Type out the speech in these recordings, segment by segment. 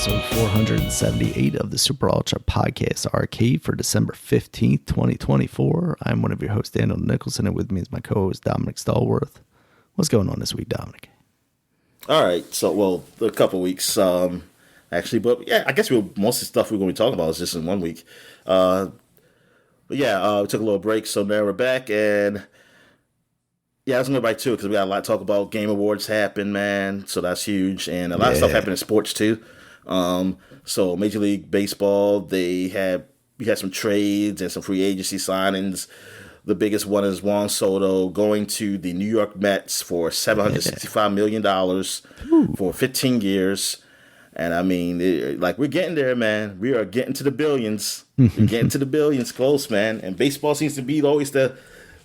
episode 478 of the Super Ultra Podcast Arcade for December 15th, 2024. I'm one of your hosts, Daniel Nicholson, and with me is my co-host, Dominic Stallworth. What's going on this week, Dominic? All right, so, well, a couple weeks, actually, but yeah, I guess most of the stuff we're going to be talking about is just in 1 week. But yeah, we took a little break, so now we're back, and yeah, I was going to write too, because we got a lot to talk about. Game Awards happened, man, so that's huge, and a lot of stuff happened in sports too. So Major League Baseball, we had some trades and some free agency signings. The biggest one is Juan Soto going to the New York Mets for $765 million for 15 years. And I mean, we're getting there, man. We are getting to the billions. We're getting to the billions close, man. And baseball seems to be always the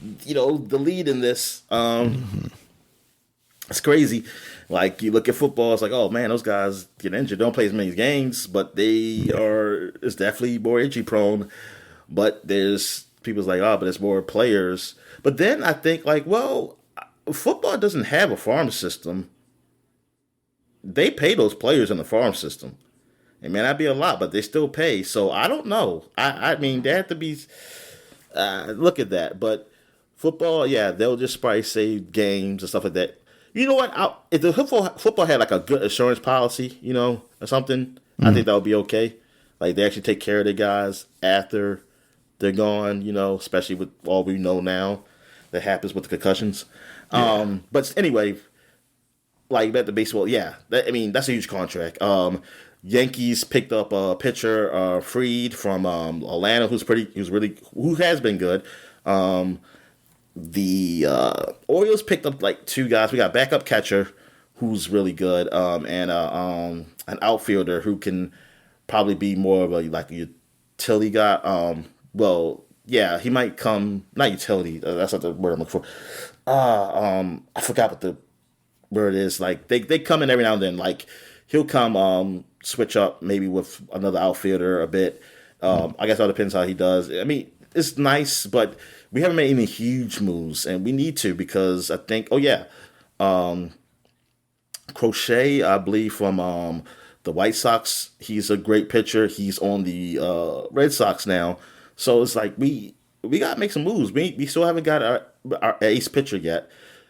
lead in this. It's crazy. Like, you look at football, it's like, oh man, those guys get injured, don't play as many games, but it's definitely more injury prone. But there's people's like, oh, but there's more players. But then I think, like, well, football doesn't have a farm system. They pay those players in the farm system. It may not be a lot, but they still pay. So I don't know. I mean, they have to be look at that. But football, yeah, they'll just probably save games and stuff like that. You know what? If the football had like a good insurance policy, or something, I think that would be okay. Like, they actually take care of their guys after they're gone, especially with all we know now that happens with the concussions. Yeah. But anyway, like, back to baseball, yeah. That's a huge contract. Yankees picked up a pitcher, Fried from Atlanta, who has been good. The Orioles picked up like two guys. We got backup catcher who's really good, and an outfielder who can probably be more of a utility guy. Well, yeah, he might come, not utility. That's not the word I'm looking for. I forgot what the word is. Like, they come in every now and then. Like, he'll come switch up maybe with another outfielder a bit. I guess it all depends how he does. I mean, it's nice, but we haven't made any huge moves, and we need to, because I think, Crochet, I believe, from the White Sox, he's a great pitcher. He's on the Red Sox now. So it's like we got to make some moves. We still haven't got our ace pitcher yet.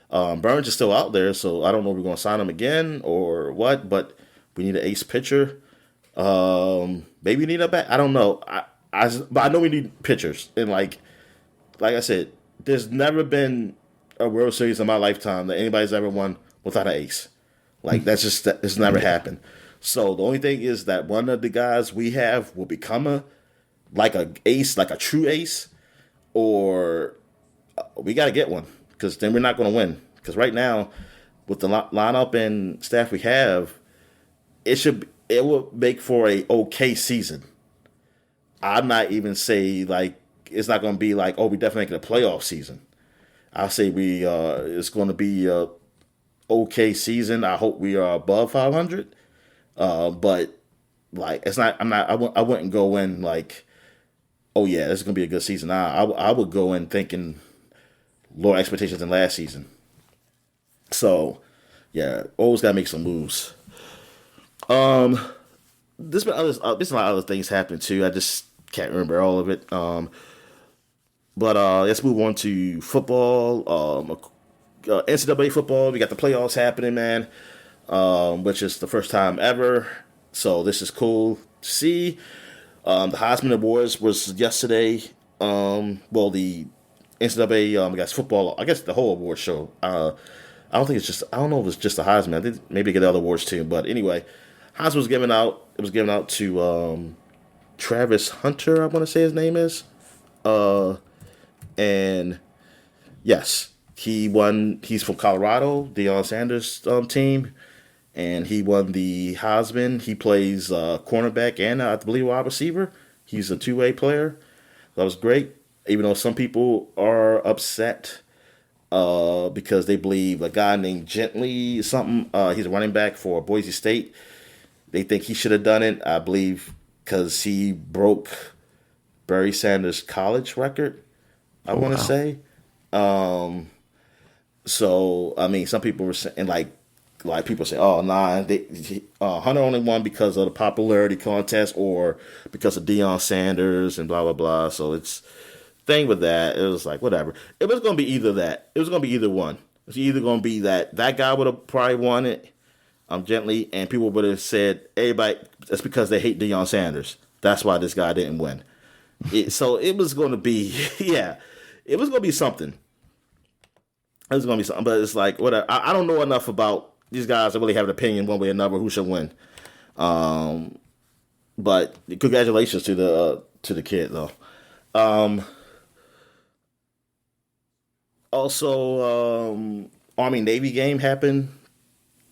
Burns is still out there, so I don't know if we're going to sign him again or what, but we need an ace pitcher. Maybe we need a bat. I don't know. But I know we need pitchers. And like I said, there's never been a World Series in my lifetime that anybody's ever won without an ace. Like, it's never happened. So the only thing is that one of the guys we have will become a ace, like a true ace, or we got to get one, because then we're not going to win. Because right now, with the lineup and staff we have, it will make for a okay season. I'm not even say like it's not going to be like, oh, we definitely making a playoff season. I'll say it's going to be a okay season. I hope we are above 500. But like, it's not. I wouldn't go in like, oh yeah, this is going to be a good season. I would go in thinking lower expectations than last season. So yeah, always got to make some moves. There's been a lot of other things happening too. I just can't remember all of it. But let's move on to football. NCAA football. We got the playoffs happening, man, which is the first time ever. So this is cool to see. The Heisman Awards was yesterday. The NCAA, I guess football. I guess the whole award show. I don't know if it's just the Heisman. I think maybe get other awards too. But anyway, Heisman was given out. It was given out to Travis Hunter, I want to say his name is. And yes, he won. He's from Colorado, Deion Sanders' team, and he won the Heisman. He plays cornerback and I believe wide receiver. He's a two-way player. That was great. Even though some people are upset because they believe a guy named Gently something. He's a running back for Boise State. They think he should have done it. I believe because he broke Barry Sanders' college record, I want to say. So, I mean, some people were saying, like, like people say, oh nah, Hunter only won because of the popularity contest or because of Deion Sanders and blah blah blah. So it's thing with that. It was like whatever. It was gonna be either that. It was gonna be either one. It was either gonna be that guy would have probably won it, gently, and people would have said everybody that's because they hate Deion Sanders. That's why this guy didn't win. So it was gonna be yeah, it was gonna be something. It was gonna be something, but it's like whatever. I don't know enough about these guys to really have an opinion one way or another who should win. But congratulations to the kid though. Also, Army Navy game happened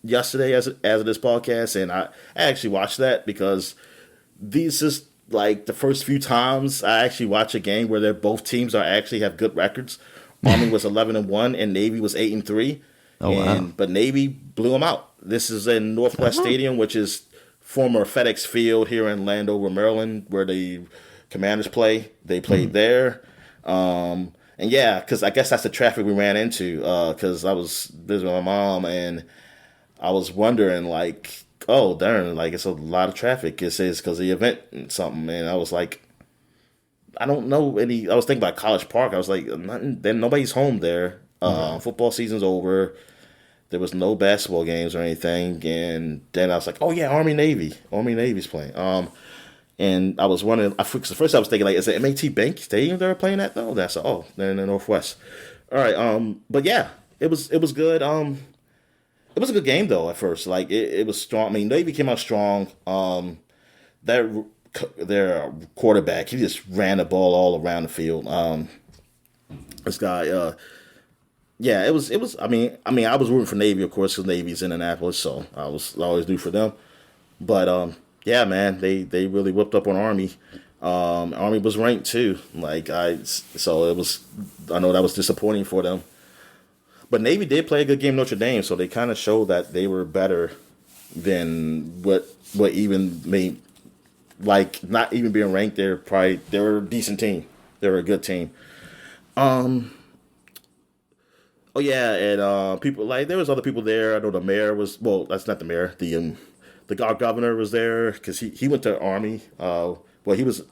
yesterday as of this podcast, and I actually watched that because these is like the first few times I actually watch a game where they're both teams are actually have good records. Army was 11-1 and Navy was 8-3. Oh wow! But Navy blew them out. This is in Northwest Stadium, which is former FedEx Field here in Landover, Maryland, where the Commanders play. They played there. And yeah, because I guess that's the traffic we ran into. Because I was visiting my mom and I was wondering, like, oh darn, like it's a lot of traffic. It says because of the event and something, and I was like, I don't know any. I was thinking about College Park. I was like, then nobody's home there. Football season's over. There was no basketball games or anything, and then I was like, oh yeah, Army Navy's playing. And I was wondering, at first I was thinking, like, is it MAT Bank Stadium they're playing at though? That's they're in the Northwest. All right, but yeah, it was good. It was a good game though. At first, like it was strong. I mean, Navy came out strong. Their quarterback, he just ran the ball all around the field. This guy, yeah, it was. I mean, I was rooting for Navy, of course, because Navy's in Annapolis, so I was always do for them. But yeah, man, they really whipped up on Army. Army was ranked too. So it was. I know that was disappointing for them. But Navy did play a good game, Notre Dame, so they kind of showed that they were better than what even made. Like not even being ranked, they were a decent team. They were a good team. Oh yeah, and people like there was other people there. I know the mayor was that's not the mayor. The governor was there because he went to Army. He was.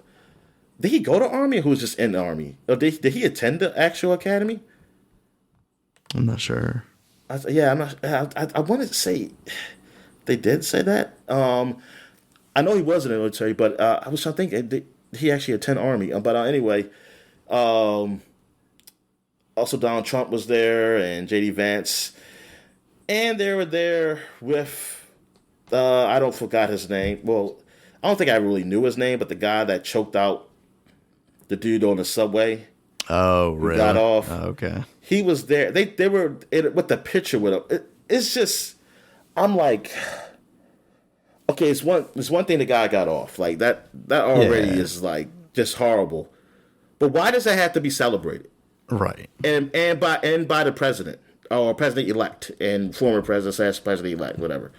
Did he go to Army or who was just in the Army? Or did he attend the actual academy? I'm not sure. I'm not. I wanted to say they did say that. I know he was in the military, but I was trying to think did he actually attend Army. But anyway, also Donald Trump was there and J.D. Vance, and they were there with I don't forgot his name. Well, I don't think I really knew his name, but the guy that choked out the dude on the subway. Oh, really? Got off. Oh, okay. He was there. They were with the picture with him. It's just, I'm like, okay, it's one thing the guy got off. Like that already is like just horrible. But why does that have to be celebrated? Right. And by the president or president elect and former president / president elect, whatever.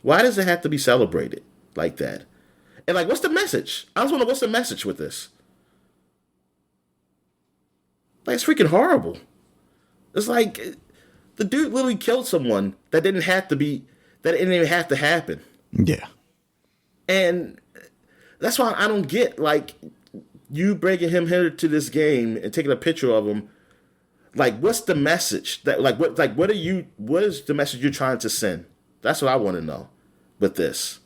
Why does it have to be celebrated like that? And like, what's the message? I was wondering what's the message with this. Like, it's freaking horrible. It's like the dude literally killed someone that didn't even have to happen. Yeah. And that's why I don't get, like, you bringing him here to this game and taking a picture of him. Like, what's the message? What is the message you're trying to send? That's what I want to know with this.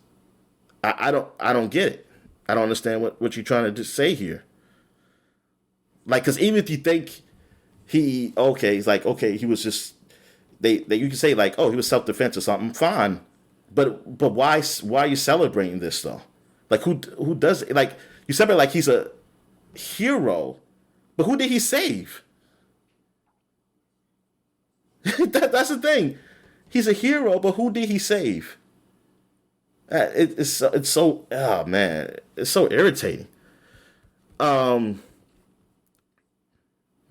I don't get it. I don't understand what you're trying to say here. Like, because even if you think he was just you can say like, oh, he was self-defense or something, fine, but why are you celebrating this though? Like, who does it? Like, you celebrate like he's a hero, but who did he save? That's the thing. He's a hero, but who did he save? It's so oh man, it's so irritating.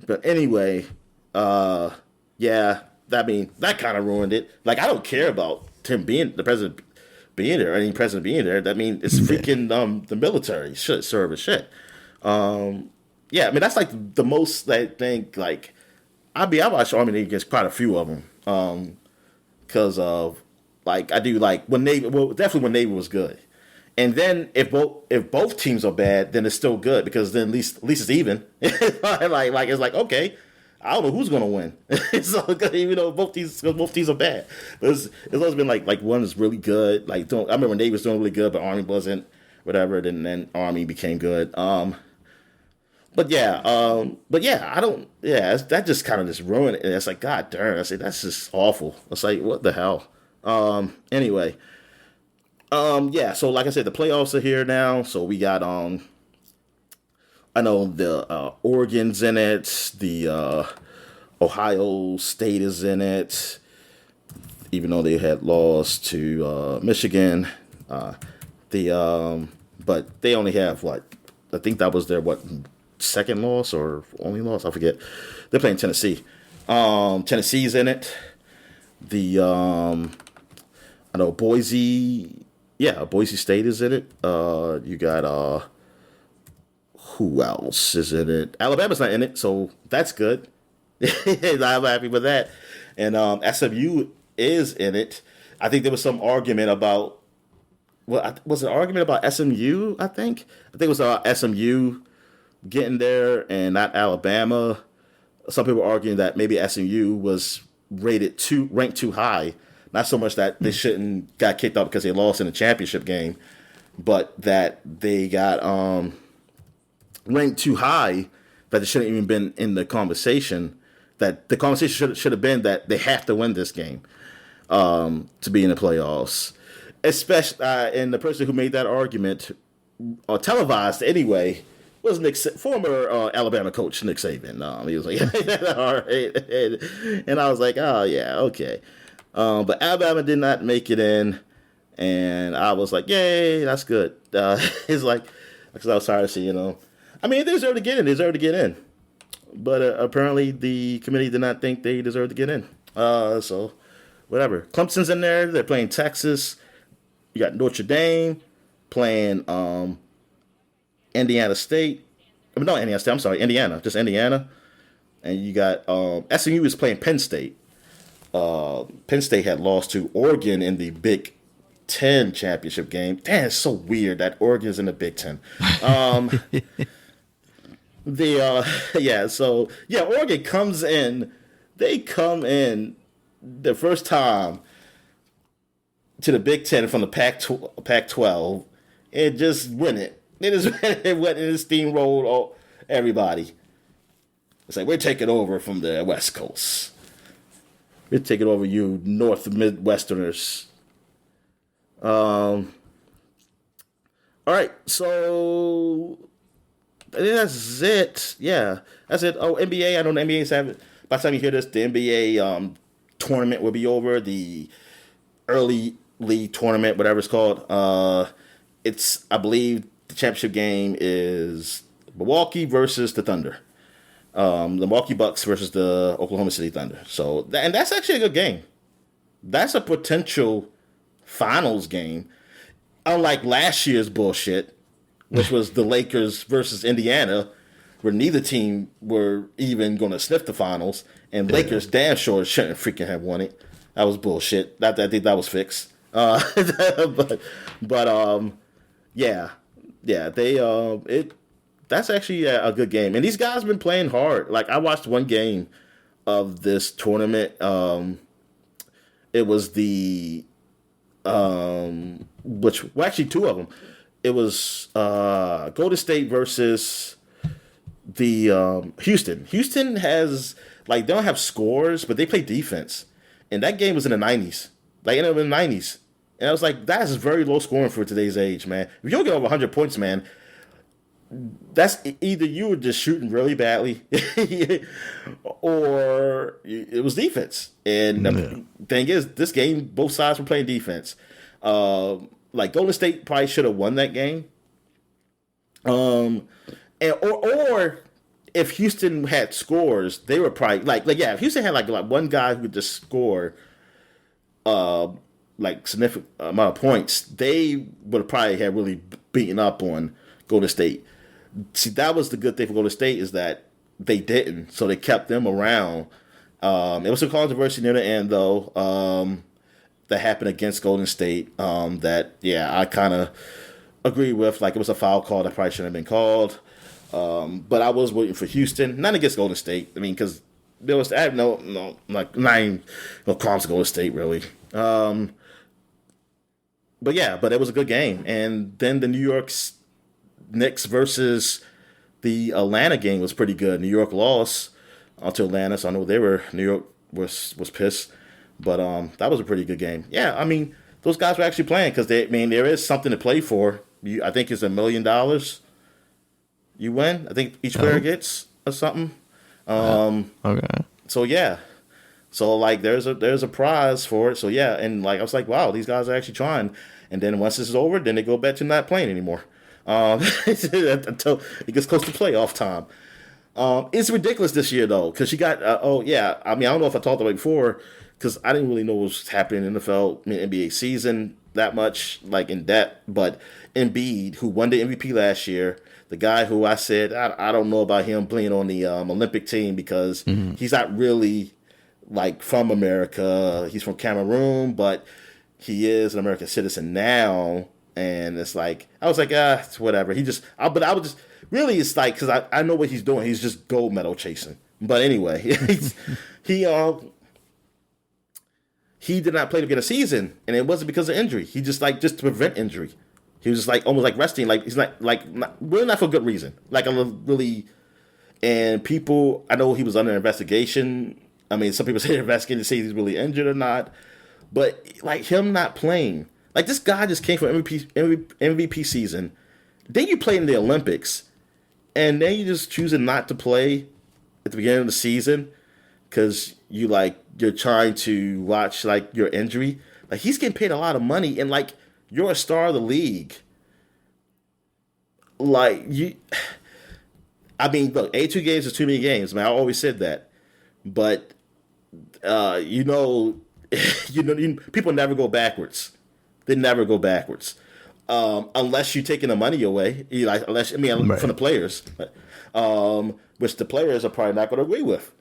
But anyway, yeah, I mean, that kind of ruined it. Like, I don't care about him being the president being there, or any president being there. That mean, it's freaking the military should service shit. Yeah, I mean, that's like the most I think. Like, I watched Army Navy against quite a few of them, because of Like I do like when Navy. Well, definitely when Navy was good. And then if both teams are bad, then it's still good because then at least it's even. like it's like okay, I don't know who's gonna win. So even though both teams are bad, but it's always been like one is really good. Like I remember Navy was doing really good, but Army wasn't. Whatever. Then Army became good. But yeah, I don't. Yeah, that just kind of just ruined it. It's like God darn. I say that's just awful. It's like what the hell. Anyway. Yeah, so like I said, the playoffs are here now. So we got I know the Oregon's in it, the Ohio State is in it, even though they had lost to Michigan. But they only have what? I think that was their second loss or only loss? I forget. They're playing Tennessee. Tennessee's in it. I know Boise. Yeah, Boise State is in it. You got who else is in it? Alabama's not in it, so that's good. I'm happy with that. And SMU is in it. I think there was some argument about. Well, was it an argument about SMU? I think it was SMU getting there and not Alabama. Some people are arguing that maybe SMU was ranked too high. Not so much that they shouldn't got kicked out because they lost in the championship game, but that they got ranked too high that they shouldn't even been in the conversation. That the conversation should have been that they have to win this game to be in the playoffs. Especially, and the person who made that argument, televised anyway, was former Alabama coach Nick Saban. He was like, all right. And I was like, oh, yeah, okay. But Alabama did not make it in, and I was like, yay, that's good. It's like, because I was tired of seeing, I mean, they deserve to get in. But apparently the committee did not think they deserved to get in. So, whatever. Clemson's in there. They're playing Texas. You got Notre Dame playing Indiana State. I mean, not Indiana State. I'm sorry, Indiana. Just Indiana. And you got SMU is playing Penn State. Penn State had lost to Oregon in the Big Ten championship game. Damn, it's so weird that Oregon's in the Big Ten. Oregon comes in. They come in the first time to the Big Ten from the Pac-12 and just win it. They just went and steamrolled everybody. It's like, we're taking over from the West Coast. We're taking over you North Midwesterners. All right, so I think that's it. Yeah, that's it. Oh, NBA. I know the NBA's having. By the time you hear this, the NBA tournament will be over. The early league tournament, whatever it's called. It's, I believe, the championship game is Milwaukee versus the Thunder. The Milwaukee Bucks versus the Oklahoma City Thunder. So, and that's actually a good game. That's a potential finals game. Unlike last year's bullshit, which was the Lakers versus Indiana, where neither team were even going to sniff the finals, and Lakers damn sure shouldn't freaking have won it. That was bullshit. I think that was fixed. Yeah, that's actually a good game, and these guys have been playing hard. Like, I watched one game of this tournament. It was the actually two of them. It was Golden State versus the Houston. Houston has, like, they don't have scores, but they play defense, and that game was in the 90s. Like, in the 90s. And I was like, that is very low scoring for today's age, man. If you don't get over 100 points, man, that's either you were just shooting really badly or it was defense. And the thing is, this game, both sides were playing defense. Like, Golden State probably should have won that game. Or if Houston had scores, they were probably if Houston had like one guy who could just score significant amount of points, they would have probably had really beaten up on Golden State. See, that was the good thing for Golden State, is that they didn't, so they kept them around. It was some controversy near the end, though. that happened against Golden State. That I kind of agree with. Like, it was a foul call that probably shouldn't have been called. But I was waiting for Houston, not against Golden State. I mean, because there was I have no qualms to Golden State really. But it was a good game. And then the New York Knicks versus the Atlanta game was pretty good. New York lost to Atlanta, so I know New York was pissed. But that was a pretty good game. Yeah, I mean, those guys were actually playing because there is something to play for. I think it's $1 million. You win. I think each player gets or something. Okay. So yeah. So like there's a prize for it. So yeah, and like I was like, wow, these guys are actually trying. And then once this is over, then they go back to not playing anymore. Until it gets close to playoff time. It's ridiculous this year though, because you got I mean, I don't know if I talked about it before, because I didn't really know what was happening in the NBA season that much, like in depth. But Embiid, who won the MVP last year, the guy who I said I don't know about him playing on the Olympic team because he's not really like from America. He's from Cameroon, but he is an American citizen now. And it's like, I was like, it's whatever. But I would just, really, it's like, because I know what he's doing. He's just gold medal chasing. But anyway, he did not play to get a season, and it wasn't because of injury. He just to prevent injury. He was just like almost like resting. Like he's not really not for good reason. Like a really, and people, I know he was under investigation. I mean, some people say they're investigating to see if he's really injured or not. But like him not playing. Like, this guy just came from MVP season. Then you play in the Olympics. And then you just choosing not to play at the beginning of the season because you're trying to watch, like, your injury. Like, he's getting paid a lot of money. And, like, you're a star of the league. Like, I mean, look, 82 games is too many games. I mean, I always said that. But, people never go backwards. They never go backwards, unless you're taking the money away. From the players, which the players are probably not going to agree with.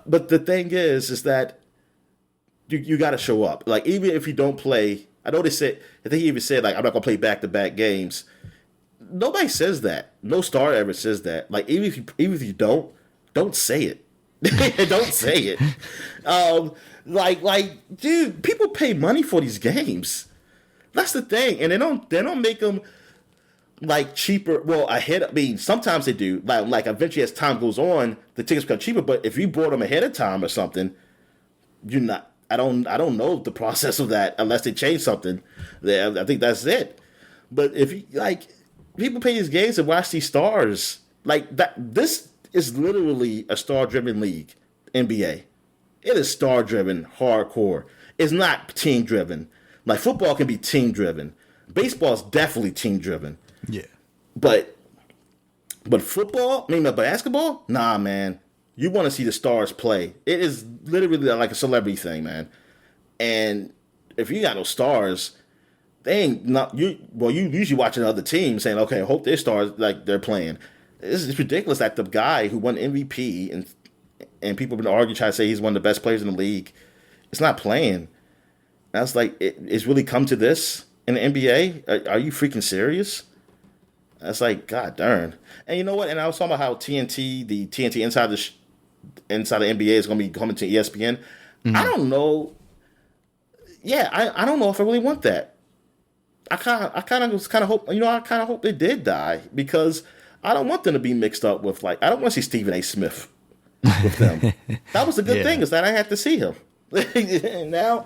But the thing is that you got to show up. Like, even if you don't play, I think he even said, like, I'm not going to play back-to-back games. Nobody says that. No star ever says that. Like, even if you don't say it. Don't say it. Dude, people pay money for these games. That's the thing, and they don't make them like cheaper. Well, ahead. I mean, sometimes they do. Like eventually, as time goes on, the tickets become cheaper. But if you bought them ahead of time or something, you're not. I don't know the process of that unless they change something. I think that's it. But if you people pay these games and watch these stars like that. This is literally a star-driven league, NBA. It is star-driven, hardcore. It's not team-driven. Like, football can be team-driven. Baseball is definitely team-driven. Yeah. But football, but basketball? Nah, man. You want to see the stars play. It is literally like a celebrity thing, man. And if you got no stars, they ain't not you. Well, you usually watching other teams saying, okay, I hope their stars they're playing. It's ridiculous that the guy who won MVP and people have been arguing, trying to say he's one of the best players in the league, it's not playing. That's like, it's really come to this in the NBA? Are you freaking serious? That's like, god darn. And you know what? And I was talking about how the TNT inside the NBA is going to be coming to ESPN. Mm-hmm. I don't know. Yeah, I don't know if I really want that. I kind of hope, I kind of hope they did die, because I don't want them to be mixed up with, like, I don't want to see Stephen A. Smith with them. That was the good thing, is that I had to see him. now,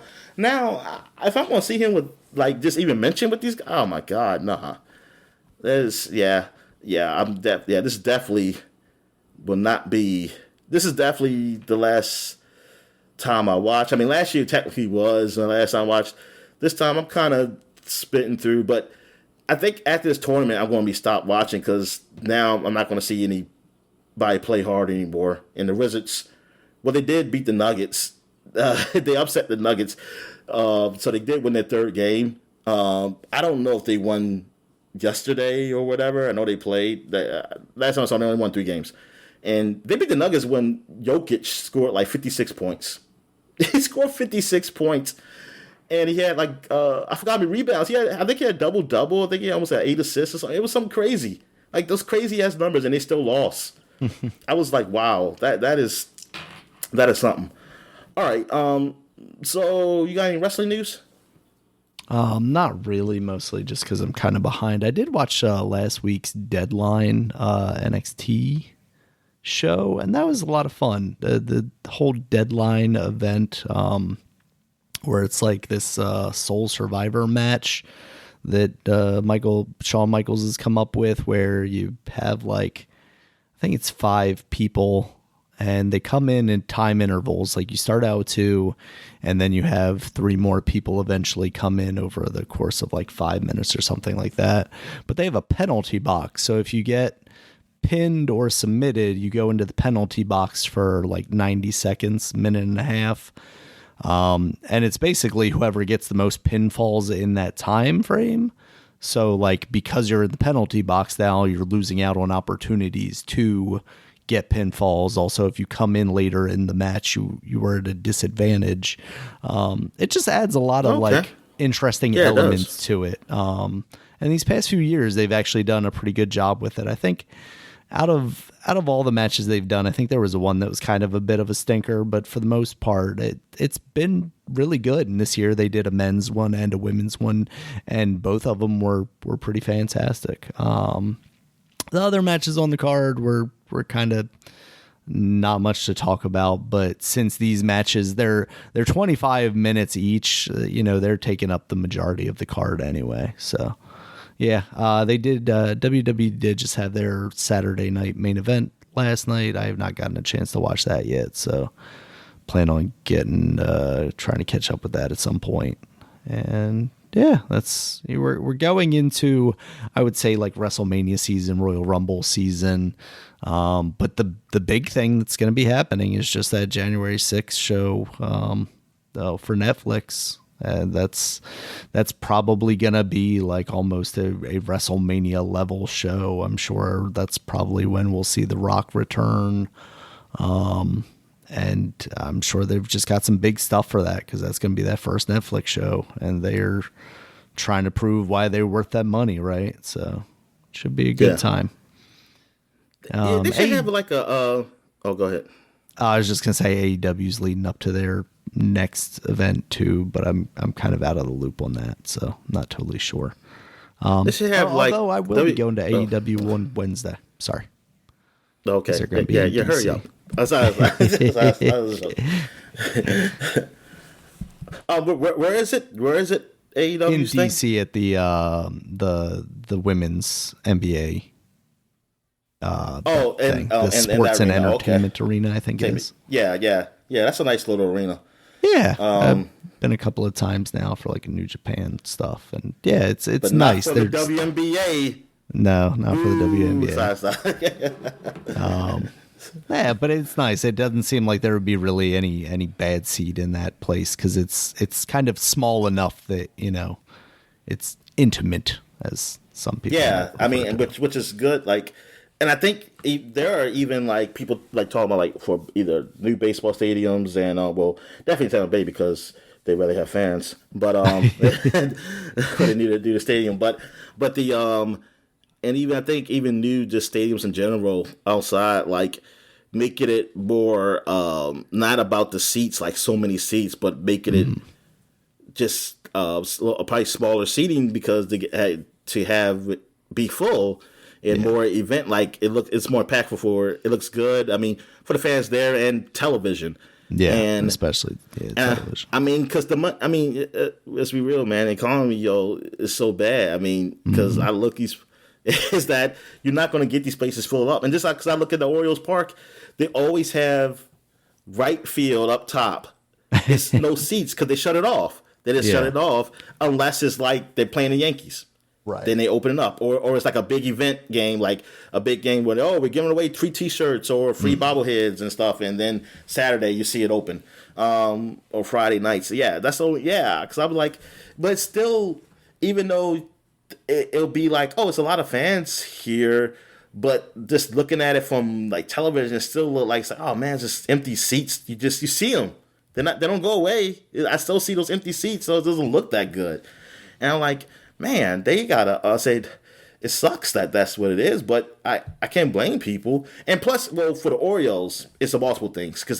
if I'm going to see him with, like, just even mention with these guys, oh my God, nah. This definitely will not be, this is definitely the last time I watch. I mean, last year technically was the last time I watched. This time I'm kind of spitting through, but I think after this tournament I'm going to be stopped watching, because now I'm not going to see anybody play hard anymore. And the Wizards, well, they did beat the Nuggets. They upset the Nuggets, so they did win their third game. I don't know if they won yesterday or whatever. I know they played. Last time I saw them, they only won 3 games. And they beat the Nuggets when Jokic scored like 56 points. He scored 56 points, and he had like I forgot how many rebounds. I think he had double. I think he almost had 8 assists or something. It was something crazy, like those crazy ass numbers, and they still lost. I was like, wow, that is something. All right, so you got any wrestling news? Not really, mostly just because I'm kind of behind. I did watch last week's Deadline NXT show, and that was a lot of fun. The whole Deadline event, where it's like this Soul Survivor match that Shawn Michaels has come up with, where you have like, I think it's 5 people, and they come in time intervals. Like you start out with 2, and then you have 3 more people eventually come in over the course of like 5 minutes or something like that. But they have a penalty box. So if you get pinned or submitted, you go into the penalty box for like 90 seconds, minute and a half. And it's basically whoever gets the most pinfalls in that time frame. So like, because you're in the penalty box now, you're losing out on opportunities to get pinfalls. Also, if you come in later in the match, you were at a disadvantage. It just adds a lot of like interesting elements to it. And these past few years, they've actually done a pretty good job with it. I think out of all the matches they've done, I think there was one that was kind of a bit of a stinker, but for the most part, it's been really good. And this year they did a men's one and a women's one, and both of them were pretty fantastic. The other matches on the card were kind of not much to talk about, but since these matches, they're 25 minutes each, they're taking up the majority of the card anyway. So yeah, they did, WWE did just have their Saturday night main event last night. I have not gotten a chance to watch that yet, so plan on trying to catch up with that at some point. And yeah, we're going into, I would say, like WrestleMania season, Royal Rumble season. But the big thing that's going to be happening is just that January 6th show for Netflix. That's probably going to be like almost a WrestleMania level show. I'm sure that's probably when we'll see The Rock return. And I'm sure they've just got some big stuff for that, because that's going to be that first Netflix show, and they're trying to prove why they're worth that money, right? So it should be a good time. They should have like a. Oh, go ahead. I was just going to say AEW's leading up to their next event too, but I'm kind of out of the loop on that, so I'm not totally sure. They should have although I will be going to AEW on Wednesday. Sorry. Okay. Yeah. Hurry up. Where is it? Where is it? AEW in DC at the women's NBA. The sports and entertainment arena, I think it is. Yeah. That's a nice little arena. Yeah, I've been a couple of times now for like New Japan stuff, and yeah, it's but nice. Not for the WNBA. No, not for the WNBA. Sorry. Yeah, but it's nice. It doesn't seem like there would be really any bad seed in that place, because it's kind of small enough that it's intimate, as some people. Yeah, I mean, which is good. Like, and I think there are even like people like talking about like for either new baseball stadiums and definitely Tampa Bay, because they really have fans, but they need to do the stadium, but the and even I think even new just stadiums in general outside, like making it more not about the seats, like so many seats, but making it just probably smaller seating, because they get to have be full and more event, like it's more impactful, it looks good. I mean, for the fans there, and television. Yeah, and especially television. I mean, because let's be real, man. The economy, is so bad. I mean, because I look is that you're not going to get these places filled up, and just like because I look at the Orioles Park, they always have right field up top. It's no seats because they shut it off. They just shut it off unless it's like they're playing the Yankees. Right. Then they open it up, or it's like a big event game, like a big game where we're giving away free T-shirts or free bobbleheads and stuff, and then Saturday you see it open, or Friday nights. So yeah, that's all. Yeah, because I was like, but it's still, even though it'll be like, it's a lot of fans here, but just looking at it from like television, it still look like, oh man, it's just empty seats. You see them. They don't go away. I still see those empty seats, so it doesn't look that good. And I'm like, man, they gotta say it sucks that that's what it is, but I can't blame people. And plus, well, for the Orioles, it's a multiple things because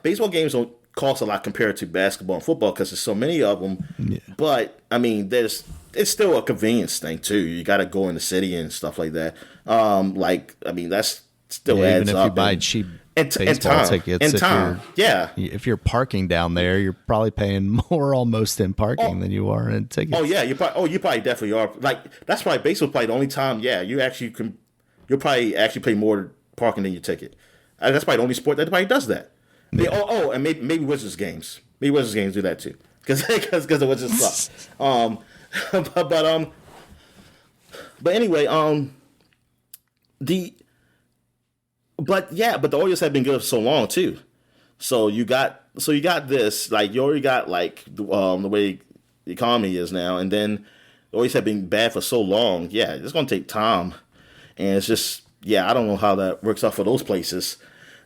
baseball games don't cost a lot compared to basketball and football because there's so many of them. Yeah. But I mean, it's still a convenience thing too. You got to go in the city and stuff like that. That's still adds even if up. You buy cheap baseball tickets. If you're parking down there, you're probably paying more almost in parking than you are in tickets. Oh yeah, you probably definitely are. Like that's probably baseball probably the only time. Yeah, you'll probably actually pay more parking than your ticket. That's probably the only sport that probably does that. Yeah. And maybe Wizards games. Maybe Wizards games do that too, because the Wizards suck. But anyway, but the Orioles have been good for so long too. So you got this, like you already got like the way the economy is now, and then the Orioles have been bad for so long. Yeah, it's gonna take time, and it's just I don't know how that works out for those places.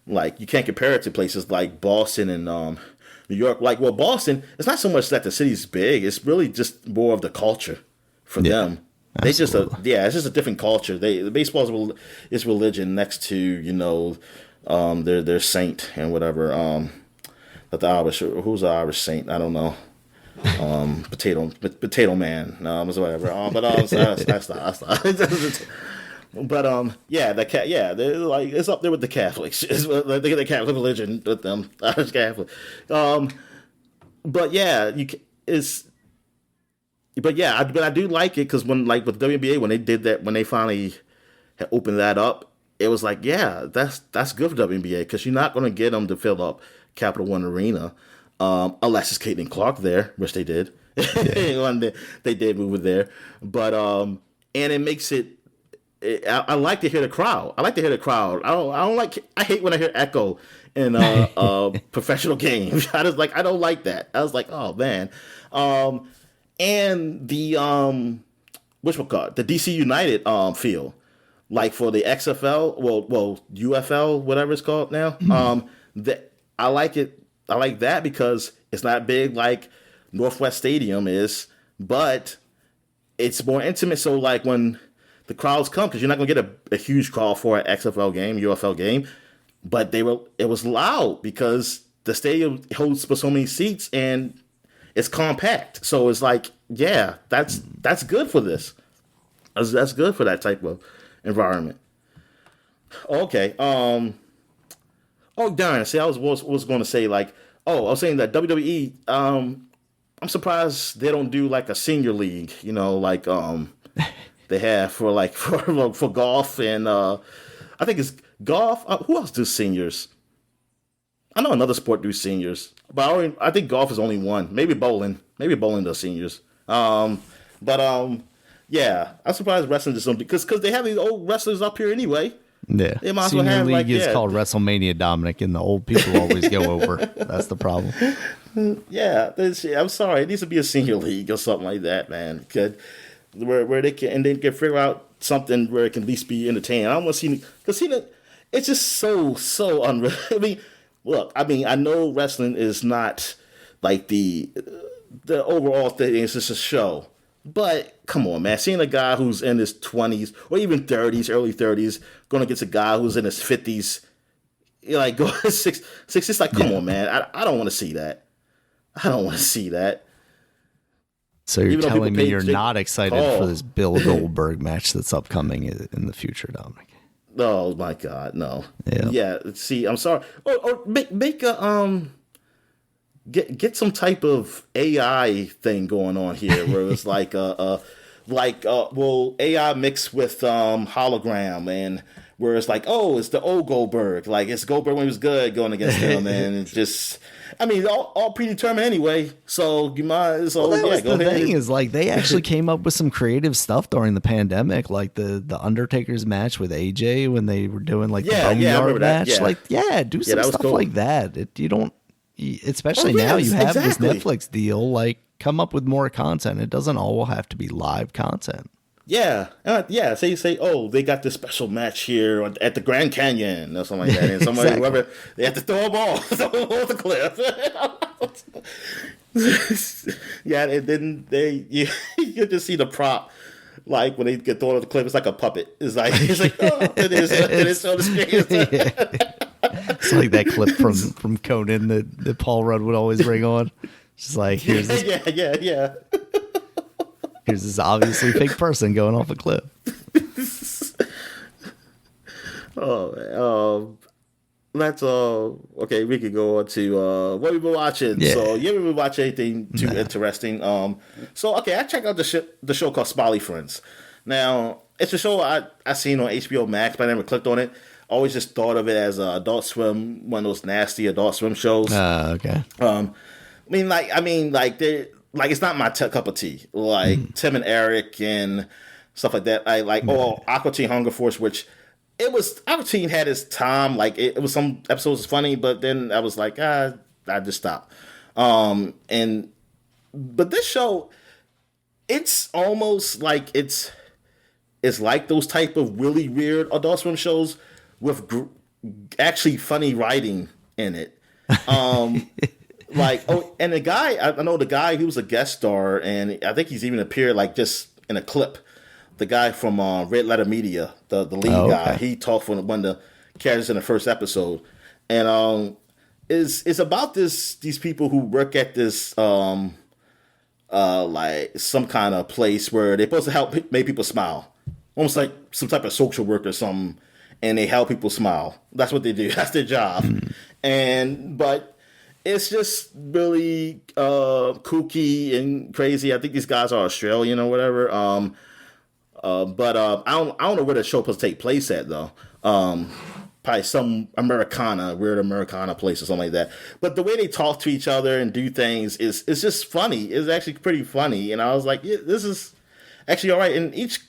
Like you can't compare it to places like Boston and New York. Like Boston, it's not so much that the city's big; it's really just more of the culture for them. They absolutely. It's just a different culture. The baseball is religion next to their saint and whatever. The Irish, who's the Irish saint? I don't know. Potato Man. No, it's whatever. That's not. But they're like it's up there with the Catholics. It's they get the Catholic religion with them, Irish Catholic. But I do like it because when like with WNBA when they did that, when they finally had opened that up, it was like that's good for WNBA because you're not going to get them to fill up Capital One Arena unless it's Caitlin Clark there, which they did. Yeah. They did move it there, but and it makes it. I like to hear the crowd. I hate when I hear echo in a professional game. I don't like that. I was like, oh man. And the the DC United field, like for the XFL, well UFL, whatever it's called now. I like it. I like that because it's not big like Northwest Stadium is, but it's more intimate. So like when the crowds come, because you're not going to get a huge crowd for an XFL game, UFL game, but it was loud because the stadium holds so many seats and it's compact. So it's like, that's good for this. That's good for that type of environment. Okay. Oh darn! See, I was going to say like, I was saying that WWE. I'm surprised they don't do like a senior league. Like they have for golf and I think it's golf. Who else do seniors? I know another sport do seniors, but I think golf is only one. Maybe bowling. Maybe bowling does seniors. I'm surprised wrestling just don't because they have these old wrestlers up here anyway. Yeah, they might as well have league is called WrestleMania, Dominic, and the old people always go over. That's the problem. Yeah, I'm sorry. It needs to be a senior league or something like that, man. Where they can figure out something where it can at least be entertaining. I don't want to see because it's just so unreal. I mean, I know wrestling is not like the overall thing. It's just a show. But come on, man. Seeing a guy who's in his 20s or even 30s, early 30s, going against a guy who's in his 50s, like go 6. It's like, come on, man. I don't want to see that. I don't want to see that. So you're telling me you're not excited for this Bill Goldberg match that's upcoming in the future, Dominic? Oh my God, no. Yeah. See, I'm sorry. Or make a get some type of AI thing going on here, where it's like AI mixed with hologram, and where it's like, it's the old Goldberg, like it's Goldberg when he was good going against him, and it's just. I mean, all predetermined anyway. So you might. So well, that was go the ahead. Thing is, like, they actually came up with some creative stuff during the pandemic, like the Undertaker's match with AJ when they were doing like the boneyard match. Yeah. Like, do some stuff cool. like that. You don't, especially now you have this Netflix deal. Like, come up with more content. It doesn't all have to be live content. yeah. Say, oh, they got this special match here at the Grand Canyon or something like that, and somebody, Exactly. whoever, they have to throw a ball, throw a ball off the cliff. Yeah, and then you just see the prop, like when they get thrown off the cliff, it's like a puppet. It's like oh, it is on the screen. It's like that clip from Conan that Paul Rudd would always bring on. Just like here's this, Yeah. here's this obviously fake person going off a cliff. Oh, man. Let's okay. We could go on to what we've been watching. Yeah. So you haven't been watching anything too interesting. So okay, I checked out the show called Smiley Friends. Now it's a show I seen on HBO Max, but I never clicked on it. I always just thought of it as Adult Swim, one of those nasty Adult Swim shows. Okay. I mean, like they like it's not my cup of tea. Like Tim and Eric and stuff like that. I like Aqua Teen Hunger Force, which. It was Aqua Teen had its time. Like it was some episodes was funny, but then I was like, I just stopped. But this show, it's almost like it's like those type of really weird Adult Swim shows with actually funny writing in it. And the guy I know the guy who was a guest star, and I think he's even appeared like just in a clip. The guy from Red Letter Media, the lead guy, he talked for one of the characters in the first episode, and it's about these people who work at this like some kind of place where they're supposed to help make people smile, almost like some type of social work or something, and they help people smile. That's what they do. That's their job, but it's just really kooky and crazy. I think these guys are Australian or whatever. But I don't know where the show supposed to take place at though. Probably some weird Americana place or something like that. But the way they talk to each other and do things is just funny. It's actually pretty funny, and I was like, yeah, this is actually all right. And each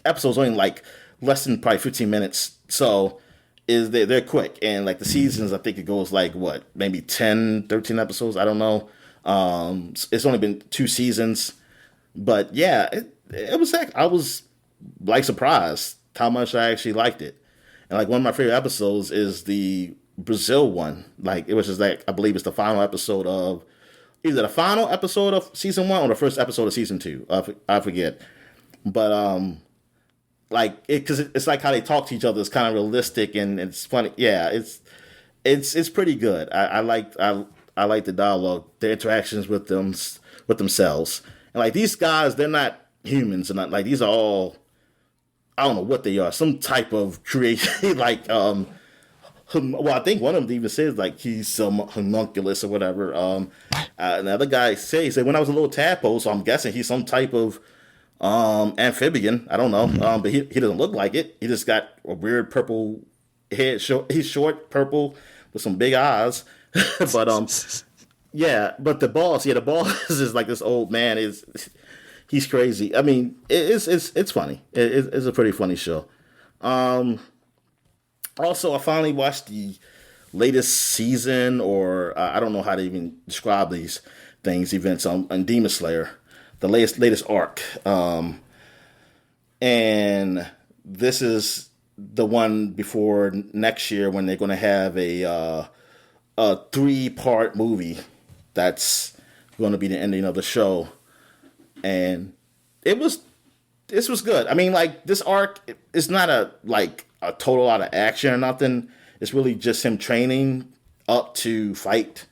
episode's only like less than probably 15 minutes, so they're quick. And like the seasons, I think it goes like what, maybe 10, 13 episodes. I don't know. It's only been 2 seasons, but yeah, it was I was like surprised how much I actually liked it. And like one of my favorite episodes is the Brazil one. Like it was just like I believe it's the final episode of either the final episode of season 1 or the first episode of season 2. I forget. But like it because it's like how they talk to each other is kind of realistic and it's funny. Yeah, it's pretty good. I like the dialogue, the interactions with themselves. And like these guys, they're not humans, and not like these are all. I don't know what they are. Some type of creation, like well, I think one of them even says like he's some homunculus or whatever. Another guy said when I was a little tadpole, so I'm guessing he's some type of amphibian. I don't know, but he doesn't look like it. He just got a weird purple head. He's short, purple, with some big eyes. But yeah. But the boss is like this old man. He's crazy. I mean, it's funny. It's a pretty funny show. Also, I finally watched the latest season, or I don't know how to even describe these events on Demon Slayer, the latest arc. And this is the one before next year when they're going to have a 3-part movie. That's going to be the ending of the show. And this was good. I mean, like this arc is not a total lot of action or nothing. It's really just him training up to fight,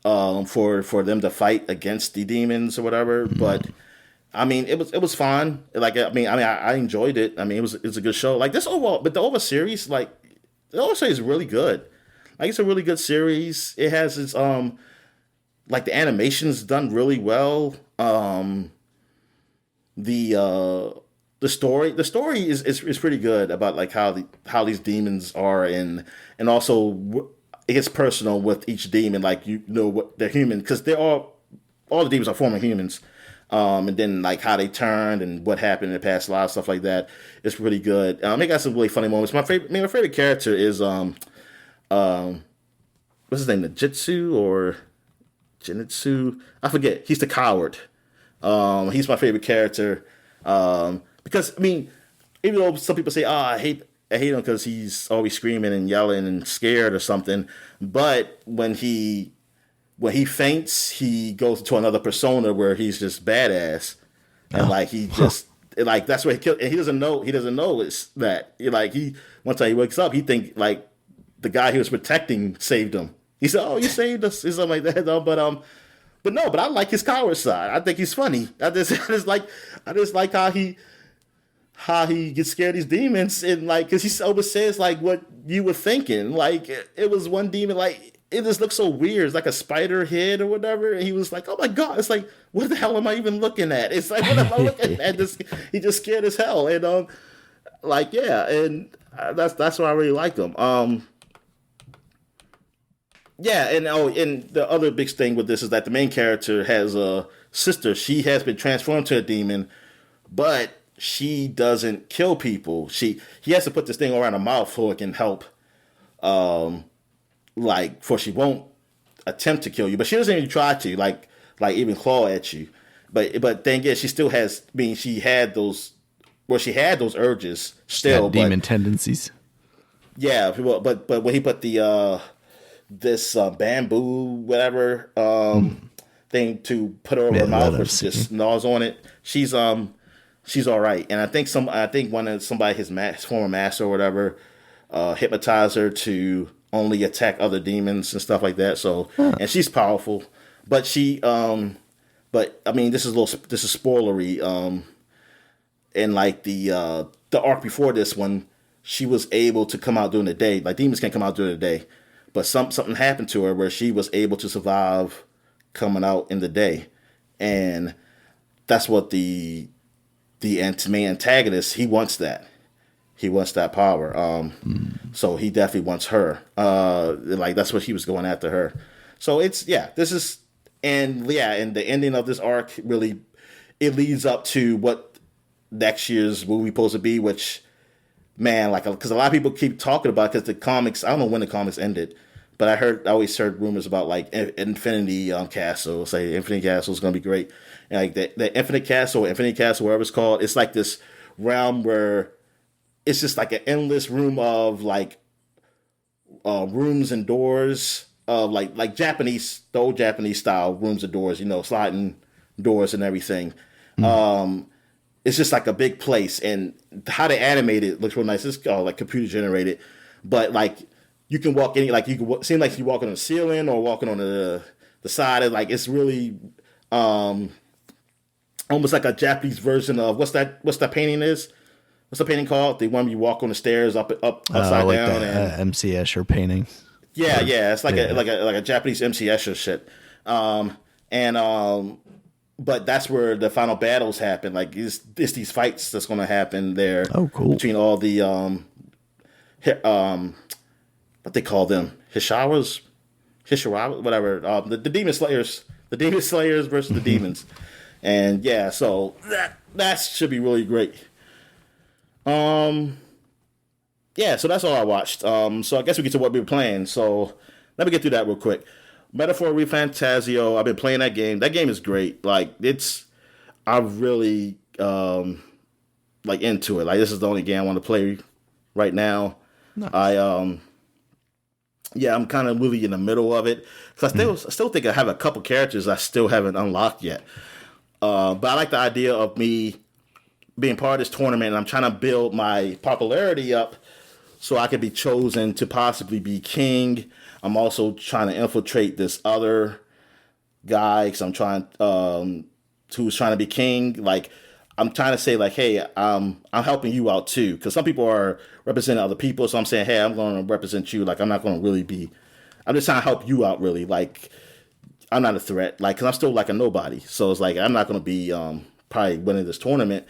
for them to fight against the demons or whatever. But I mean, it was fun. Like I enjoyed it. I mean, it's a good show. Like this overall, but the overall series, like the overall series is really good. Like it's a really good series. It has its like the animation's done really well. The story is pretty good about like how these demons are, and also it gets personal with each demon. Like you know what they're human because they're all the demons are former humans. And then like how they turned and what happened in the past lives, stuff like that. It's pretty good. It got some really funny moments. My favorite character is what's his name, Najitsu or Genitsu? I forget. He's the coward. He's my favorite character because because I mean, even though some people say, "Oh, I hate him because he's always screaming and yelling and scared or something," but when he faints, he goes to another persona where he's just badass, and like he just like that's what he killed. And he doesn't know it's that like he one time he wakes up, he think like the guy he was protecting saved him. He said, "Oh, you saved us," or something like that. No, but no, but I like his coward side. I think he's funny. I just like how he gets scared of these demons and like because he always says like what you were thinking. Like it was one demon like. It just looks so weird. It's like a spider head or whatever. And he was like, "Oh my god!" It's like, what the hell am I even looking at? It's like, what am I looking at? He just scared as hell. And like yeah, and that's why I really liked him. Yeah, and the other big thing with this is that the main character has a sister. She has been transformed to a demon, but she doesn't kill people. He has to put this thing around her mouth so it can help. Like, for she won't attempt to kill you, but she doesn't even try to, like even claw at you. But thing is, she still has. I mean, she had those urges still, demon tendencies. Yeah, but when he put the this bamboo whatever thing to put over her mouth, where she just gnaws on it, she's all right. And I think somebody his former master or whatever hypnotized her to only attack other demons and stuff like that. So, and she's powerful, but but I mean, this is spoilery. And like the arc before this one, she was able to come out during the day. Like demons can't come out during the day, but something happened to her where she was able to survive coming out in the day, and that's what the main antagonist, he wants that. He wants that power. So he definitely wants her. Like that's what he was going after her. So and the ending of this arc really, it leads up to what next year's movie supposed to be, which, man, like, because a lot of people keep talking about, because the comics, I don't know when the comics ended, but I always heard rumors about like Infinity Castle. Say Infinity Castle is going to be great. And like the Infinite Castle, whatever it's called, it's like this realm where it's just like an endless room of like rooms and doors of like the old Japanese style rooms and doors, sliding doors and everything. It's just like a big place, and how they animate it looks real nice. It's like computer generated, but like you can walk in, like you can seem like you're walking on the ceiling or walking on the side. Of, like it's really almost like a Japanese version of what's that painting is. What's the painting called? The one where you walk on the stairs upside like down. The MC Escher painting. Yeah, it's like a Japanese MC Escher shit. But that's where the final battles happen. Like it's these fights that's going to happen there. Oh, cool. Between all the what they call them, Hishawa, whatever. The Demon Slayers, versus the demons, and yeah, so that should be really great. Yeah, so that's all I watched. So I guess we get to what we were playing. So let me get through that real quick. Metaphor ReFantazio, I've been playing that game. That game is great. Like I'm really like into it. Like this is the only game I want to play right now. Nice. I'm kind of really in the middle of it because I still think I have a couple characters I still haven't unlocked yet. But I like the idea of me being part of this tournament, and I'm trying to build my popularity up so I could be chosen to possibly be king. I'm also trying to infiltrate this other guy because I'm trying who's trying to be king. Like I'm trying to say like, hey, I'm helping you out too, because some people are representing other people. So I'm saying, hey, I'm going to represent you. Like I'm not going to really be. I'm just trying to help you out. Really, like I'm not a threat. Like because I'm still like a nobody. So it's like I'm not going to be probably winning this tournament.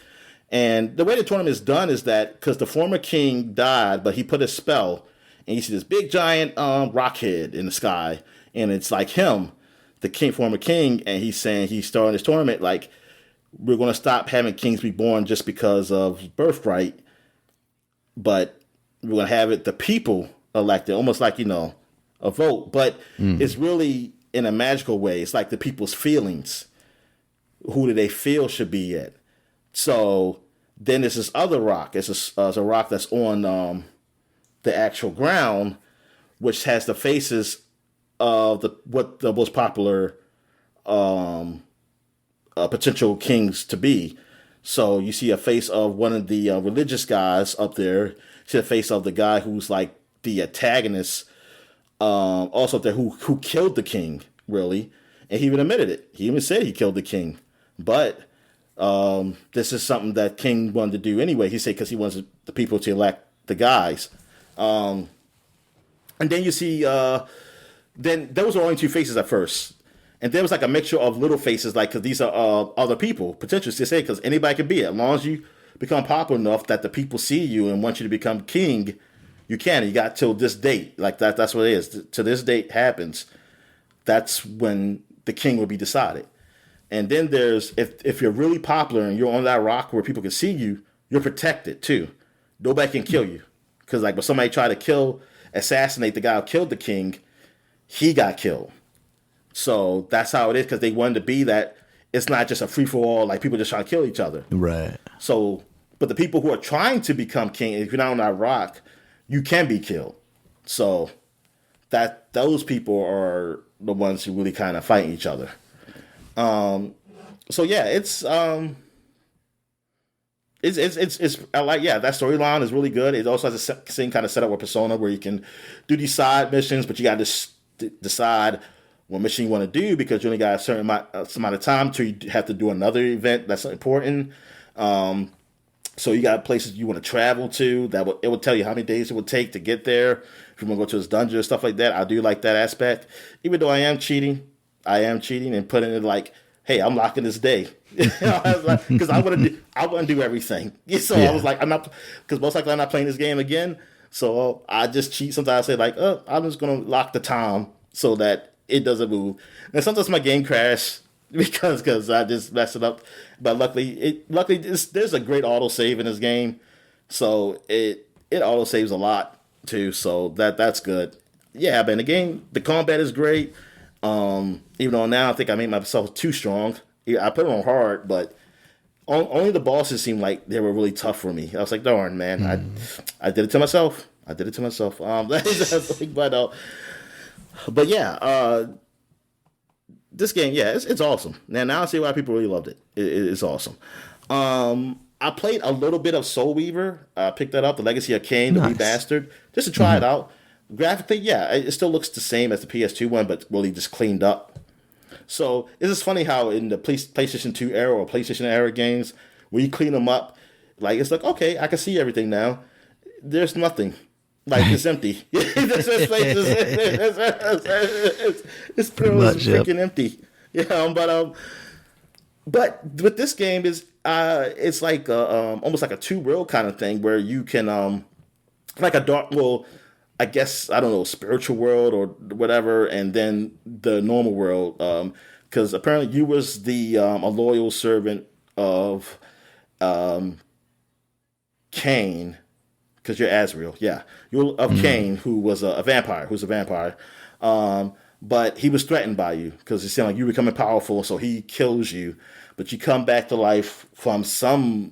And the way the tournament is done is that because the former king died, but he put a spell, and you see this big giant rock head in the sky, and it's like him, the former king, and he's saying he's starting this tournament like we're going to stop having kings be born just because of birthright, but we're going to have it the people elected, almost like a vote, but it's really in a magical way. It's like the people's feelings. Who do they feel should be it? So Then there's this other rock. It's a rock that's on the actual ground, which has the faces of the most popular potential kings to be. So you see a face of one of the religious guys up there. You see the face of the guy who's like the antagonist, also up there who killed the king, really. And he even admitted it. He even said he killed the king. But this is something that King wanted to do anyway. He said because he wants the people to elect the guys. And then you see, then those were only two faces at first. And there was like a mixture of little faces, like, because these are other people, potentially, to say, because anybody can be it. As long as you become popular enough that the people see you and want you to become king, you can. You got till this date. Like, that's what it is. Till this date happens, that's when the king will be decided. And then there's, if you're really popular and you're on that rock where people can see you, you're protected, too. Nobody can kill you. Because, like, when somebody tried to assassinate the guy who killed the king, he got killed. So that's how it is, because they wanted to be that it's not just a free-for-all, like people just trying to kill each other. Right. So, but the people who are trying to become king, if you're not on that rock, you can be killed. So that those people are the ones who really kind of fight each other. So yeah, it's I like, yeah, that storyline is really good. It also has the same kind of setup with Persona where you can do these side missions, but you got to decide what mission you want to do, because you only got a certain amount of time to have to do another event that's important. So you got places you want to travel to it will tell you how many days it would take to get there. If you want to go to this dungeon or stuff like that, I do like that aspect. Even though I am cheating and putting it like, hey, I'm locking this day. Because I want to do everything. So yeah. I was like, I'm not, because most likely I'm not playing this game again. So I just cheat. Sometimes I say like, I'm just going to lock the time so that it doesn't move. And sometimes my game crash because I just messed it up. But luckily there's a great autosave in this game. So it autosaves a lot too. So that's good. Yeah, man, the combat is great. Even though now I think I made myself too strong. I put it on hard, but only the bosses seemed like they were really tough for me. I was like, darn, man, I did it to myself. But yeah, this game, yeah, it's awesome. Now I see why people really loved it. It's awesome. I played a little bit of Soul Weaver. I picked that up, The Legacy of Kain, the remastered, just to try it out. Graphically, yeah, it still looks the same as the PS2 one, but really just cleaned up. So it's just funny how in the PlayStation 2 era or PlayStation era games, when you clean them up, like it's like, okay, I can see everything now. There's nothing. Like, it's empty. It's freaking empty. Yeah, but with this game it's like almost like a two world kind of thing where you can like a dark, well, I guess, I don't know, spiritual world or whatever, and then the normal world. Because apparently you was a loyal servant of Cain. Because you're Azrael, yeah. You're of Cain, who was a vampire. But he was threatened by you because it seemed like you were becoming powerful, so he kills you. But you come back to life from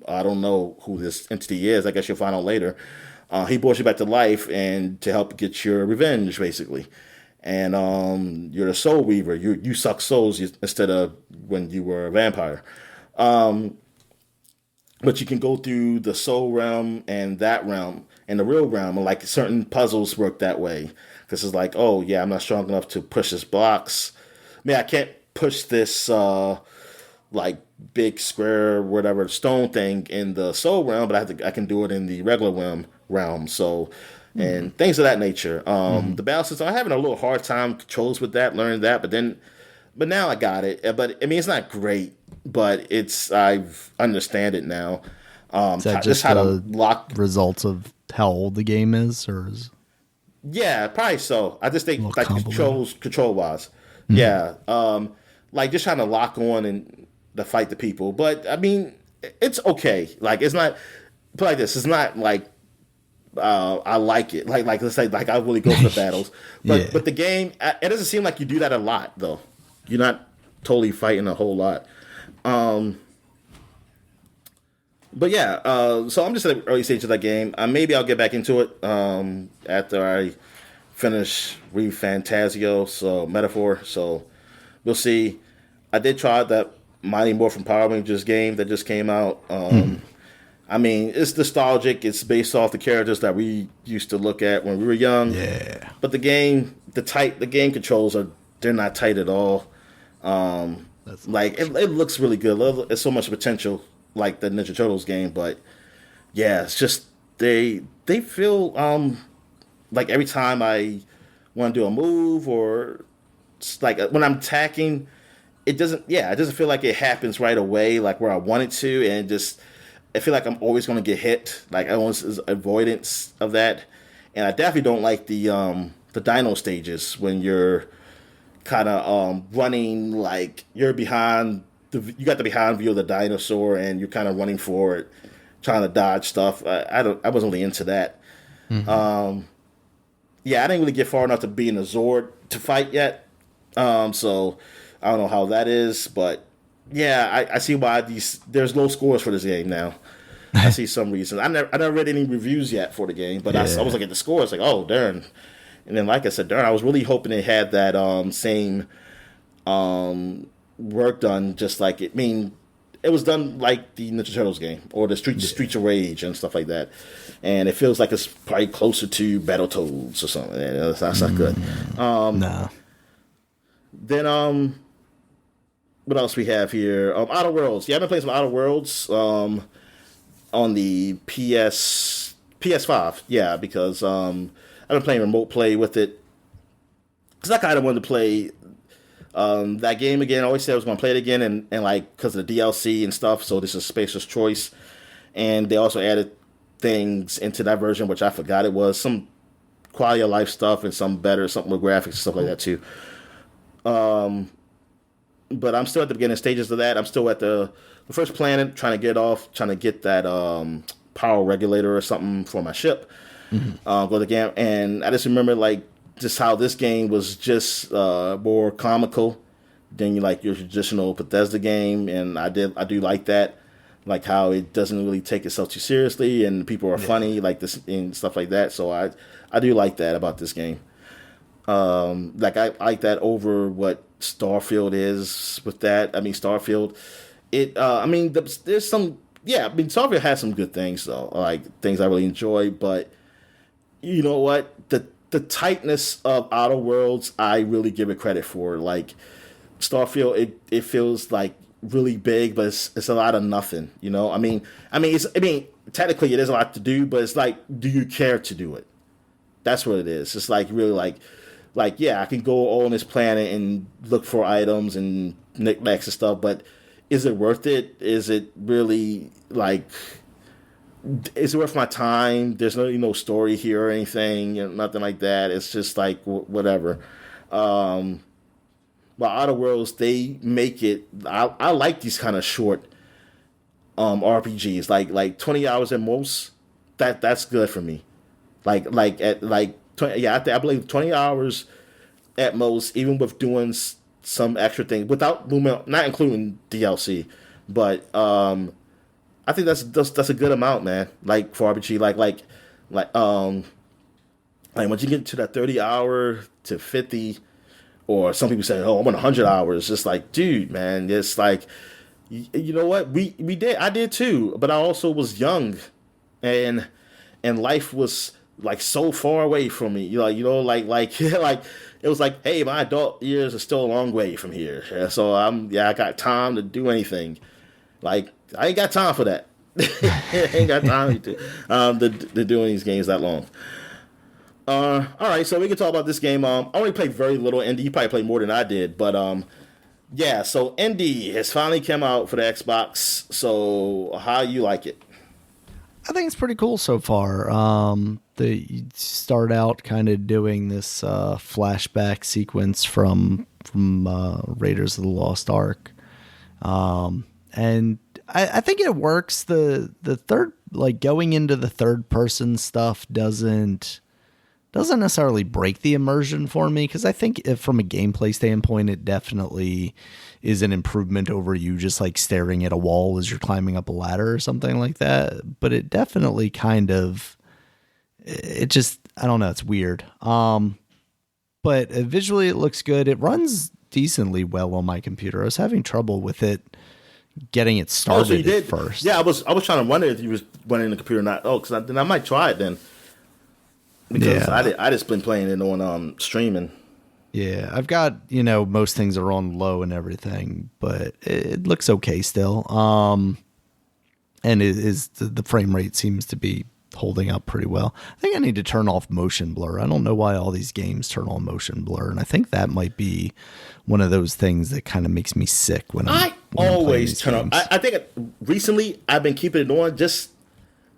I don't know who this entity is. I guess you'll find out later. He brought you back to life and to help get your revenge, basically. And you're a soul weaver. You suck souls instead of when you were a vampire. But you can go through the soul realm and that realm and the real realm, and like certain puzzles work that way. Because it's like, oh yeah, I'm not strong enough to push this blocks. I can't push this like big square whatever stone thing in the soul realm, but I can do it in the regular realm. So and things of that nature. The battle system, I'm having a little hard time controls with that, learning that, but now I got it. But I mean, it's not great, but I've understand it now. Is that just how to lock results of how old the game is, or is... Yeah, probably so. I just think like control wise, yeah. Like just trying to lock on and to fight the people. But I mean, it's okay. Like it's not put like this. It's not like I like it. Like let's say like I really go for the battles. But yeah. But the game, it doesn't seem like you do that a lot though. You're not totally fighting a whole lot. But yeah, so I'm just at the early stage of that game. Maybe I'll get back into it after I finish Re Fantasio, so Metaphor. So we'll see. I did try that Mighty Morphin Power Rangers game that just came out. I mean, it's nostalgic. It's based off the characters that we used to look at when we were young. Yeah. But the game controls they're not tight at all. Like it looks really good. It's so much potential, like the Ninja Turtles game. But yeah, it's just they feel like every time I want to do a move or like when I'm attacking, it doesn't feel like it happens right away, like where I want it to, and just I feel like I'm always going to get hit. Like I almost is avoidance of that, and I definitely don't like the dino stages when you're kind of running like you're behind you got the behind view of the dinosaur and you're kind of running forward, trying to dodge stuff. I wasn't really into that. Yeah, I didn't really get far enough to be in the Zord to fight yet. So I don't know how that is, but yeah, I see why there's low scores for this game now. I see some reasons. I never read any reviews yet for the game, but I was looking at the scores like, oh, darn. And then, like I said, darn, I was really hoping it had that same work done, just like it. I mean, it was done like the Ninja Turtles game or the Streets of Rage and stuff like that. And it feels like it's probably closer to Battletoads or something. Yeah, that's not good. No. Then what else we have here? Outer Worlds. Yeah, I've been playing some Outer Worlds on the PS5. Yeah, because I've been playing remote play with it. Because I kind of wanted to play that game again. I always said I was going to play it again, and like because of the DLC and stuff. So this is Spacer's Choice, and they also added things into that version, which I forgot it was some quality of life stuff and something with graphics and stuff like that too. But I'm still at the beginning stages of that. I'm still at the first planet, trying to get that power regulator or something for my ship. Go to the game, and I just remember like just how this game was just more comical than like your traditional Bethesda game, and I do like that, like how it doesn't really take itself too seriously, and people are funny like this and stuff like that. So I do like that about this game. Like I like that over what Starfield is with that. I mean, Starfield, there's some, I mean, Starfield has some good things though, like things I really enjoy, but you know what? The tightness of Outer Worlds, I really give it credit for. Like Starfield, it feels like really big, but it's a lot of nothing. You know, I mean, technically it is a lot to do, but it's like, do you care to do it? That's what it is. It's like really like yeah, I can go on this planet and look for items and knickknacks and stuff, but is it worth it? Is it really like? Is it worth my time? There's no story here or anything, nothing like that. It's just like whatever. But Outer Worlds, they make it. I like these kind of short RPGs, like 20 hours at most. That's good for me. Like at 20, I believe 20 hours at most, even with doing some extra things without not including DLC, but I think that's a good amount, man. Like for RPG, like once you get to that 30-hour to 50, or some people say, oh, I'm on 100 hours. It's like, dude, man, it's like, you know what? I did too, but I also was young, and life was like so far away from me. Like like it was like, hey, my adult years are still a long way from here. So I got time to do anything. Like I ain't got time for that. I ain't got time to do these games that long. All right, so we can talk about this game. I only played very little indie. You probably played more than I did, but yeah. So indie has finally come out for the Xbox. So how you like it? I think it's pretty cool so far. You start out kind of doing this flashback sequence from Raiders of the Lost Ark, and I think it works. The third, like going into the third person stuff doesn't doesn't necessarily break the immersion for me, because I think if from a gameplay standpoint, it definitely is an improvement over you just like staring at a wall as you're climbing up a ladder or something like that. But it definitely kind of, it just, I don't know, it's weird. But visually it looks good. It runs decently well on my computer. I was having trouble with it getting it started so you did? at first. Yeah, I was trying to wonder if you was running the computer or not. Oh, because then I might try it then. Because I just been playing it on streaming. Yeah, I've got, most things are on low and everything, but it looks okay still. And it is the frame rate seems to be holding up pretty well. I think I need to turn off motion blur. I don't know why all these games turn on motion blur, and I think that might be one of those things that kind of makes me sick when I'm always turn on. I think recently I've been keeping it on just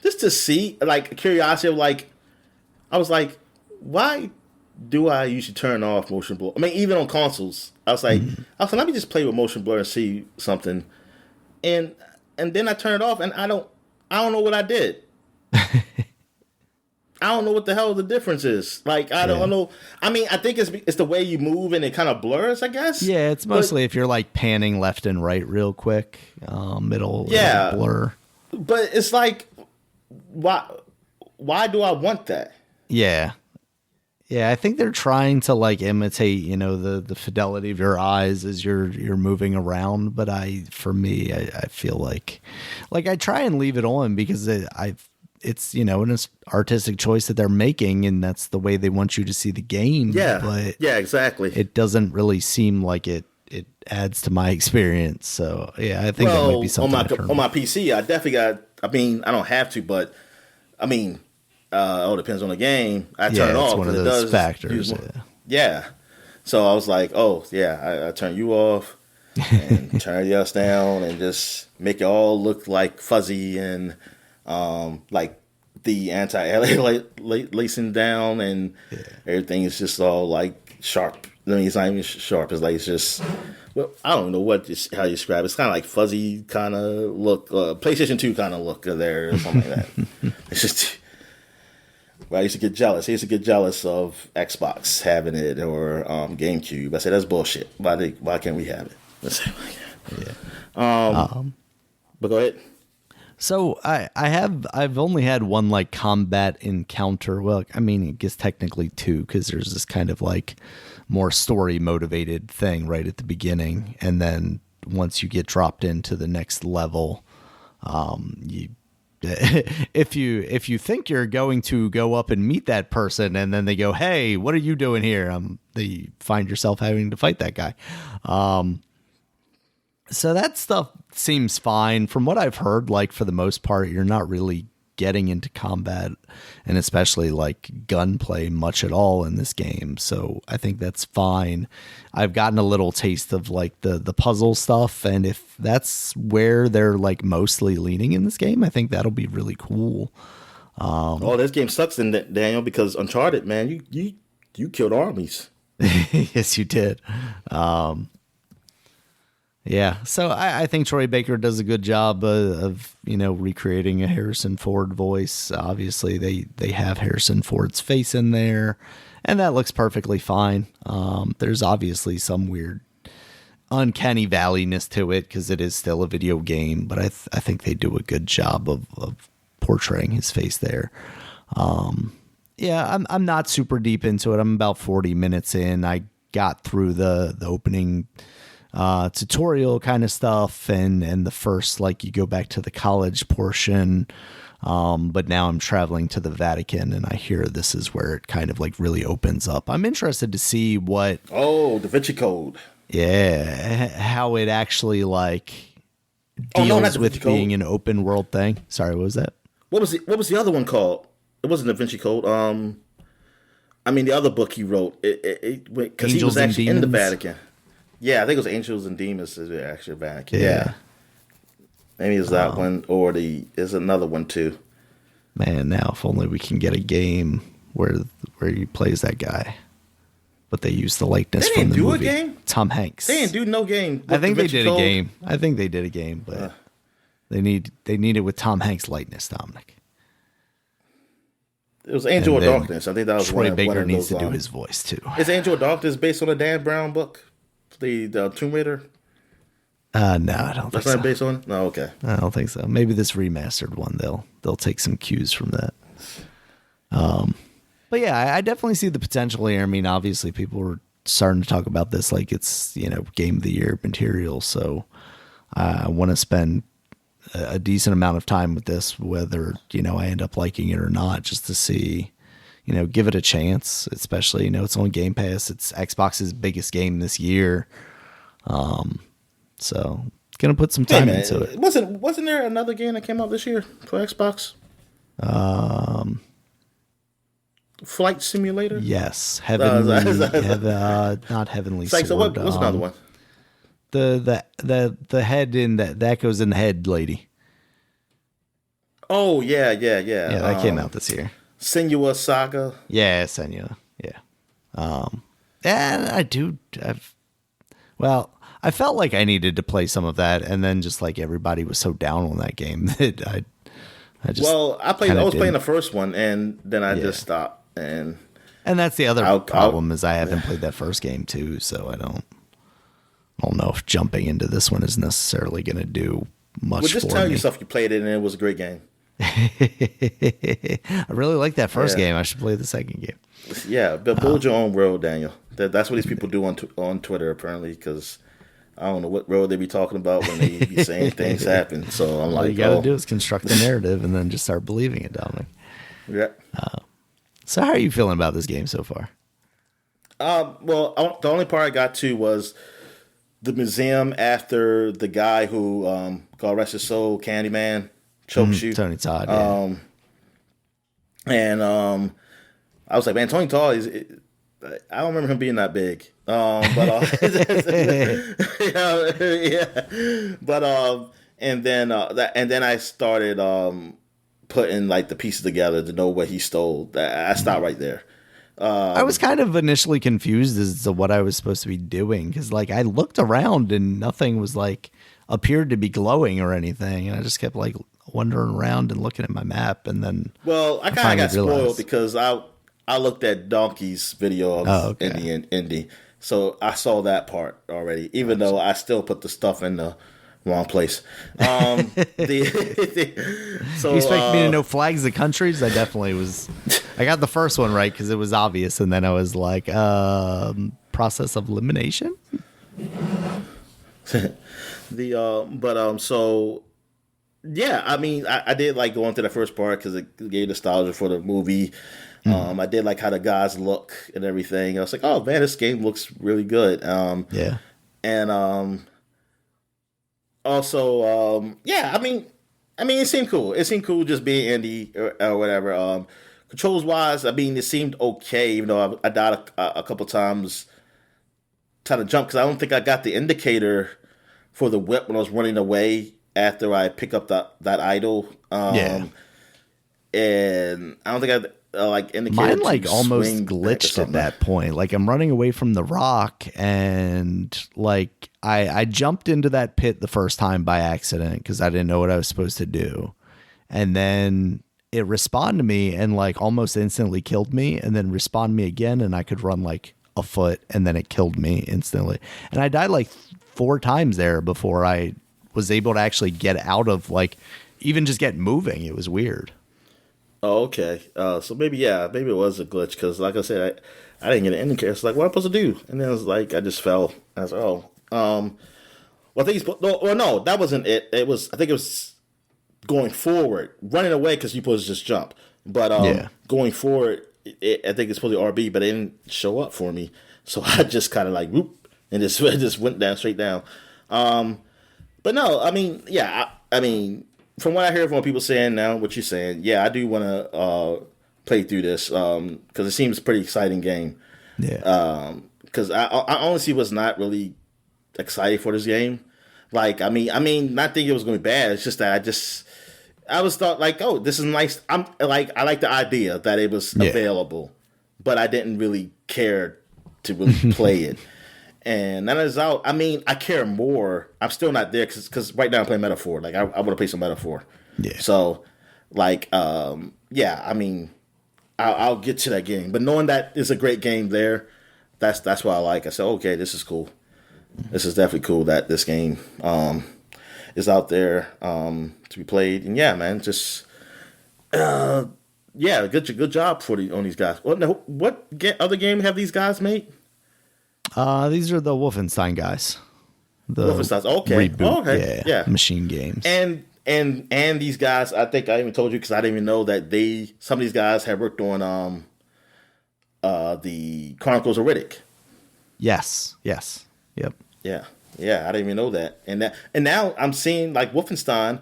to see, like, curiosity of, like, I was like, why do I usually turn off motion blur? I mean, even on consoles, I was like, let me just play with motion blur and see something, and then I turn it off, and I don't know what I did. I don't know what the hell the difference is. Like, I don't know. I mean, I think it's the way you move and it kind of blurs, I guess. Yeah, it's mostly if you're like panning left and right real quick, it'll blur. But it's like, why do I want that? Yeah. Yeah, I think they're trying to like imitate, the fidelity of your eyes as you're moving around. But I feel like I try and leave it on because it's an artistic choice that they're making, and that's the way they want you to see the game. Yeah, but yeah, exactly. It doesn't really seem like it adds to my experience. So yeah, I think that might be something on my PC. I definitely got. I mean, I don't have to, but I mean, it depends on the game. I turn it off. It's one of those factors. Yeah. So I was like, oh yeah, I turn you off and turn everything else down, and just make it all look like fuzzy and. Like the anti-aliasing down, and everything is just all like sharp. I mean, it's not even sharp. It's like, it's just, well, I don't know how you describe it. It's kind of like fuzzy kind of look, PlayStation 2 kind of look there, or something like that. It's just, well, I used to get jealous. I used to get jealous of Xbox having it, or GameCube. I said, that's bullshit. Why can't we have it? But go ahead. So I've only had one like combat encounter. Well, I mean, I guess technically two, because there's this kind of like more story motivated thing right at the beginning, and then once you get dropped into the next level, if you think you're going to go up and meet that person, and then they go, "Hey, what are you doing here?" They find yourself having to fight that guy. So that stuff seems fine. From what I've heard, like for the most part, you're not really getting into combat, and especially like gunplay much at all in this game. So I think that's fine. I've gotten a little taste of like the puzzle stuff, and if that's where they're like mostly leaning in this game, I think that'll be really cool. This game sucks in that, Daniel, because Uncharted, man, you killed armies. Yes, you did. Yeah, so I think Troy Baker does a good job of recreating a Harrison Ford voice. Obviously, they have Harrison Ford's face in there, and that looks perfectly fine. There's obviously some weird uncanny valley-ness to it because it is still a video game, but I think they do a good job of portraying his face there. I'm not super deep into it. I'm about 40 minutes in. I got through the opening tutorial kind of stuff and the first, like, you go back to the college portion, but now I'm traveling to the Vatican, and I hear this is where it kind of like really opens up. I'm interested to see what Da Vinci Code, how it actually like deals with being an open world thing. Sorry, what was that? What was the other one called? It wasn't Da Vinci Code. I mean, the other book he wrote, because he was actually in the Vatican. Yeah, I think it was Angels and Demons is the actual Vatican. Yeah. Maybe it's that one, or there's another one too. Man, now if only we can get a game where he plays that guy, but they use the likeness from the movie. They didn't do a game? Tom Hanks. They didn't do no game. I think they did a game. But they need it with Tom Hanks' likeness, Dominic. It was Angel of Darkness. I think that was Troy one Baker of needs those. to do his voice too. Is Angel of Darkness based on a Dan Brown book, the Tomb Raider? No, I don't think That's so. not based on. No, okay. I don't think so. Maybe this remastered one, they'll take some cues from that. But yeah, I definitely see the potential here. I mean, obviously, people were starting to talk about this like it's game of the year material. So I want to spend a decent amount of time with this, whether I end up liking it or not, just to see, give it a chance. Especially it's on Game Pass. It's Xbox's biggest game this year. So gonna put some time into it. Wasn't there another game that came out this year for Xbox? Flight Simulator. Yes, not Heavenly Sword. So what's another one? The head in that goes in the head lady. Oh yeah. Yeah, that came out this year. Senua Saga. Yeah, Senua. Yeah. And I felt like I needed to play some of that, and then just like everybody was so down on that game that I just. Well, I was playing the first one, and then I just stopped, and that's the other problem is I haven't played that first game too, so I don't know if jumping into this one is necessarily going to do much. Well, just tell yourself you played it and it was a great game. I really like that first game. I should play the second game. Yeah, build your own world, Daniel. That's what these people do on Twitter, apparently, because I don't know what road they be talking about when they be saying things happen. So I'm like, all you got to do is construct the narrative and then just start believing it, Dominic. Yeah. So how are you feeling about this game so far? Well, the only part I got to was the museum after the guy who, God rest his soul, Candyman, chokes you. Tony Todd. Yeah. And I was like, man, Tony Todd I don't remember him being that big. And then I started putting like the pieces together to know what he stole. I stopped right there. I was kind of initially confused as to what I was supposed to be doing because like I looked around and nothing was like appeared to be glowing or anything, and I just kept like wandering around and looking at my map, and then I kind of got spoiled because I looked at Donkey's video of Indy, so I saw that part already. Even though I still put the stuff in the wrong place. So you expect me to know flags of countries? I definitely was. I got the first one right because it was obvious, and then I was like, process of elimination. So yeah, I mean, I did like going to the first part because it gave nostalgia for the movie. I did like how the guys look and everything. I was like, oh man, this game looks really good. And also, yeah, I mean, it seemed cool. It seemed cool just being Indy or whatever. Controls wise, I mean, it seemed okay, even though I died a couple times trying to jump because I don't think I got the indicator for the whip when I was running away after I pick up that idol. And I don't think I indicated. Mine like almost glitched at that point. Like I'm running away from the rock, and like I jumped into that pit the first time by accident because I didn't know what I was supposed to do, and then it respawned to me and like almost instantly killed me, and then respawned me again, and I could run like a foot, and then it killed me instantly, and I died like 4 times there before I was able to actually get out of like even just get moving. It was weird. Oh, okay. So maybe it was a glitch because, like I said, I didn't get an indicator. It's like, what am I supposed to do? And then it was like, I just fell. I was like, oh. Well, I think no, that wasn't it. I think it was going forward, running away because you're supposed to just jump. But going forward, I think it's supposed to be RB, but it didn't show up for me. So I just kind of like, whoop, and just went down straight down. But no, I mean, yeah, I mean, from what I hear from people saying now, what you're saying, yeah, I do want to play through this because it seems a pretty exciting game. Yeah. Because I honestly was not really excited for this game. Like, I mean, not thinking it was going to be bad. It's just that I was thought like, oh, this is nice. I like the idea that it was available, but I didn't really care to really play it. And that is out. I mean, I care more. I'm still not there because right now I'm playing Metaphor. Like, I want to play some Metaphor. Yeah. So, like, yeah, I mean, I'll get to that game. But knowing that it's a great game there, that's what I like. I said, okay, this is cool. This is definitely cool that this game is out there to be played. And yeah, man, just yeah, good job on these guys. What other game have these guys made? These are the Wolfenstein guys. The Wolfenstein. Okay. Reboot, Okay. Yeah. Machine Games. And these guys, I think I even told you because I didn't even know that some of these guys have worked on the Chronicles of Riddick. Yes. Yep. Yeah. I didn't even know that. And now I'm seeing like Wolfenstein.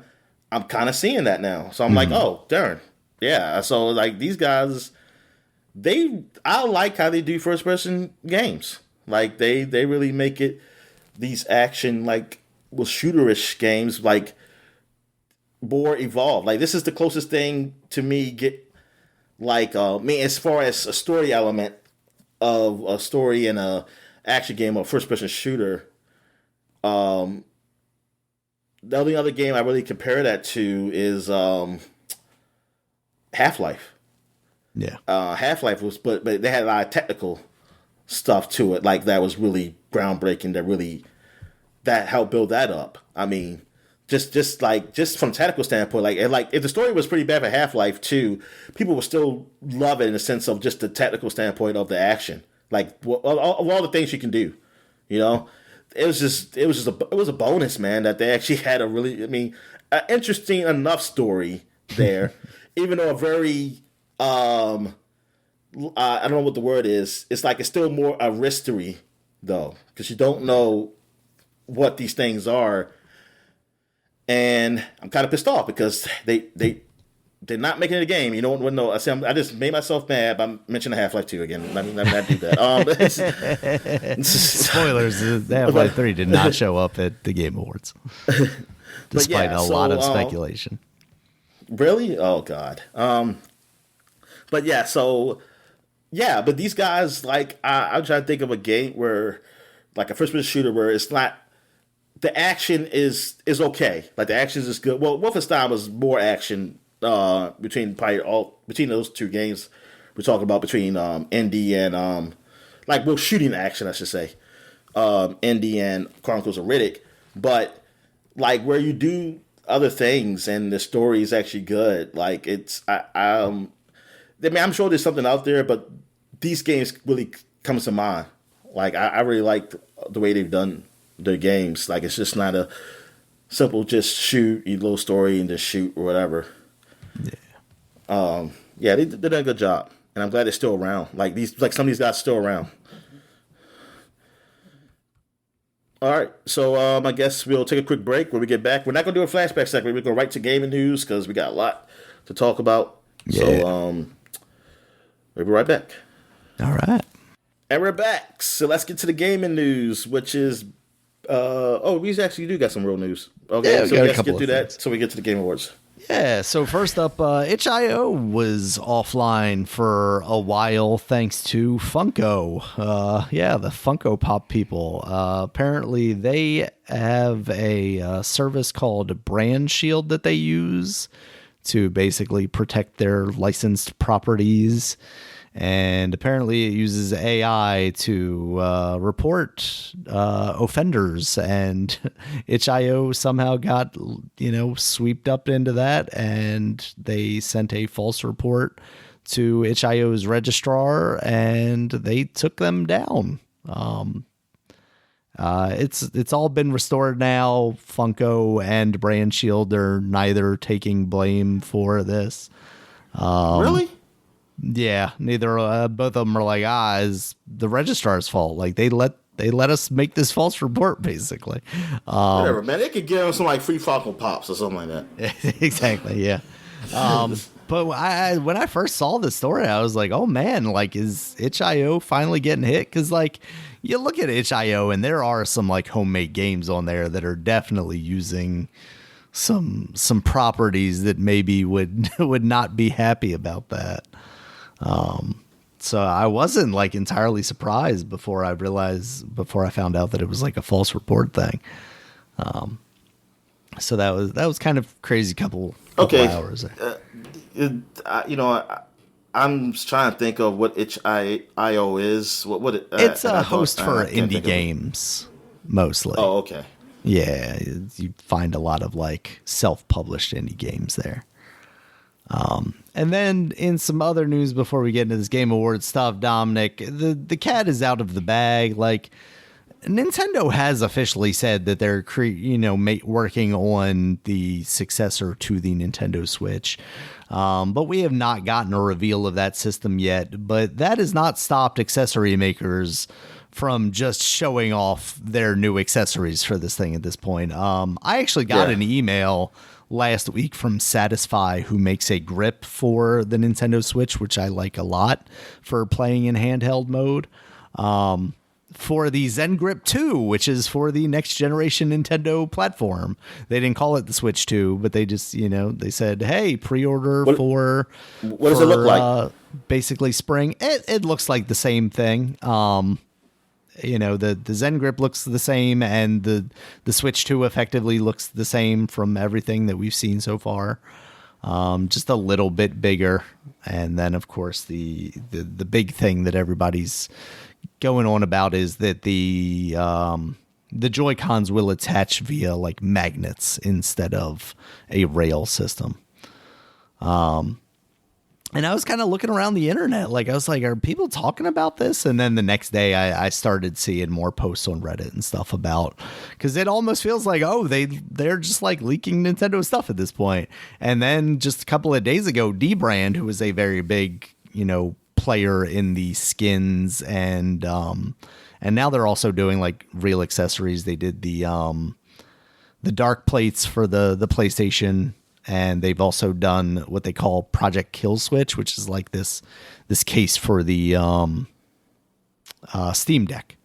I'm kind of seeing that now. So I'm like, oh, darn. Yeah. So like these guys, I like how they do first person games. Like they really make it these action like shooterish games like more evolved. Like this is the closest thing to me get like as far as a story element of a story in a action game or first person shooter. The only other game I really compare that to is Half-Life. Yeah. Half-Life was, but they had a lot of technical stuff to it, like that was really groundbreaking. That helped build that up. I mean, just from a technical standpoint, like if the story was pretty bad for Half-Life 2, people would still love it in the sense of just the technical standpoint of the action, like all the things you can do. You know, it was a bonus, man, that they actually had a really, an interesting enough story there, even though a very I don't know what the word is. It's like it's still more a mystery though, because you don't know what these things are, and I'm kind of pissed off because they're not making it a game. You don't know. I just made myself mad by mentioning Half-Life 2 again. Let me not do that. Spoilers: Half-Life 3 did not show up at the Game Awards, despite a lot of speculation. Really? Oh God. But yeah, so yeah, but these guys, like, I'm trying to think of a game where, like, a first-person shooter where it's not, the action is okay. Like, the action is good. Well, Wolfenstein was more action between those two games we're talking about, between Indy and, shooting action, I should say, Indy and Chronicles of Riddick. But, like, where you do other things and the story is actually good, like, I'm sure there's something out there, but these games really comes to mind. Like, I really like the way they've done their games. Like, it's just not a simple just shoot, a little story and just shoot or whatever. Yeah. They did a good job, and I'm glad they're still around. Like some of these guys are still around. All right, so I guess we'll take a quick break. When we get back, we're not going to do a flashback segment. We're going to right to gaming news because we got a lot to talk about. Yeah. So we'll be right back. All right. And we're back. So let's get to the gaming news, which is we actually do got some real news. Okay, yeah, so let's get through that so we get to the Game Awards. Yeah, so first up, itch.io was offline for a while thanks to Funko. The Funko Pop people. Apparently, they have a service called Brand Shield that they use to basically protect their licensed properties. And apparently it uses AI to report offenders, and itch.io somehow got, swept up into that, and they sent a false report to itch.io's registrar, and they took them down. It's all been restored now. Funko and Brand Shield are neither taking blame for this. Really? Yeah, neither. Both of them are like, it's the registrar's fault. Like they let us make this false report, basically. Whatever, man. They could give them some like free Funko Pops or something like that. Exactly. Yeah. But when I first saw this story, I was like, oh man, like is itch.io finally getting hit? Because like you look at itch.io and there are some like homemade games on there that are definitely using some properties that maybe would not be happy about that. So I wasn't like entirely surprised before I found out that it was like a false report thing. So that was kind of crazy couple hours. I'm trying to think of what itch.io is. It's And a I don't. host for I can't indie think of it. games, mostly. Oh, okay. Yeah, you find a lot of like self-published indie games there. And then in some other news before we get into this Game Awards stuff, Dominic, the cat is out of the bag. Like Nintendo has officially said that they're working on the successor to the Nintendo Switch. But we have not gotten a reveal of that system yet. But that has not stopped accessory makers from just showing off their new accessories for this thing at this point. I actually got Yeah. an email last week from Satisfy, who makes a grip for the Nintendo Switch, which I like a lot for playing in handheld mode. For the Zen Grip 2, which is for the next generation Nintendo platform. They didn't call it the Switch 2, but they just, they said, hey, pre-order What for What does it look like? basically spring. It looks like the same thing. The Zen Grip looks the same, and the Switch 2 effectively looks the same from everything that we've seen so far. Just a little bit bigger. And then, of course, the big thing that everybody's going on about is that the Joy-Cons will attach via like magnets instead of a rail system. And I was kind of looking around the internet, like I was like, are people talking about this? And then the next day I started seeing more posts on Reddit and stuff about, because it almost feels like, oh, they're just like leaking Nintendo stuff at this point. And then just a couple of days ago, D-Brand, who is a very big, player in the skins and now they're also doing like real accessories. They did the dark plates for the PlayStation, and they've also done what they call Project Kill Switch, which is like this case for the Steam Deck.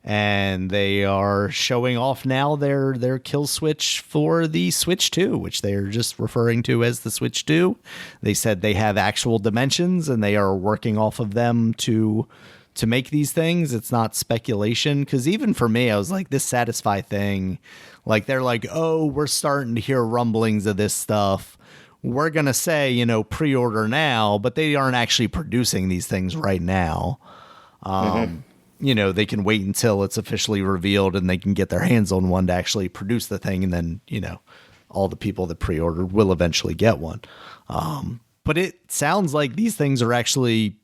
And they are showing off now their kill switch for the Switch 2, which they are just referring to as the Switch 2. They said they have actual dimensions and they are working off of them to make these things. It's not speculation, because even for me, I was like, this Satisfy thing, like they're like, oh, we're starting to hear rumblings of this stuff. We're going to say, pre-order now, but they aren't actually producing these things right now. They can wait until it's officially revealed and they can get their hands on one to actually produce the thing. And then, all the people that pre-ordered will eventually get one. But it sounds like these things are actually,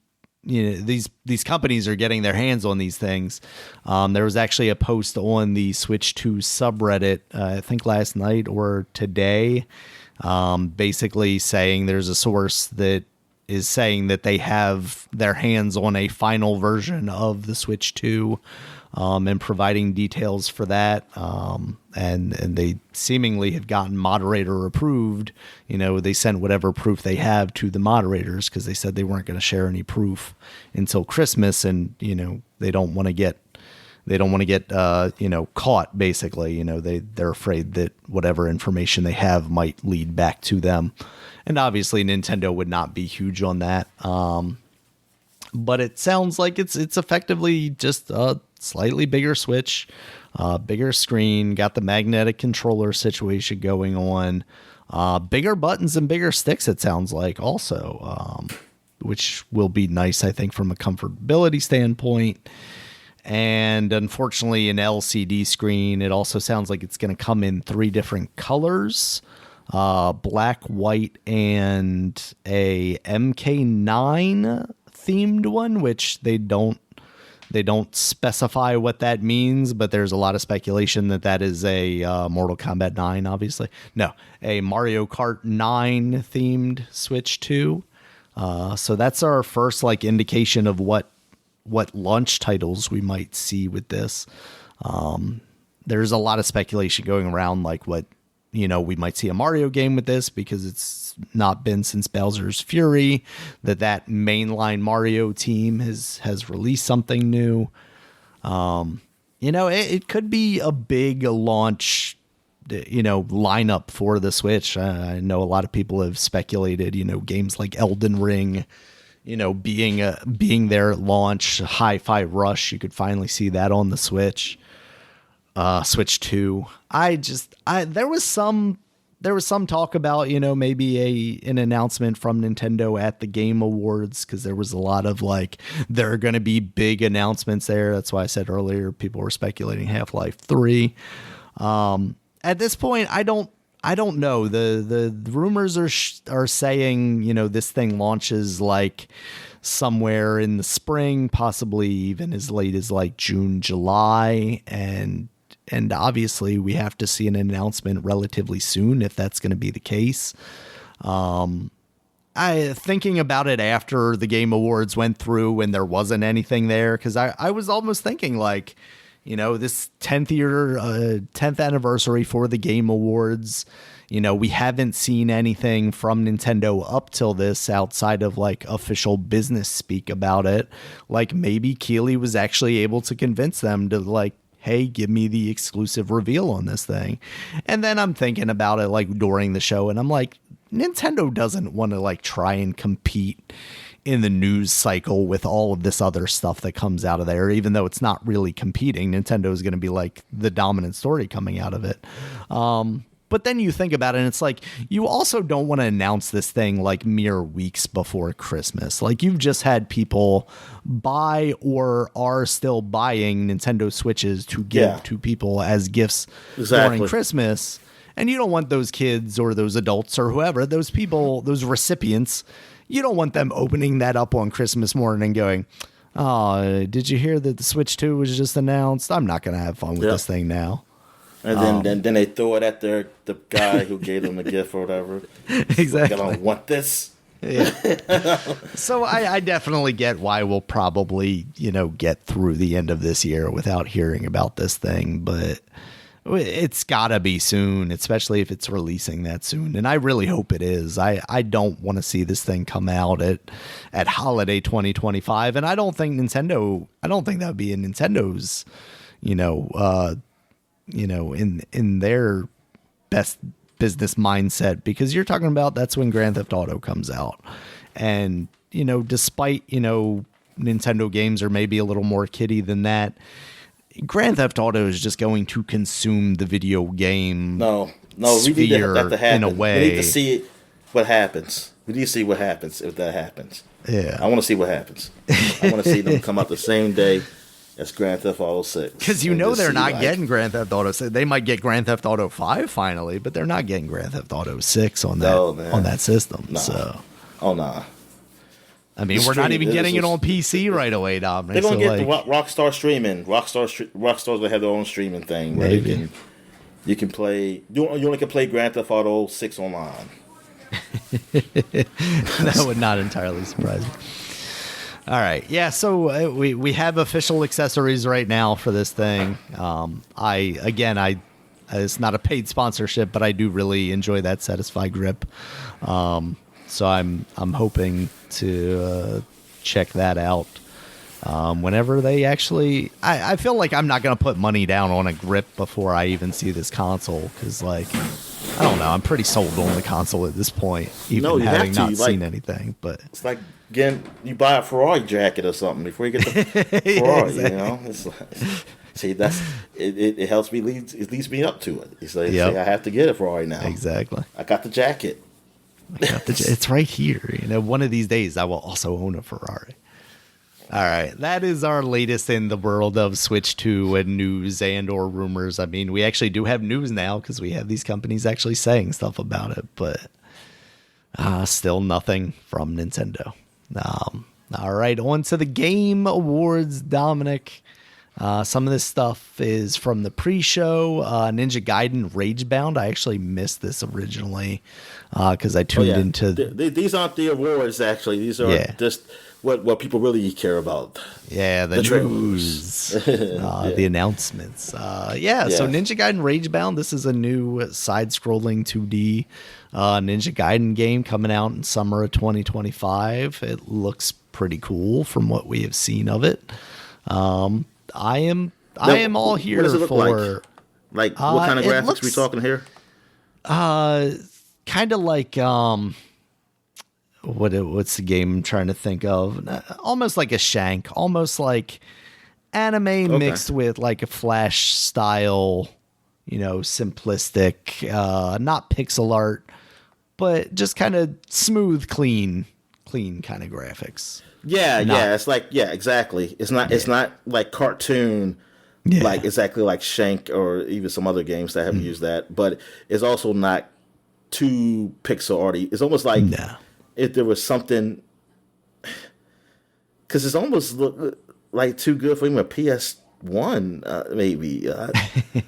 these companies are getting their hands on these things. There was actually a post on the Switch 2 subreddit, I think last night or today, basically saying there's a source that is saying that they have their hands on a final version of the Switch 2, and providing details for that. And they seemingly have gotten moderator approved. They sent whatever proof they have to the moderators, because they said they weren't going to share any proof until Christmas. And, they don't want to get caught, basically. They're afraid that whatever information they have might lead back to them. And obviously Nintendo would not be huge on that. But it sounds like it's effectively just a slightly bigger Switch, bigger screen, got the magnetic controller situation going on, bigger buttons and bigger sticks, it sounds like also, which will be nice, I think, from a comfortability standpoint. And unfortunately, an LCD screen. It also sounds like it's going to come in 3 different colors. Black, white, and a MK9 themed one, which they don't specify what that means, but there's a lot of speculation that is a Mortal Kombat 9, obviously. No, a Mario Kart 9 themed Switch 2. So that's our first indication of what launch titles we might see with this. There's a lot of speculation going around, we might see a Mario game with this, because it's not been since Bowser's Fury that mainline Mario team has released something new. It could be a big launch, lineup for the Switch. I know a lot of people have speculated, games like Elden Ring, being there at launch. Hi-Fi Rush, you could finally see that on the Switch. Switch 2. There was some there was some talk about, maybe an announcement from Nintendo at the Game Awards, because there was a lot of like, there are going to be big announcements there. That's why I said earlier people were speculating Half-Life 3. At this point, I don't know. The rumors are saying, this thing launches like somewhere in the spring, possibly even as late as like June, July, and obviously we have to see an announcement relatively soon if that's going to be the case. I thinking about it after the Game Awards went through and there wasn't anything there, because I was almost thinking like, this 10th anniversary for the Game Awards, we haven't seen anything from Nintendo up till this outside of like official business speak about it. Like maybe Keighley was actually able to convince them to like, hey, give me the exclusive reveal on this thing. And then I'm thinking about it like during the show, and I'm like, Nintendo doesn't want to like try and compete in the news cycle with all of this other stuff that comes out of there, even though it's not really competing. Nintendo is going to be like the dominant story coming out of it. But then you think about it and it's like, you also don't want to announce this thing like mere weeks before Christmas. Like you've just had people buy or are still buying Nintendo Switches to give to people as gifts during Christmas. And you don't want those kids or those adults or whoever, those people, those recipients, you don't want them opening that up on Christmas morning and going, oh, did you hear that the Switch 2 was just announced? I'm not going to have fun with this thing now. And then they throw it at the guy who gave them the gift or whatever. Exactly. Like, I don't want this. Yeah. So I definitely get why we'll probably, get through the end of this year without hearing about this thing. But it's got to be soon, especially if it's releasing that soon. And I really hope it is. I don't want to see this thing come out at holiday 2025. And I don't think that would be in Nintendo's, in their best business mindset, because you're talking about that's when Grand Theft Auto comes out. And, despite, Nintendo games are maybe a little more kiddie than that, Grand Theft Auto is just going to consume the video game we need that to happen. In a way. We need to see what happens. We need to see what happens if that happens. Yeah. I want to see what happens. I want to see them come out the same day as Grand Theft Auto 6. Because they're not getting Grand Theft Auto 6. They might get Grand Theft Auto 5 finally, but they're not getting Grand Theft Auto 6 on that system. Nah. So. Oh, nah. I mean, we're not even getting it on PC right away, Dominic. They're going to get the Rockstar streaming. Rockstar's going to have their own streaming thing. Where you can play. You only can play Grand Theft Auto 6 online. That would not entirely surprise me. All right. Yeah, so we have official accessories right now for this thing. It's not a paid sponsorship, but I do really enjoy that Satisfy grip. So I'm hoping to check that out whenever they actually. I feel like I'm not going to put money down on a grip before I even see this console, because I don't know, I'm pretty sold on the console at this point, even having not seen anything. But it's like, again, you buy a Ferrari jacket or something before you get the Ferrari. Exactly. It's like, see, that's it helps me it leads me up to it. It's like, I have to get a Ferrari now. Exactly. I got the jacket. It's right here. One of these days I will also own a Ferrari. All right, that is our latest in the world of Switch 2 and news and or rumors. I mean, we actually do have news now because we have these companies actually saying stuff about it, but still nothing from Nintendo. All right, on to the Game Awards, Dominic. Some of this stuff is from the pre-show. Ninja Gaiden Ragebound. I actually missed this originally because I tuned into... These aren't the awards, actually. These are just what people really care about. Yeah, the news. The announcements. So Ninja Gaiden Ragebound. This is a new side-scrolling 2D Ninja Gaiden game coming out in summer of 2025. It looks pretty cool from what we have seen of it. I am all here. What does it look for like what kind of graphics we talking here? Kind of like what's the game I'm trying to think of? Almost like a Shank, almost like anime mixed with like a Flash style, simplistic, not pixel art, but just kind of smooth, clean kind of graphics. Yeah. It's like, yeah, exactly. It's not like cartoon, like exactly like Shank or even some other games that have used that, but it's also not too pixel arty. It's almost like if there was something, because it's almost like too good for even a PS1, maybe. I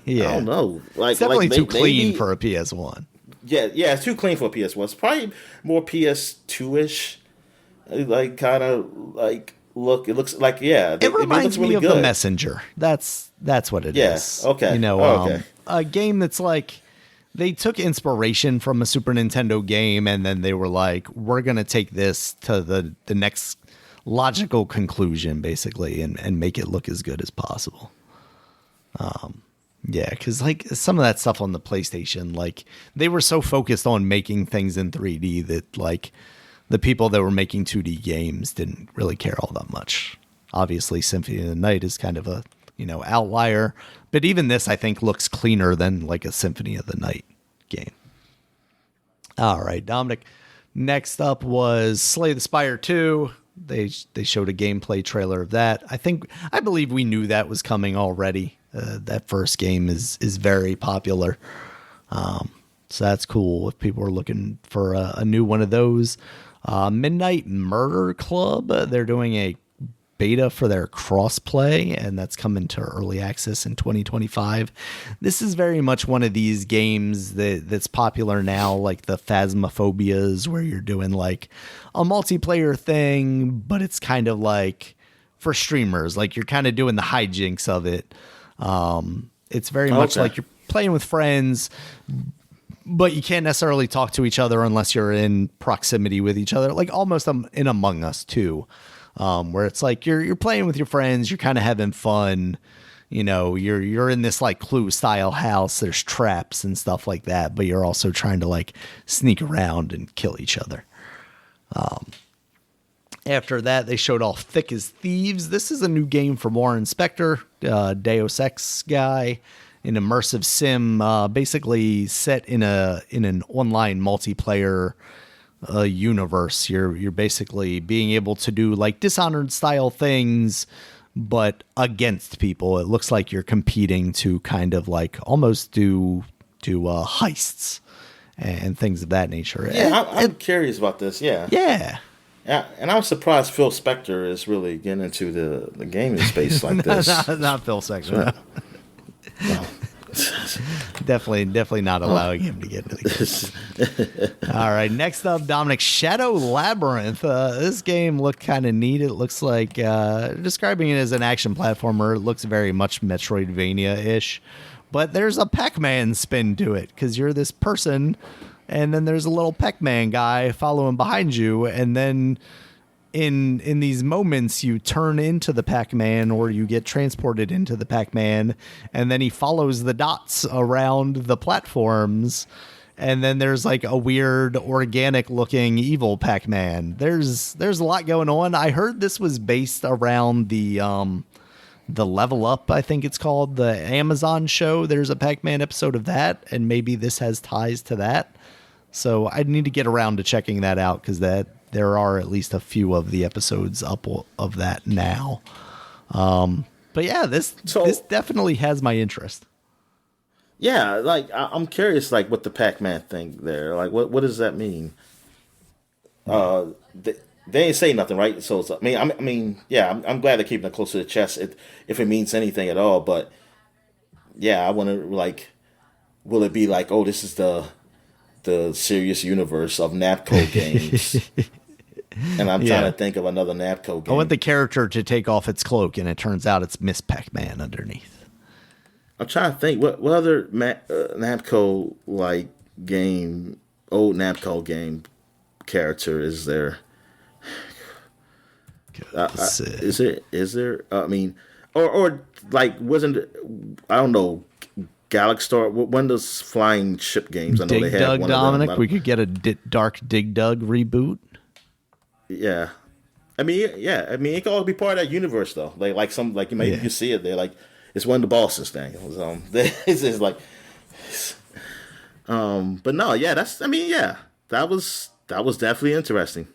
don't know. Like, it's definitely too clean maybe, for a PS1. Yeah, it's too clean for a PS1. It's probably more PS2 ish, like kind of like look. It looks like It reminds really me of good. The Messenger. That's what it is. Okay. Okay. A game that's like they took inspiration from a Super Nintendo game, and then they were like, we're gonna take this to the next logical conclusion, basically, and make it look as good as possible. Yeah, because like some of that stuff on the PlayStation, like they were so focused on making things in 3D that like the people that were making 2D games didn't really care all that much. Obviously, Symphony of the Night is kind of a outlier, but even this I think looks cleaner than like a Symphony of the Night game. All right, Dominic. Next up was Slay the Spire 2. They showed a gameplay trailer of that. I believe we knew that was coming already. That first game is very popular. So that's cool if people are looking for a new one of those. Midnight Murder Club, they're doing a beta for their crossplay, and that's coming to early access in 2025. This is very much one of these games that's popular now, like the Phasmophobias, where you're doing like a multiplayer thing, but it's kind of like for streamers, like you're kind of doing the hijinks of it. It's very much like you're playing with friends, but you can't necessarily talk to each other unless you're in proximity with each other, like almost in Among Us too, where it's like you're playing with your friends, you're kind of having fun, you're in this like Clue style house, there's traps and stuff like that, but you're also trying to like sneak around and kill each other. After that, they showed off Thick as Thieves. This is a new game from Warren Spector, Deus Ex guy, an immersive sim, basically set in an online multiplayer universe. You're basically being able to do like Dishonored style things, but against people. It looks like you're competing to kind of like almost do heists and things of that nature. Yeah, I'm curious about this. Yeah. Yeah, and I'm surprised Phil Spector is really getting into the gaming space like this. not Phil Spector. No. Definitely not allowing him to get into the game. All right, next up, Dominic, Shadow Labyrinth. This game looked kind of neat. It looks like, describing it as an action platformer, it looks very much Metroidvania-ish. But there's a Pac-Man spin to it, because you're this person, and then there's a little Pac-Man guy following behind you, and then in these moments you turn into the Pac-Man or you get transported into the Pac-Man, and then he follows the dots around the platforms, and then there's like a weird organic looking evil Pac-Man. There's a lot going on. I heard this was based around the Level Up, I think it's called, the Amazon show. There's a Pac-Man episode of that, and maybe this has ties to that. So I need to get around to checking that out, because there are at least a few of the episodes up of that now. But yeah, this definitely has my interest. Yeah, like I'm curious, like with the Pac-Man thing there, like what does that mean? They ain't say nothing, right? So it's, I'm glad they're keeping it close to the chest if it means anything at all. But yeah, I want to like, will it be like, oh, this is the serious universe of Namco games? And I'm trying to think of another Namco game. I want the character to take off its cloak, and it turns out it's Miss Pac-Man underneath. I'm trying to think what other Namco like game, old Namco game character is there? Is there? I mean, or like wasn't, I don't know, Galaxstar? One of those flying ship games? I know Dig they Dug, had one Dominic. of them. We could get a Dark Dig Dug reboot. Yeah, I mean, it could all be part of that universe though. Like maybe you see it there. Like it's one of the bosses thing. It's just like, But no, yeah, that was definitely interesting.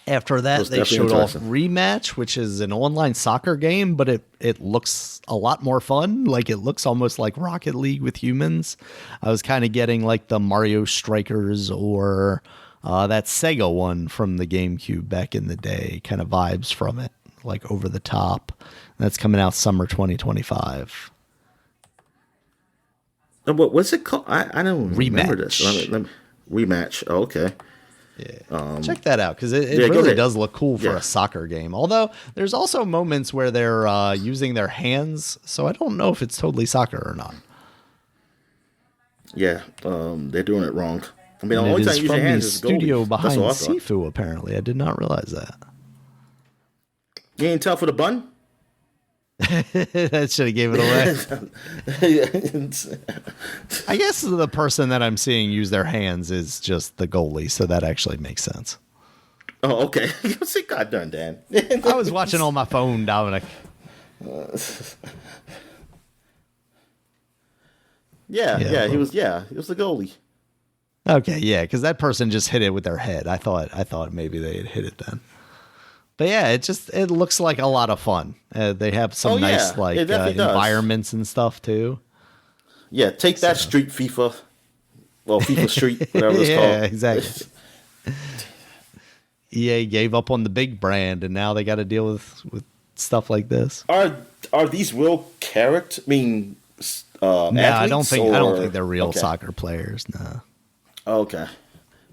After that, they showed off Rematch, which is an online soccer game, but it looks a lot more fun. Like, it looks almost like Rocket League with humans. I was kind of getting like the Mario Strikers or that Sega one from the GameCube back in the day, kind of vibes from it, like over the top. That's coming out summer 2025. What's it called? I don't remember this. Rematch. Oh, okay. Yeah, check that out because it really does look cool for a soccer game. Although there's also moments where they're using their hands, so I don't know if it's totally soccer or not. Yeah, they're doing it wrong. I mean, the only time you use your hands is studio behind Sifu. Apparently, I did not realize that. You ain't tell for the bun. That should have gave it away. I guess the person that I'm seeing use their hands is just the goalie, so that actually makes sense. Oh, okay. See, God darn, Dan. I was watching on my phone, Dominic. Yeah, he was the goalie. Okay, yeah, because that person just hit it with their head. I thought maybe they had hit it then. But yeah, it looks like a lot of fun. They have some nice environments and stuff too. Yeah, take that Street FIFA. Well, FIFA Street, whatever it's called. Yeah, exactly. EA gave up on the big brand, and now they got to deal with stuff like this. Are these real characters? I mean, no, I don't think they're real soccer players. No. Okay.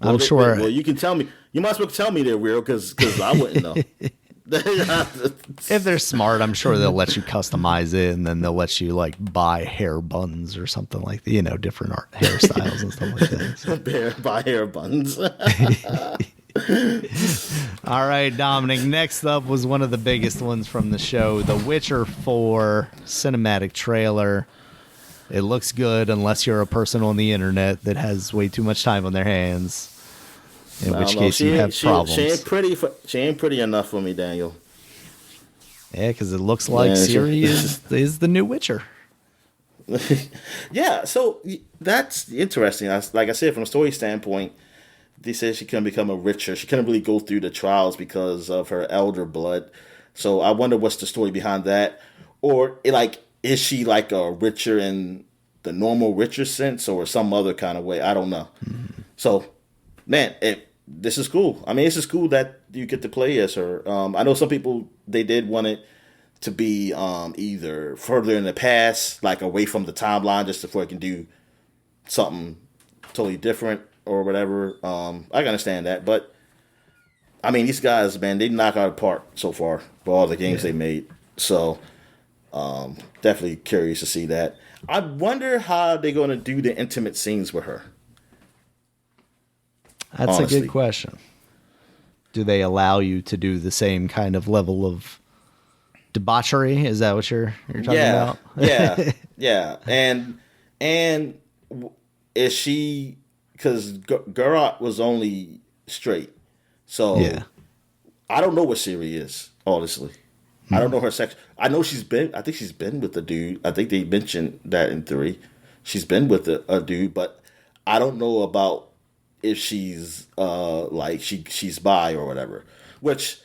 I'm sure. Well, you can tell me. You might as well tell me they're real because I wouldn't know. If they're smart, I'm sure they'll let you customize it, and then they'll let you like buy hair buns or something like that. Different hairstyles and stuff like that. Buy hair buns. All right, Dominic. Next up was one of the biggest ones from the show, The Witcher 4 cinematic trailer. It looks good unless you're a person on the internet that has way too much time on their hands. In which case you have problems. She ain't pretty enough for me, Daniel. Yeah, because it looks like Ciri is the new Witcher. Yeah, so that's interesting. Like I said, from a story standpoint, they said she couldn't become a Witcher. She couldn't really go through the trials because of her elder blood. So I wonder what's the story behind that. Or is she like a Witcher in the normal Witcher sense or some other kind of way? I don't know. Mm-hmm. So, man, this is cool. I mean, this is cool that you get to play as her. I know some people, they did want it to be either further in the past, like away from the timeline, just before it can do something totally different or whatever. I can understand that. But, I mean, these guys, man, they knock out apart so far for all the games they made. So, definitely curious to see that. I wonder how they're going to do the intimate scenes with her. That's honestly a good question. Do they allow you to do the same kind of level of debauchery? Is that what you're talking about? Yeah. And is she, because Geralt was only straight, so I don't know what Ciri is, honestly. I don't know her sex. I think she's been with a dude. I think they mentioned that in 3. She's been with a dude, but I don't know about if she's she's bi or whatever. Which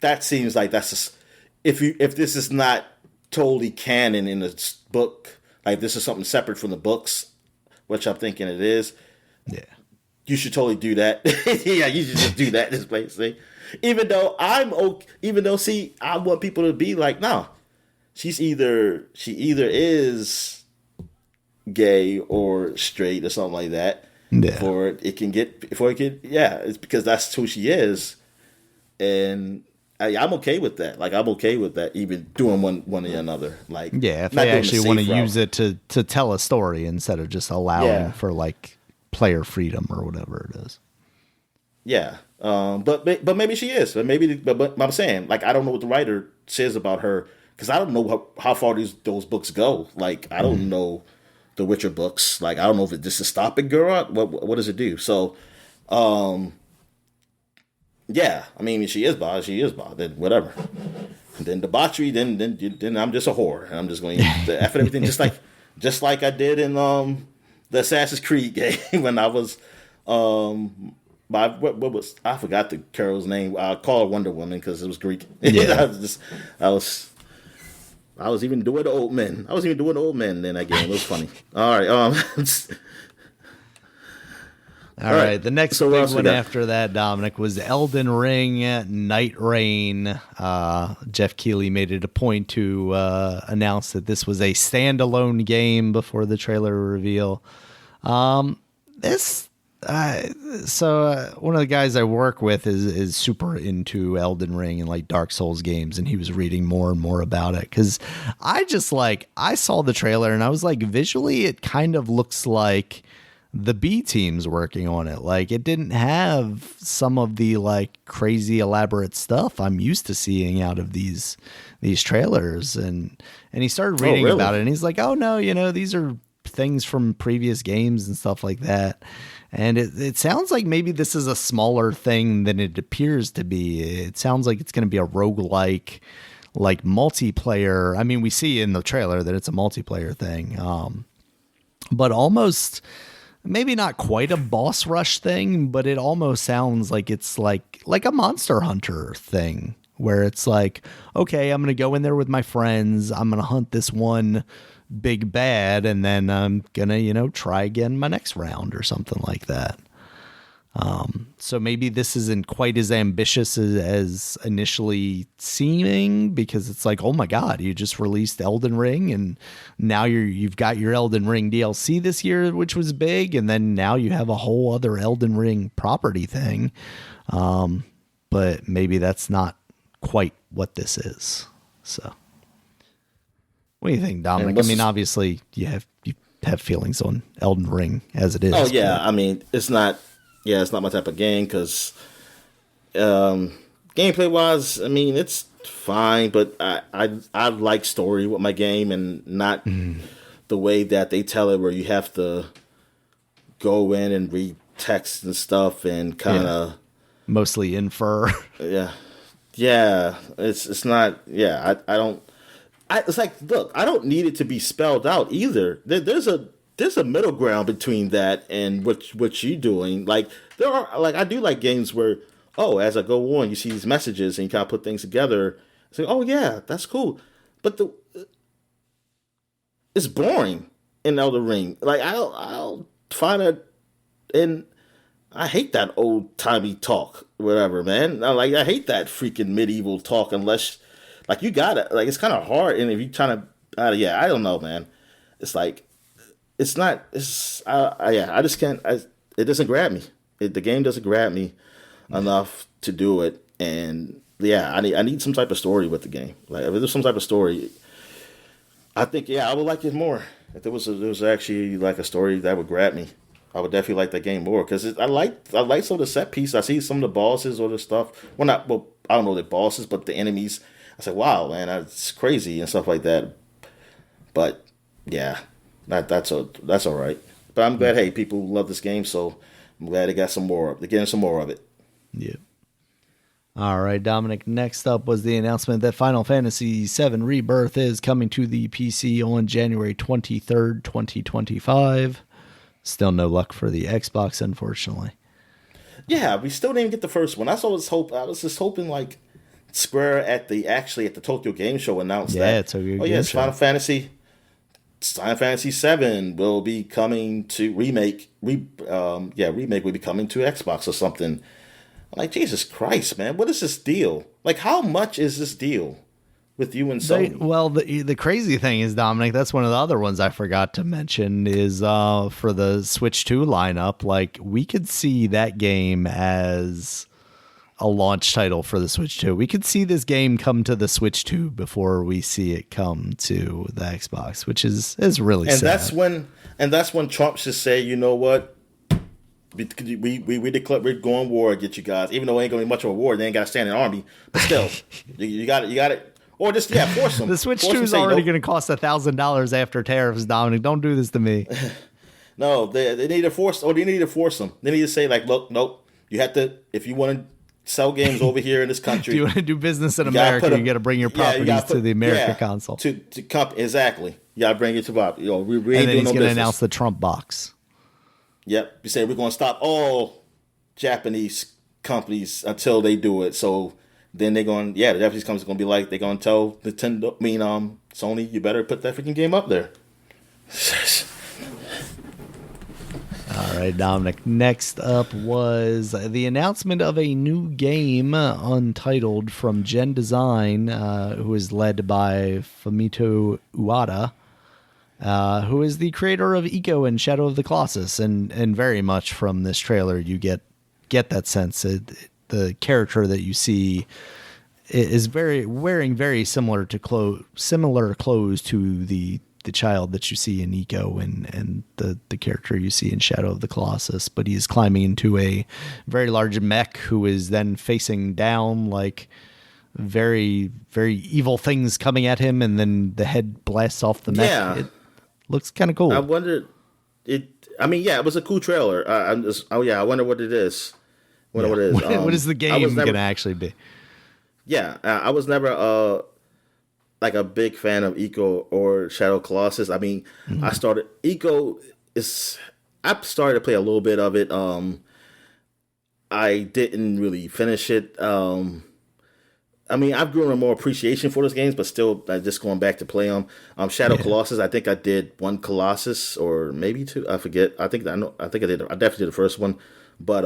that seems like that's just, if this is not totally canon in the book, like this is something separate from the books, which I'm thinking it is. Yeah, you should totally do that. Yeah, you should just do that this place. See? Even though I want people to be like, no, she either is gay or straight or something like that. Yeah. It's because that's who she is, and I'm okay with that. Like, I'm okay with that, even doing one or the other. Like, yeah, if they actually want to use it to tell a story instead of just allowing for like player freedom or whatever it is. Yeah. But maybe she is. But I'm saying, like, I don't know what the writer says about her, because I don't know how far those books go. Like, I don't know the Witcher books. Like, I don't know if this is stopping Geralt. What does it do? So, yeah. I mean, she is bi. Then whatever. And then debauchery. Then I'm just a whore, and I'm just going to F everything. Just like just like I did in the Assassin's Creed game when I was what was I forgot the Carol's name. I call her Wonder Woman because it was Greek. Yeah. I was even doing the old men. I was even doing the old men in that game. It was funny. All right. All right. The next So what big else we one got? after that, Dominic, was Elden Ring Night Rain. Jeff Keighley made it a point to announce that this was a standalone game before the trailer reveal. This one of the guys I work with is super into Elden Ring and like Dark Souls games, and he was reading more and more about it because I saw the trailer and I was like, visually it kind of looks like the B team's working on it. Like, it didn't have some of the like crazy elaborate stuff I'm used to seeing out of these trailers, and he started reading really? about it, and he's like, oh no, these are things from previous games and stuff like that. And it sounds like maybe this is a smaller thing than it appears to be. It sounds like it's going to be a roguelike, like multiplayer. I mean, we see in the trailer that it's a multiplayer thing, but almost maybe not quite a boss rush thing, but it almost sounds like it's like a Monster Hunter thing where it's like, okay, I'm going to go in there with my friends. I'm going to hunt this one big bad, and then I'm gonna, try again my next round or something like that. So maybe this isn't quite as ambitious as initially seeming, because it's like, oh my God, you just released Elden Ring, and now you've got your Elden Ring DLC this year, which was big, and then now you have a whole other Elden Ring property thing. But maybe that's not quite what this is. So. What do you think, Dominic? I mean, obviously, you have feelings on Elden Ring as it is. Oh yeah, I mean, it's not my type of game because gameplay wise, I mean, it's fine, but I like story with my game and not the way that they tell it, where you have to go in and read text and stuff and kind of mostly infer. Yeah, it's not. Yeah, I don't. It's like, look, I don't need it to be spelled out either. There's a middle ground between that and what you're doing. Like, there are, like, I do like games where, as I go on, you see these messages and you kind of put things together. It's like, oh yeah, that's cool, but it's boring in Elden Ring. Like, I'll find it, and I hate that old timey talk, whatever, man. I hate that freaking medieval talk unless. Like, you gotta, like, it's kind of hard, and if you trying to, I don't know, man. It's like, it's not, I just can't, it doesn't grab me. The game doesn't grab me enough to do it, and I need some type of story with the game. Like, if there's some type of story, I think, I would like it more. If there was actually, like, a story that would grab me, I would definitely like that game more, because I like some of the set piece. I see some of the bosses or the stuff. I don't know the bosses, but the enemies. I said, wow, man, that's crazy and stuff like that. But yeah, that's all right. But I'm glad, hey, people love this game, so I'm glad they got some more. They're getting some more of it. Yeah. All right, Dominic. Next up was the announcement that Final Fantasy VII Rebirth is coming to the PC on January 23rd, 2025. Still no luck for the Xbox, unfortunately. Yeah, we still didn't get the first one. I was just hoping, like, Square at the Tokyo Game Show announced that. Final Fantasy VII will be coming to remake will be coming to Xbox or something. I'm like, Jesus Christ, man, what is this deal? Like, how much is this deal with you and Sony? The crazy thing is, Dominic, that's one of the other ones I forgot to mention is for the Switch 2 lineup. Like, we could see that game as a launch title for the Switch 2. We could see this game come to the Switch 2 before we see it come to the Xbox, which is really sad. That's when Trump should say, you know what? We declare we're going war against you guys. Even though it ain't gonna be much of a war, they ain't got a standing army. But still, you got it. Or just force them. The Switch 2 is already going to cost $1,000 after tariffs, Dominic. Don't do this to me. No, they need to force. Or they need to force them. They need to say, like, look, nope. You have to, if you want to sell games over here in this country. If you want to do business in You gotta America, put you got to bring your properties to the America console. Exactly. You got to bring it to Bob. You know, we And ain't then doing he's no going to business. announce the Trump box. Yep. You say we're going to stop all Japanese companies until they do it. So then they're going, the Japanese companies are going to be like, they're going to tell Nintendo, Sony, you better put that freaking game up there. All right, Dominic. Next up was the announcement of a new game, Untitled, from Gen Design, who is led by Fumito Ueda, who is the creator of Ico and Shadow of the Colossus, and very much from this trailer you get that sense. The character that you see is wearing very similar clothes to the child that you see in Ico and the character you see in Shadow of the Colossus, but he is climbing into a very large mech who is then facing down like very, very evil things coming at him, and then the head blasts off the mech. Yeah. It looks kind of cool. I wondered, it was a cool trailer. I wonder what it is. What it is. What is the game going to actually be? Yeah, I was never like a big fan of Ico or Shadow Colossus. I mean, I started I started to play a little bit of it. I didn't really finish it. I mean, I've grown a more appreciation for those games, but still, just going back to play them. Shadow Colossus, I think I did one Colossus or maybe two. I forget. I think I did. I definitely did the first one, but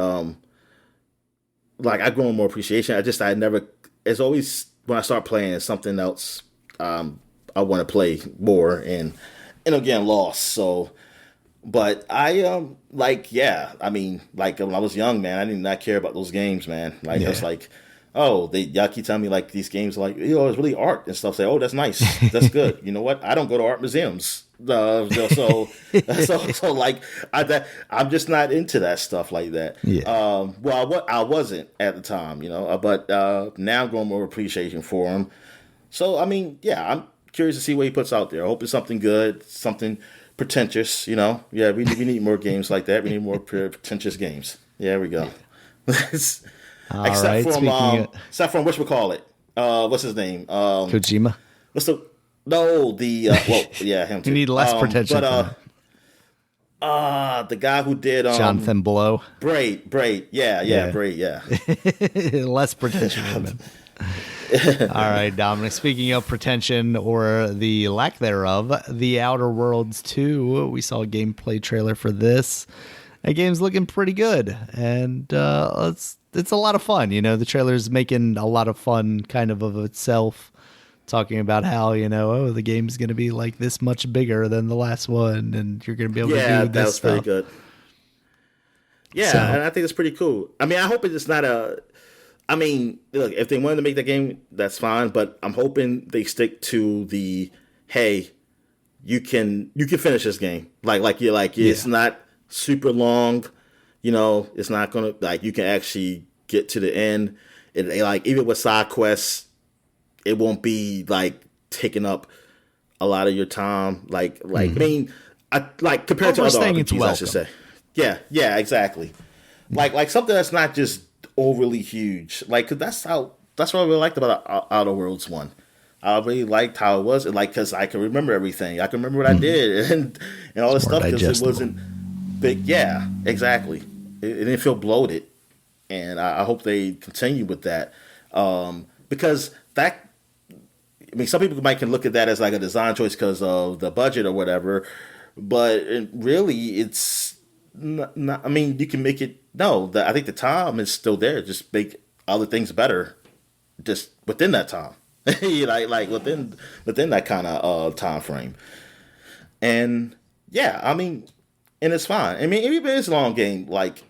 like I've grown more appreciation. I never. It's always when I start playing, it's something else. I want to play more and again lost. So, but I I mean, like when I was young, man, I did not care about those games, man. Like it's like, oh, y'all keep telling me like these games, like it's really art and stuff. Say, oh, that's nice, that's good. You know what? I don't go to art museums, so like I'm just not into that stuff like that. Yeah. I wasn't at the time, but now I'm growing more appreciation for them. So, I mean, I'm curious to see what he puts out there. I hope it's something good, something pretentious, Yeah, we need more games like that. We need more pretentious games. Yeah, there we go. Except from whatchamacallit. What's his name? Kojima? Him too. You need less pretension. The guy who did Jonathan Blow. Braid. Braid, yeah. Less pretension from him. All right, Dominic. Speaking of pretension or the lack thereof, The Outer Worlds 2. We saw a gameplay trailer for this. That game's looking pretty good, and it's a lot of fun. The trailer's making a lot of fun, kind of itself, talking about how the game's going to be like this much bigger than the last one, and you're going to be able to do this stuff. Yeah, that was pretty good. Yeah, and I think it's pretty cool. I mean, I hope it's not look, if they wanted to make that game, that's fine. But I'm hoping they stick to the, hey, you can finish this game. It's not super long. It's not gonna you can actually get to the end. Even with side quests, it won't be taking up a lot of your time. I mean, compared to other RPGs, I should say. Yeah, exactly. Like something that's not just overly huge, cause that's what I really liked about Outer Worlds 1. I really liked how it was, cause I can remember everything. I can remember what I did and all this stuff, cause it wasn't big. Yeah, exactly. It didn't feel bloated, and I hope they continue with that, because that. I mean, some people can look at that as like a design choice because of the budget or whatever, but really, it's not. I mean, you can make it. No, I think the time is still there. Just make other things better, just within that time, within that kind of time frame. And I mean, and it's fine. I mean, even if it's a long game, as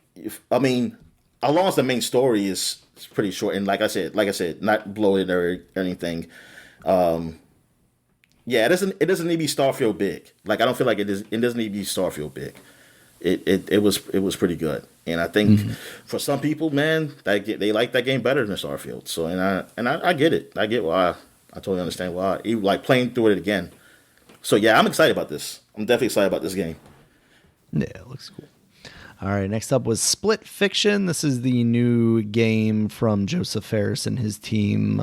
long as the main story is pretty short, and like I said, not bloated or anything. It doesn't need to be Starfield big. I don't feel like it is. It doesn't need to be Starfield big. It was pretty good, and I think for some people, man, they like that game better than Starfield. So and I get it. I get why. I totally understand why. Even playing through it again. So I'm excited about this. I'm definitely excited about this game. Yeah, it looks cool. All right, next up was Split Fiction. This is the new game from Joseph Ferris and his team.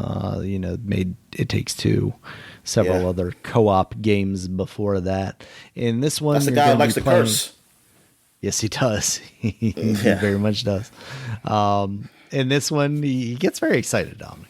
Made It Takes Two, several other co-op games before that. In this one, that's the guy who likes to curse. Yes, he does. He very much does. In this one, he gets very excited, Dominic.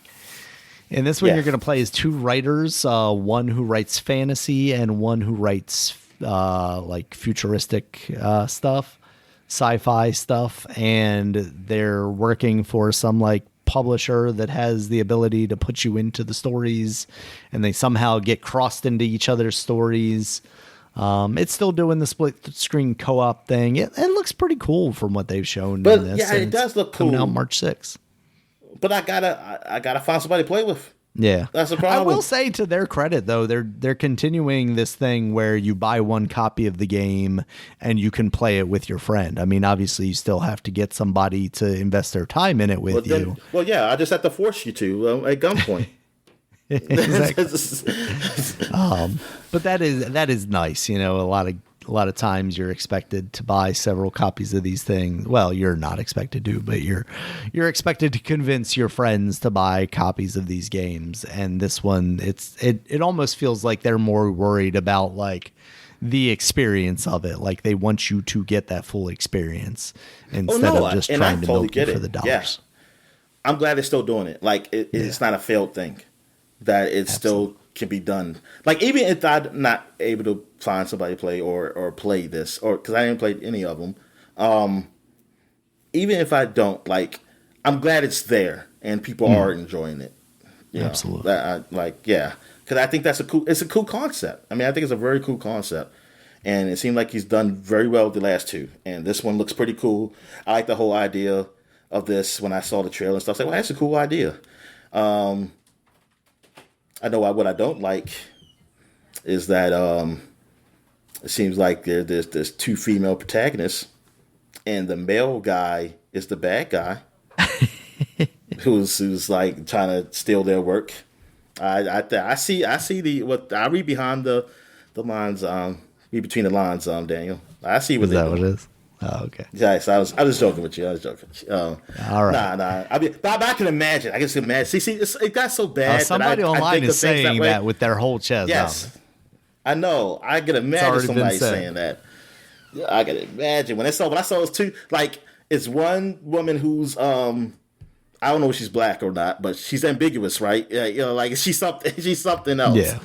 In this one, you're going to play as two writers, one who writes fantasy and one who writes like futuristic stuff, sci-fi stuff, and they're working for some like publisher that has the ability to put you into the stories, and they somehow get crossed into each other's stories. It's still doing the split screen co-op thing. It looks pretty cool from what they've shown. But in this, yeah, it does look cool. Coming out March 6th. But I gotta find somebody to play with. Yeah, that's the problem. I will say, to their credit, though, they're continuing this thing where you buy one copy of the game and you can play it with your friend. I mean, obviously, you still have to get somebody to invest their time in it with you. Well, yeah, I just have to force you to at gunpoint. But that is nice. You know, a lot of times you're expected to buy several copies of these things. Well, you're not expected to, but you're expected to convince your friends to buy copies of these games. And this one, it almost feels like they're more worried about like the experience of it. Like they want you to get that full experience instead of just trying to milk you for the dollars. Yeah. I'm glad they're still doing it. Like it's not a failed thing. That it still can be done. Like even if I'm not able to find somebody to play or play this, or because I didn't play any of them, even if I don't, like, I'm glad it's there and people are enjoying it. Absolutely. Because I think it's a cool concept. I mean, I think it's a very cool concept, and it seemed like he's done very well with the last two, and this one looks pretty cool. I like the whole idea of this. When I saw the trailer and stuff, I said, well, that's a cool idea. I know what I don't like is that it seems like there's two female protagonists, and the male guy is the bad guy, who's like trying to steal their work. I see what I read behind the lines. Read between the lines, Daniel. I see what is that. What it is? Oh, okay. Yes, I was joking with you. I was joking. All right. Nah. I mean, but I can imagine. I can imagine. See, it got so bad. Somebody that online I think is saying that with their whole chest. Yes, I know. I can imagine somebody saying that. Yeah, I can imagine when I saw those two. Like, it's one woman who's I don't know if she's black or not, but she's ambiguous, right? Yeah, like she's something else. Yeah.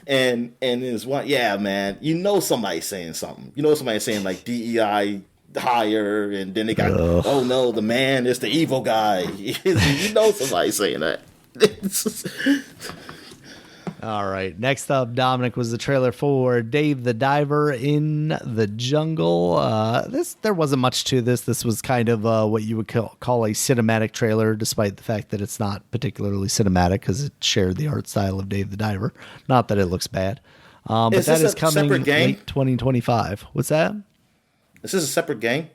And there's one. Yeah, man. You know somebody's saying something. You know somebody's saying like DEI. Higher, and then they got oh no, the man is the evil guy. You know somebody's saying that. All right, next up, Dominic, was the trailer for Dave the Diver in the Jungle. There wasn't much to this. This was kind of what you would call a cinematic trailer, despite the fact that it's not particularly cinematic because it shared the art style of Dave the Diver. Not that it looks bad, but that is coming late 2025. What's that? Is this a separate game?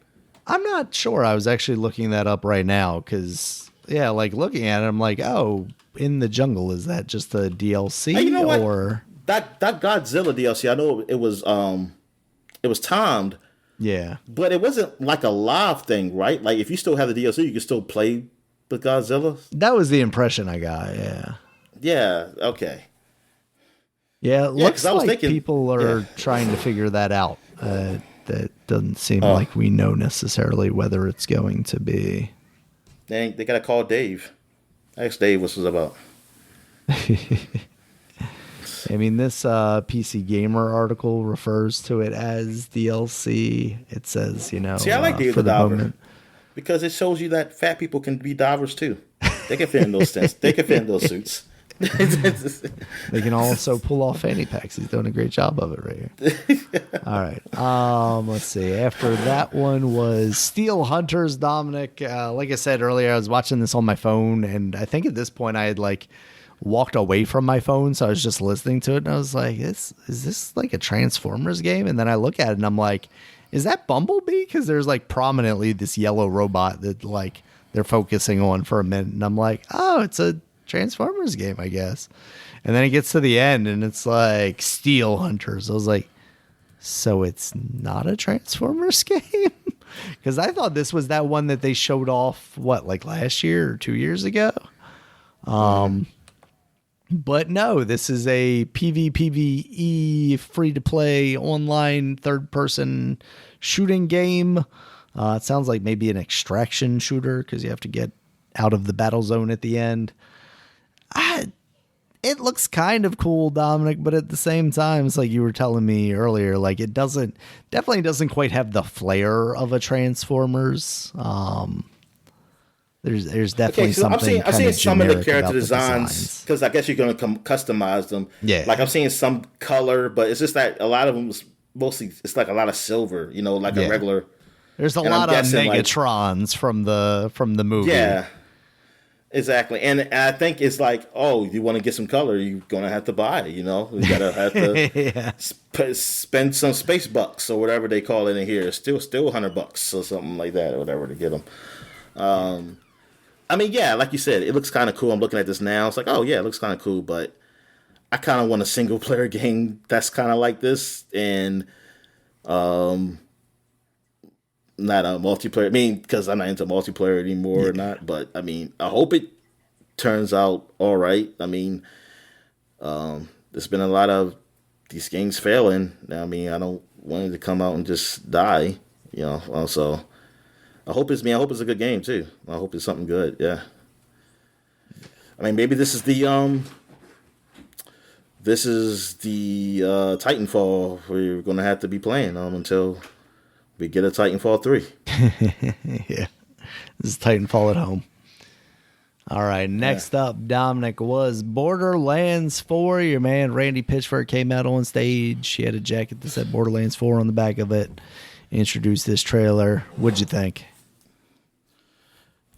I'm not sure. I was actually looking that up right now because, yeah, like looking at it, I'm like, oh, In the Jungle, is that just a DLC? Hey, you know or what? That Godzilla DLC, I know it was timed. Yeah. But it wasn't like a live thing, right? Like if you still have the DLC, you can still play the Godzilla? That was the impression I got, yeah. Yeah, okay. Yeah, it looks like people are trying to figure that out. That doesn't seem like we know necessarily whether it's going to be. They got to call Dave. Ask Dave what this was about. I mean, this PC Gamer article refers to it as DLC. It says, you know, see, I like Dave the Diver because it shows you that fat people can be divers too. They can fit in those tents. They can fit in those suits. They can also pull off fanny packs. He's doing a great job of it right here. All right. Let's see. After that one was Steel Hunters, Dominic. Like I said earlier, I was watching this on my phone, and I think at this point I had like walked away from my phone, so I was just listening to it, and I was like, is this like a Transformers game? And then I look at it, and I'm like, is that Bumblebee? Because there's like prominently this yellow robot that like they're focusing on for a minute, and I'm like, oh, it's a Transformers game, I guess. And then it gets to the end and it's like Steel Hunters. I was like, so it's not a Transformers game? Because I thought this was that one that they showed off, like last year or 2 years ago? But no, this is a PvPvE free-to-play online third-person shooting game. It sounds like maybe an extraction shooter because you have to get out of the battle zone at the end. It looks kind of cool, Dominic, but at the same time, it's like you were telling me earlier, like it definitely doesn't quite have the flair of a Transformers. There's definitely something. I'm seeing some of the character designs because I guess you're going to customize them. Yeah, like I'm seeing some color, but it's just that a lot of them is mostly it's like a lot of silver, like a regular. There's a lot of Megatrons from the movie. Yeah. Exactly, and I think it's like, oh, you want to get some color, you're gonna have to buy it. You gotta have to spend some space bucks or whatever they call it in here. Still $100 or something like that or whatever to get them. I mean, yeah, like you said, it looks kind of cool. I'm looking at this now. It's like, oh yeah, it looks kind of cool, but I kind of want a single player game that's kind of like this and not a multiplayer. I mean, because I'm not into multiplayer anymore or not. But I mean, I hope it turns out all right. I mean, there's been a lot of these games failing. I mean, I don't want it to come out and just die. So I hope it's a good game too. I hope it's something good. Yeah. I mean, maybe this is the Titanfall we're gonna have to be playing until we get a Titanfall 3. Yeah. This is Titanfall at home. All right. Next up, Dominic, was Borderlands 4. Your man, Randy Pitchford, came out on stage. He had a jacket that said Borderlands 4 on the back of it. Introduced this trailer. What'd you think?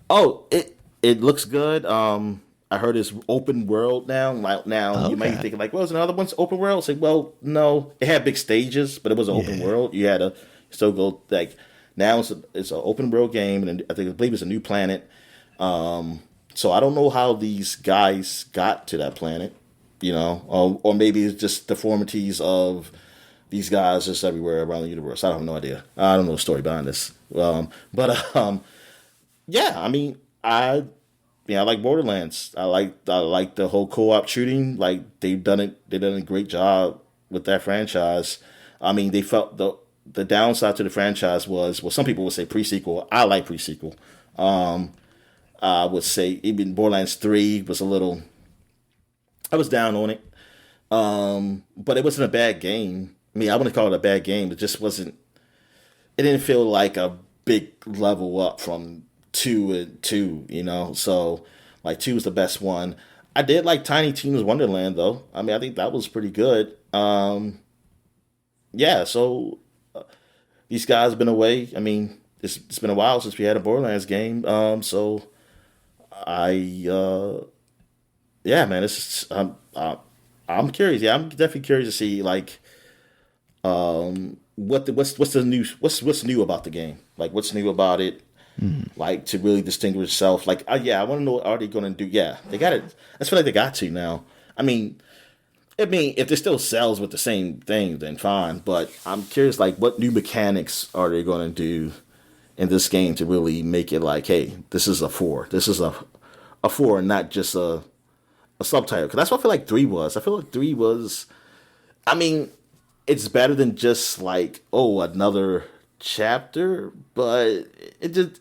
Oh, it looks good. I heard it's open world now. You might be thinking like, well, is another one's open world? It's like, well, no. It had big stages, but it was an open world. You had to still go like now it's an open world game, and I believe it's a new planet. So I don't know how these guys got to that planet, or maybe it's just deformities of these guys just everywhere around the universe. I have no idea. I don't know the story behind this. Yeah, I mean, I like Borderlands. I like the whole co-op shooting. Like they've done a great job with that franchise. I mean, they felt the downside to the franchise was, well, some people would say pre-sequel. I like pre-sequel. I would say even Borderlands 3 was I was down on it. But it wasn't a bad game. I mean, I wouldn't call it a bad game. It just wasn't, it didn't feel like a big level up from 2 and 2, So, like, 2 was the best one. I did like Tiny Tina's Wonderland, though. I mean, I think that was pretty good. Yeah, so these guys have been away. I mean, it's been a while since we had a Borderlands game. So yeah, man, I'm curious. Yeah, I'm definitely curious to see like what's new about the game. Like what's new about it? Mm-hmm. Like to really distinguish itself. Like I want to know what are they going to do? Yeah, they got it. I feel like they got to now. I mean, if it still sells with the same thing, then fine. But I'm curious, like, what new mechanics are they going to do in this game to really make it like, hey, this is a 4. This is a 4, and not just a subtitle. Because that's what I feel like 3 was. I feel like 3 was. I mean, it's better than just like, oh, another chapter, but it just,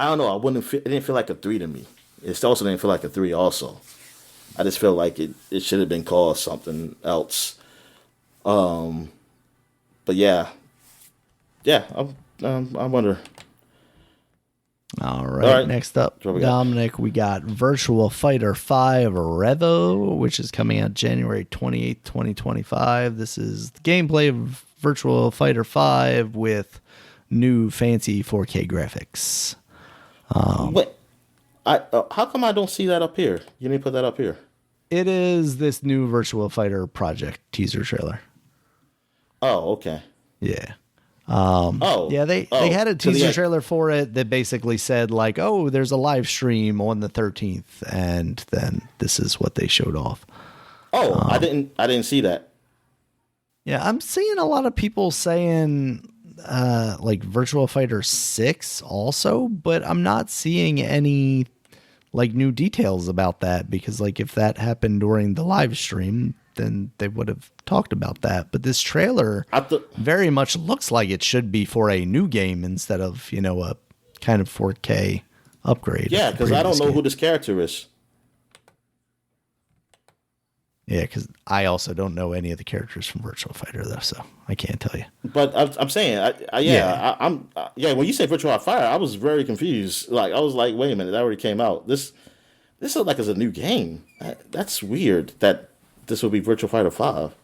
I don't know. It didn't feel like a 3 to me. It also didn't feel like a 3 also. I just feel like it should have been called something else. But yeah, I wonder. All right. Next up, Dominic, we got Virtual Fighter 5 Revo, which is coming out January 28th, 2025. This is the gameplay of Virtual Fighter 5 with new fancy 4K graphics. How come I don't see that up here? You didn't put that up here. It is this new Virtual Fighter project teaser trailer. Oh, okay. Yeah. They had a teaser trailer for it that basically said like, oh, there's a live stream on the 13th, and then this is what they showed off. I didn't see that. Yeah, I'm seeing a lot of people saying like Virtua Fighter 6 also, but I'm not seeing any like new details about that because like if that happened during the live stream, then they would have talked about that. But this trailer very much looks like it should be for a new game instead of, you know, a kind of 4K upgrade. Yeah, because I don't know who this character is. Yeah, because I also don't know any of the characters from Virtua Fighter though, so I can't tell you. But I'm saying, when you say Virtua Fighter, I was very confused. Like I was like, wait a minute, that already came out. This looks like it's a new game. That's weird that this will be Virtua Fighter 5.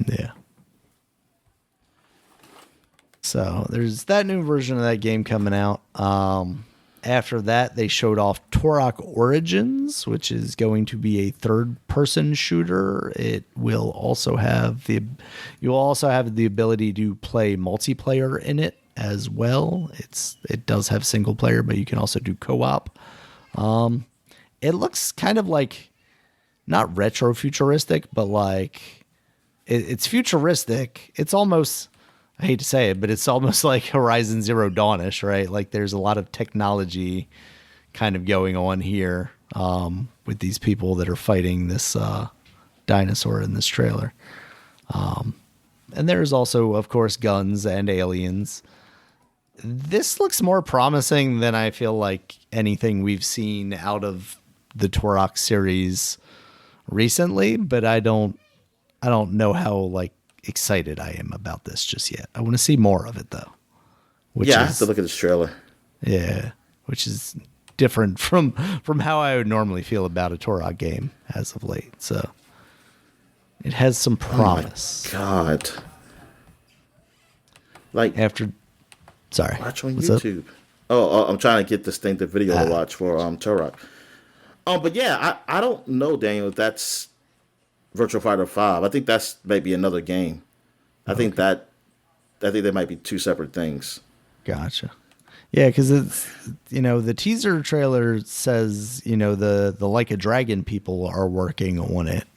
Yeah. So there's that new version of that game coming out. After that, they showed off Turok Origins, which is going to be a third-person shooter. It will also have you'll also have the ability to play multiplayer in it as well. It does have single player, but you can also do co-op. It looks kind of like not retro futuristic, but like it's futuristic. It's almost, I hate to say it, but it's almost like Horizon Zero Dawn-ish, right? Like there's a lot of technology kind of going on here with these people that are fighting this dinosaur in this trailer. And there's also, of course, guns and aliens. This looks more promising than I feel like anything we've seen out of the Turok series recently, but I don't know how like excited I am about this just yet. I want to see more of it though. I have to look at this trailer. Yeah, which is different from how I would normally feel about a Turok game as of late. So it has some promise. Oh my God. Like sorry. Watch on YouTube. I'm trying to get this thing, the video to watch for Turok. But yeah, I don't know, Daniel, if that's Virtua Fighter 5. I think that's maybe another game. I think there might be two separate things. Gotcha. Yeah, because it's, you know, the teaser trailer says, you know, the Like a Dragon people are working on it.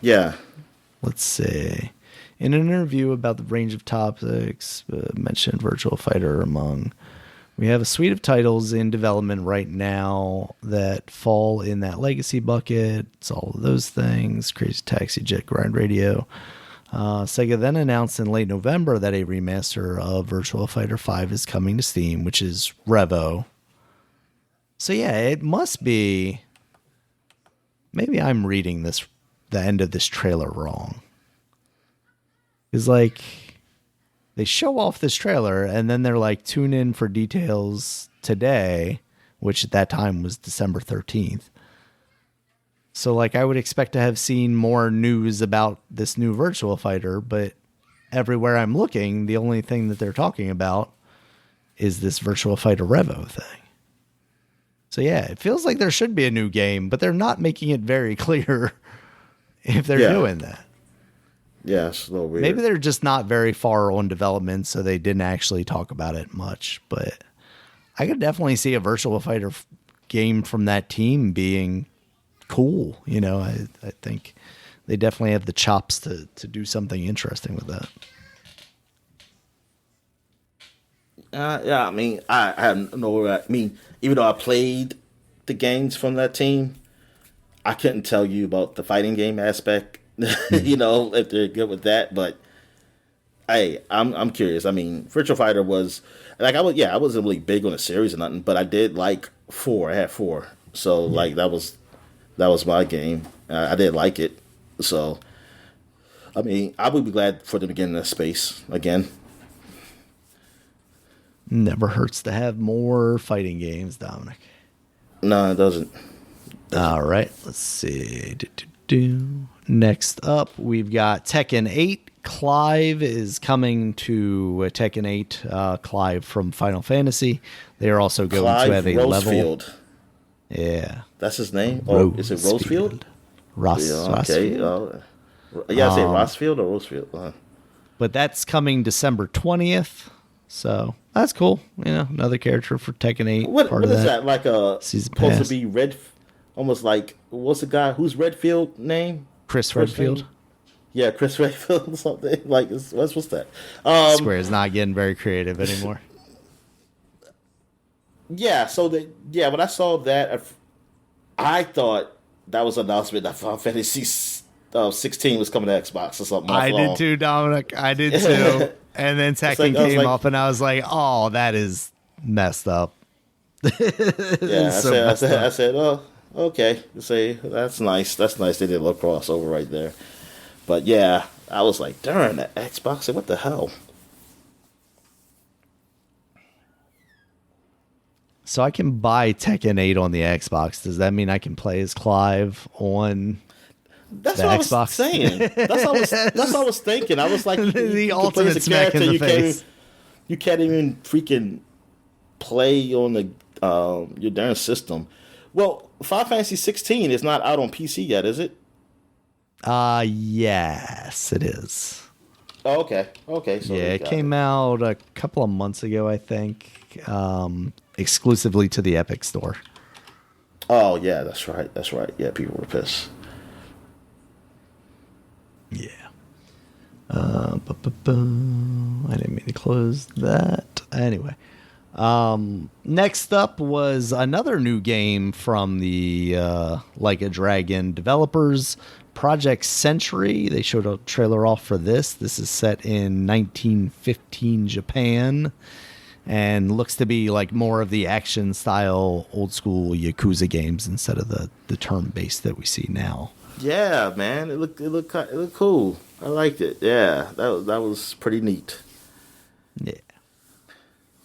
Yeah. Let's see. In an interview about the range of topics mentioned Virtua Fighter among, we have a suite of titles in development right now that fall in that legacy bucket. It's all of those things. Crazy Taxi, Jet Grind Radio. Sega then announced in late November that a remaster of Virtua Fighter 5 is coming to Steam, which is Revo. So yeah, it must be... Maybe I'm reading the end of this trailer wrong. It's like... They show off this trailer, and then they're like, tune in for details today, which at that time was December 13th. So, like, I would expect to have seen more news about this new Virtua Fighter, but everywhere I'm looking, the only thing that they're talking about is this Virtua Fighter Revo thing. So, yeah, it feels like there should be a new game, but they're not making it very clear if they're doing that. Yeah, it's a little weird. Maybe they're just not very far on development, so they didn't actually talk about it much. But I could definitely see a Virtua Fighter game from that team being cool. You know, I think they definitely have the chops to do something interesting with that. Yeah, I mean, I know. I mean, even though I played the games from that team, I couldn't tell you about the fighting game aspect. You know, if they're good with that, but hey, I'm curious. I mean, Virtua Fighter was like I wasn't really big on the series or nothing, but I did like 4. I had 4, so like that was my game. I did like it, so I mean, I would be glad for them to get in that space again. Never hurts to have more fighting games, Dominic. No, it doesn't. All right, let's see. Next up, we've got Tekken 8. Clive is coming to Tekken 8. Clive from Final Fantasy. They are also going to have a Rosefield. level. Yeah. That's his name? Or is it Rosefield? Okay. Rosefield? I say Rosefield or Rosefield. But that's coming December 20th. So that's cool. You know, another character for Tekken 8. What is that? Like supposed to be Red, almost like, what's the guy, who's Redfield name? Chris Redfield. Yeah, Chris Redfield, something like what's that? Square's not getting very creative anymore. Yeah, so when I saw that, I thought that was an announcement that Final Fantasy 16 was coming to Xbox or something. I did too, Dominic. I did too. And then Tekken came up, and I was like, "Oh, that is messed up." Yeah, I said, oh, okay. Say that's nice. That's nice. They did a little crossover right there. But yeah, I was like, darn, that Xbox. What the hell? So I can buy Tekken 8 on the Xbox. Does that mean I can play as Clive on That's the what Xbox? I was saying. That's what I was thinking. I was like, the ultimate smack in the face. You can't even freaking play on the your darn system. Well, Final Fantasy 16 is not out on PC yet, is it? Yes, it is. Oh, okay. Okay. So yeah, it came out a couple of months ago, I think, exclusively to the Epic Store. Oh, yeah, that's right. That's right. Yeah, people were pissed. Yeah. I didn't mean to close that. Anyway. Next up was another new game from the Like a Dragon developers, Project Century. They showed a trailer off for this. This is set in 1915 Japan and looks to be like more of the action style old school Yakuza games instead of the turn based that we see now. Yeah, man, it looked cool. I liked it. Yeah, that was pretty neat. Yeah.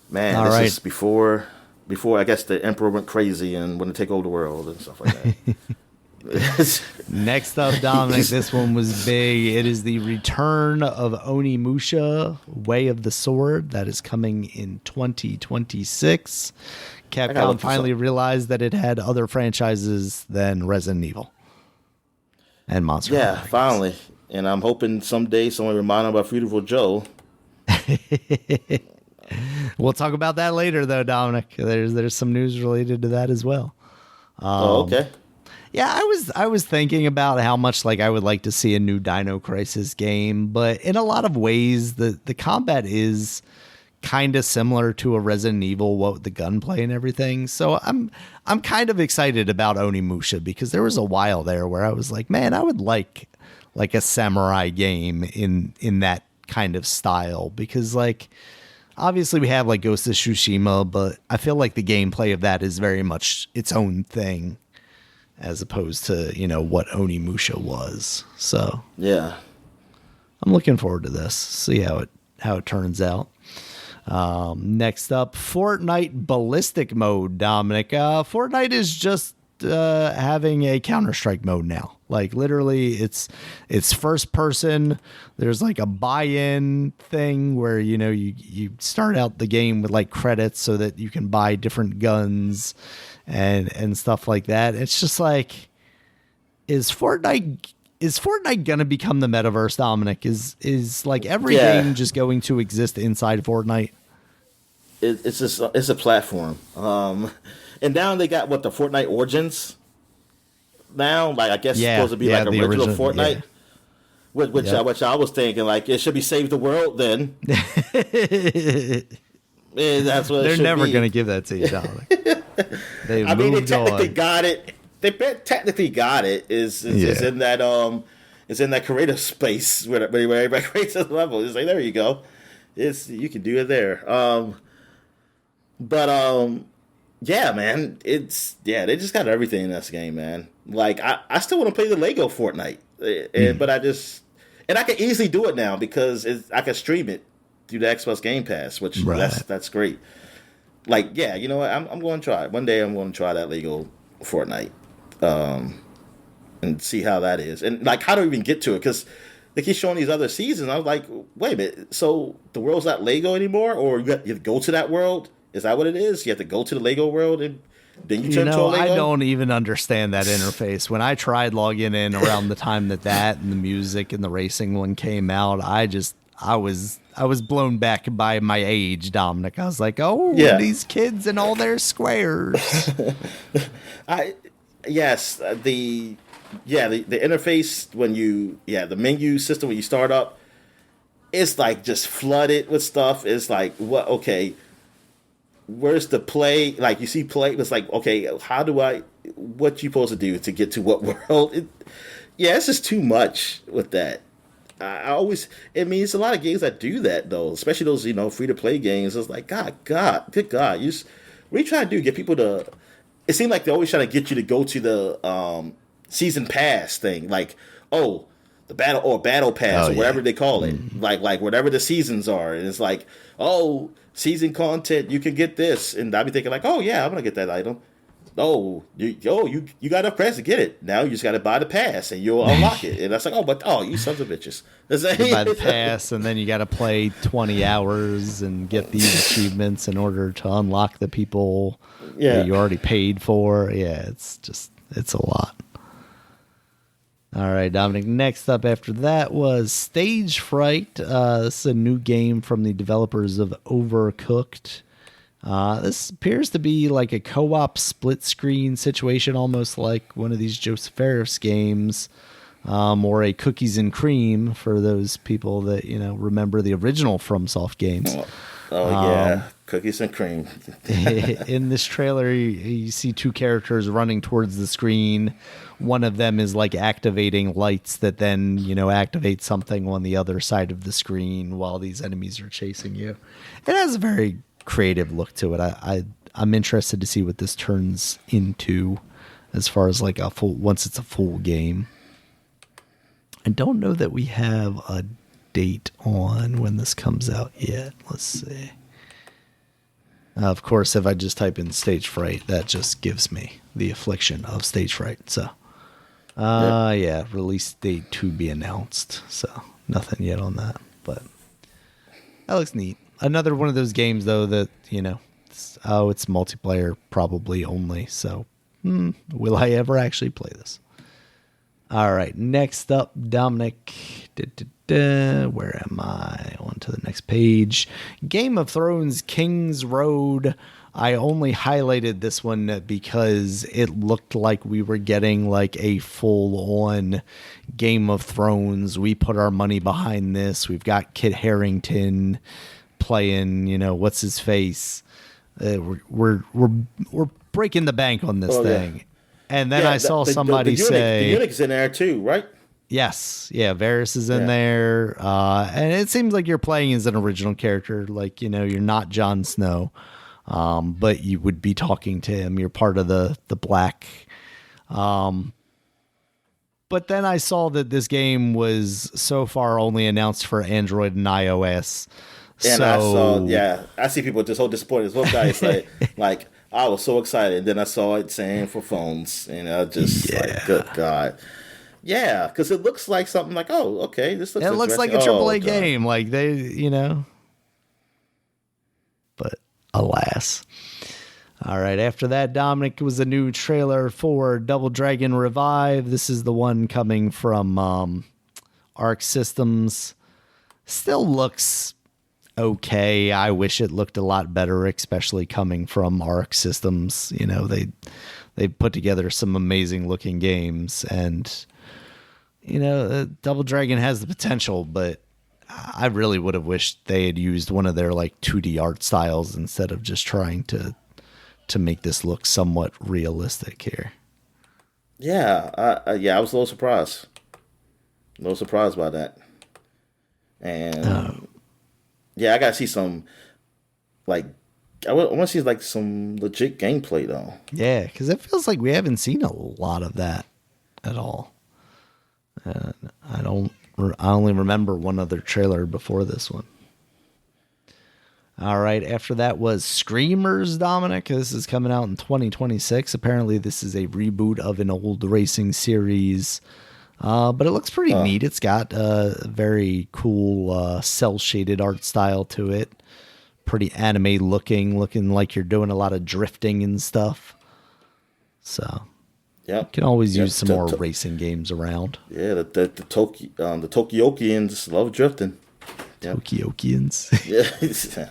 Man, All this right. is before I guess the emperor went crazy and wanted to take over the world and stuff like that. Next up, Dominic, this one was big. It is the return of Onimusha, Way of the Sword, that is coming in 2026. Capcom finally realized that it had other franchises than Resident Evil and Monster Hunter. Yeah, finally. And I'm hoping someday someone remind them about Beautiful Joe. We'll talk about that later, though, Dominic. There's some news related to that as well. Okay. Yeah, I was thinking about how much like I would like to see a new Dino Crisis game, but in a lot of ways the combat is kind of similar to a Resident Evil, what with the gunplay and everything. So I'm kind of excited about Onimusha because there was a while there where I was like, man, I would like a samurai game in that kind of style because like obviously we have like Ghost of Tsushima, but I feel like the gameplay of that is very much its own thing as opposed to, what Onimusha was. So yeah, I'm looking forward to this. See how it turns out. Next up, Fortnite Ballistic Mode, Dominic. Fortnite is just having a Counter-Strike mode now. Like literally it's first person. There's like a buy-in thing where, you start out the game with like credits so that you can buy different guns and stuff like that. It's just like, is Fortnite gonna become the metaverse, Dominic? Is like every game just going to exist inside Fortnite? It's a platform. And now they got the Fortnite Origins. Now, like I guess it's supposed to be like a original Fortnite. Yeah. Which I was thinking like it should be Save the World then. And that's what they're never going to give that to you, Dominic. They technically got it. They technically got it. Is in that it's in that creative space where everybody creates a level. It's like there you go. You can do it there. Yeah, man. They just got everything in this game, man. Like I still want to play the Lego Fortnite, but I can easily do it now because I can stream it through the Xbox Game Pass, which that's great. Like, yeah, you know what? I'm going to try it. One day I'm going to try that Lego Fortnite and see how that is. And, like, how do we even get to it? Because they keep showing these other seasons. I was like, wait a minute. So the world's not Lego anymore? Or you have to go to that world? Is that what it is? You have to go to the Lego world and then you turn to a Lego? I don't even understand that interface. When I tried logging in around the time that and the music and the racing one came out, I was blown back by my age, Dominic. I was like, these kids and all their squares. Yeah, the interface the menu system when you start up, it's like just flooded with stuff. It's like, what? Okay, where's the play? Like you see play, it's like, okay, what you supposed to do to get to what world? It's just too much with that. I always, it's a lot of games that do that though, especially those free to play games. It's like, good God, what are you trying to do? Get people to? It seems like they're always trying to get you to go to the season pass thing, like, oh, the battle pass or whatever they call it, like whatever the seasons are, and it's like, oh, season content, you can get this, and I'll be thinking like, oh yeah, I'm gonna get that item. Oh, you got enough credits to get it. Now you just got to buy the pass and you'll unlock it. And that's like, you sons of bitches. You buy the pass and then you got to play 20 hours and get these achievements in order to unlock the people that you already paid for. Yeah, it's a lot. All right, Dominic. Next up after that was Stage Fright. This is a new game from the developers of Overcooked. This appears to be like a co-op split screen situation, almost like one of these Joseph Fares games, or a Cookies and Cream for those people that remember the original FromSoft games. Cookies and Cream. In this trailer, you see two characters running towards the screen. One of them is like activating lights that then activate something on the other side of the screen while these enemies are chasing you. It has a very creative look to it. I'm interested to see what this turns into as far as like once it's a full game. I don't know that we have a date on when this comes out yet. Let's see. Of course, if I just type in Stage Fright, that just gives me the affliction of Stage Fright. So, release date to be announced. So, nothing yet on that, but that looks neat. Another one of those games, though, that, it's multiplayer probably only. So, will I ever actually play this? All right, next up, Dominic. Where am I? On to the next page. Game of Thrones King's Road. I only highlighted this one because it looked like we were getting like a full-on Game of Thrones. We put our money behind this. We've got Kit Harington playing, what's his face. We're breaking the bank on this thing. Yeah. And then I saw somebody say the Unix in there too, right? Yes, yeah, Varys is in there, and it seems like you're playing as an original character, like you're not Jon Snow, but you would be talking to him. You're part of the Black. But then I saw that this game was so far only announced for Android and iOS. And I see people just so disappointed. This one guy said, like, I was so excited, and then I saw it saying for phones, and I just like, good God. Yeah, because it looks like something like, oh, okay, this looks. It looks like a AAA game, like they, But alas. All right, after that, Dominic, was a new trailer for Double Dragon Revive. This is the one coming from Arc Systems. Still looks okay. I wish it looked a lot better, especially coming from Arc Systems. They put together some amazing looking games, and Double Dragon has the potential, but I really would have wished they had used one of their like 2D art styles instead of just trying to make this look somewhat realistic here. Yeah, I was a little surprised. A little surprised by that. And I gotta see some, like, I want to see like some legit gameplay though. Yeah, because it feels like we haven't seen a lot of that at all. I only remember one other trailer before this one. All right, after that was Screamers, Dominic. This is coming out in 2026. Apparently, this is a reboot of an old racing series. But it looks pretty neat. It's got a very cool cel-shaded art style to it. Pretty anime looking like you're doing a lot of drifting and stuff. So, you can always use some more racing games around. Yeah, the Tokyokians love drifting. Tokyokians. Yeah.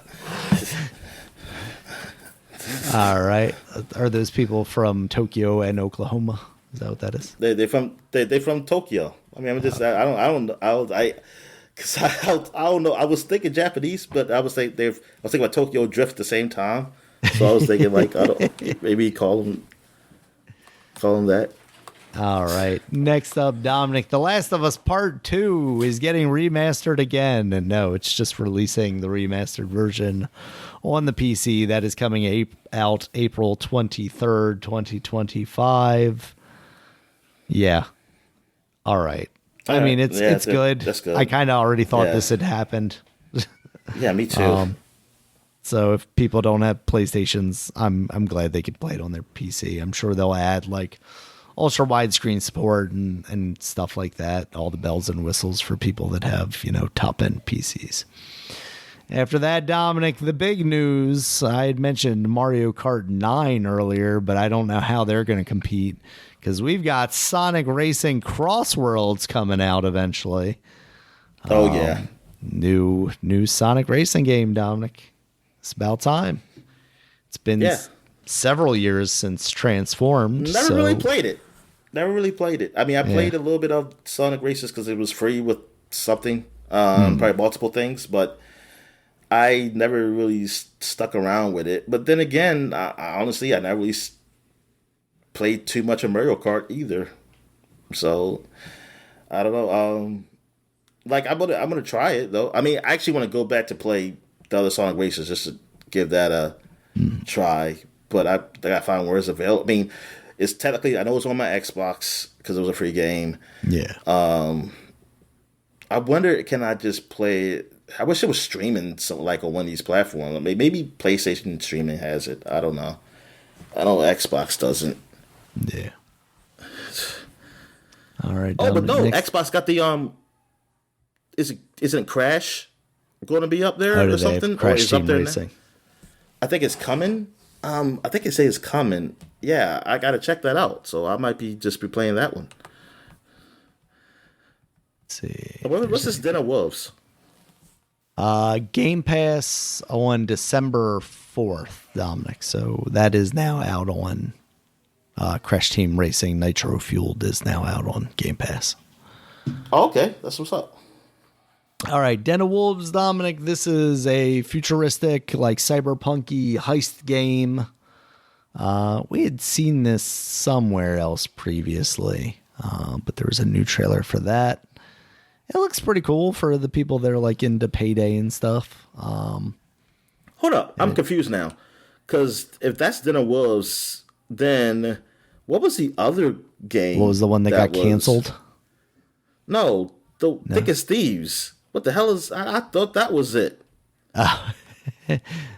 All right. Are those people from Tokyo and Oklahoma? Is that what that is? They from Tokyo. I mean, I'm just I don't because I don't know. I was thinking Japanese, but I was thinking about Tokyo Drift at the same time. So I was thinking like I don't maybe call them that. All right. Next up, Dominic, The Last of Us Part 2 is getting remastered again. And no, it's just releasing the remastered version on the PC. That is coming out April 23rd, 2025. Yeah. All right. I mean, it's good. That's good. I kind of already thought this had happened. Yeah, me too. So if people don't have PlayStations, I'm glad they can play it on their PC. I'm sure they'll add like ultra widescreen support and stuff like that. All the bells and whistles for people that have, top end PCs. After that, Dominic, the big news. I had mentioned Mario Kart 9 earlier, but I don't know how they're going to compete because we've got Sonic Racing Cross Worlds coming out eventually. Oh, yeah. New Sonic Racing game, Dominic. It's about time. It's been several years since Transformed. Never really played it. I mean, I played a little bit of Sonic Races because it was free with something, probably multiple things, but I never really stuck around with it. But then again, I honestly, I never really played too much of Mario Kart either. So, I don't know. Like, I'm gonna try it, though. I mean, I actually want to go back to play the other Sonic Races just to give that a try. But I gotta find where it's available. I mean, it's technically, I know it's on my Xbox because it was a free game. Yeah. I wonder, can I just play it? I wish it was streaming, like on one of these platforms. Maybe PlayStation streaming has it. I don't know. I know Xbox doesn't. Yeah. All right. Oh, but no, Xbox got the isn't Crash going to be up there or something? Crash Team Racing. I think it's coming. I think it says it's coming. Yeah, I gotta check that out. So I might be playing that one. Let's see. What's this Den of Wolves? Game Pass on December 4th, Dominic. So that is now out on Crash Team Racing Nitro Fueled is now out on Game Pass. Oh, okay, that's what's up. All right, Den of Wolves, Dominic. This is a futuristic, like cyberpunky heist game. We had seen this somewhere else previously, but there was a new trailer for that. It looks pretty cool for the people that are like into Payday and stuff. Hold up, I'm confused now. Because if that's Den of Wolves, then what was the other game? What was the one that got canceled? No, Thick as Thieves. What the hell is... I thought that was it.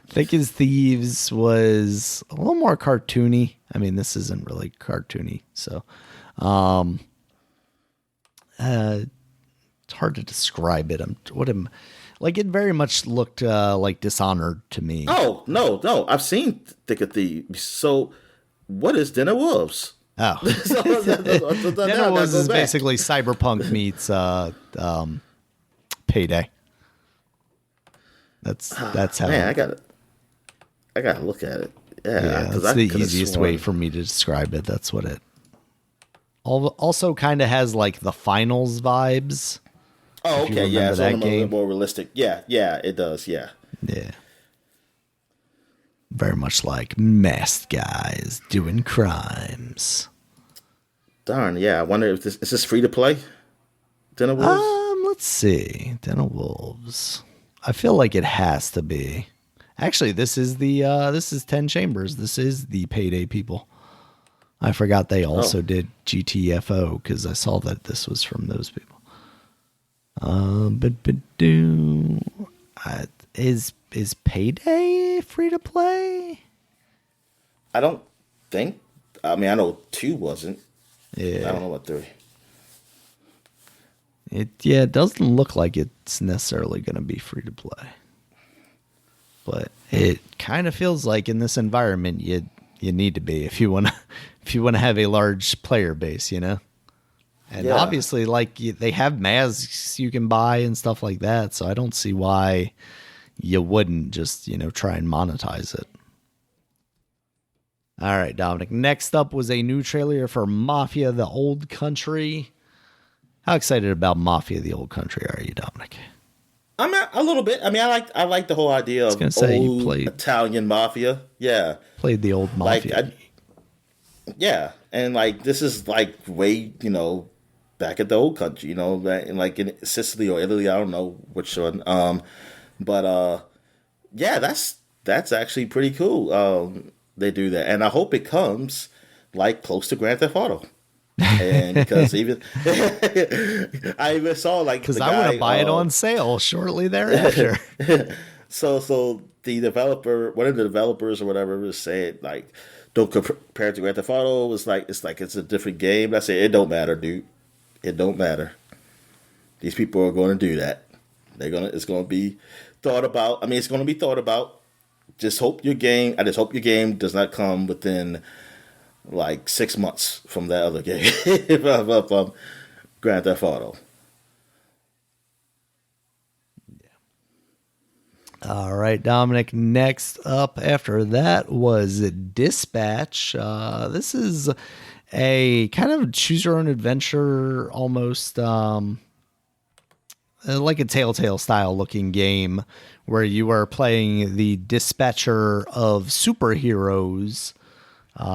Thick as Thieves was a little more cartoony. I mean, this isn't really cartoony, so... it's hard to describe it. It very much looked like Dishonored to me. Oh, no. I've seen Thick of Thieves. So, what is Den of Wolves? Oh. Den of Wolves is basically Cyberpunk meets Payday. That's how. Man, I gotta look at it. Yeah, that's the easiest way for me to describe it. That's what it. Also, kind of has like the Finals vibes. Oh, okay, yeah, it's a little bit more realistic. Yeah, it does. Yeah. Very much like masked guys doing crimes. Darn, yeah. I wonder if is this free to play? Den of Wolves? Let's see. Den of Wolves. I feel like it has to be. Actually, this is 10 Chambers. This is the Payday people. I forgot they also did GTFO because I saw that this was from those people. Is Payday free to play? I don't think. I mean, I know 2 wasn't. Yeah. I don't know what 3. It doesn't look like it's necessarily going to be free to play. But it kind of feels like in this environment you need to be if you want to have a large player base, you know? And obviously like they have masks you can buy and stuff like that, so I don't see why you wouldn't just, try and monetize it. All right, Dominic. Next up was a new trailer for Mafia: The Old Country. How excited about Mafia: The Old Country are you, Dominic? I'm a little bit. I mean, I like the whole idea I was of gonna say you old Italian mafia. Yeah, played the old like Mafia. yeah, and like this is like way back at the old country. Like in Sicily or Italy. I don't know which one. But yeah, that's actually pretty cool. They do that, and I hope it comes like close to Grand Theft Auto. And because even I even saw like Because the I want guy to buy it on sale shortly thereafter. so the developer, one of the developers or whatever, was saying like, don't compare it to Grand Theft Auto. It's a different game. I say it don't matter, dude. It don't matter. These people are going to do that. It's going to be thought about. I mean, it's going to be thought about. I just hope your game does not come within like 6 months from that other game from Grand Theft Auto. All right, Dominic. Next up after that was Dispatch. This is a kind of choose your own adventure, almost like a Telltale style looking game where you are playing the dispatcher of superheroes.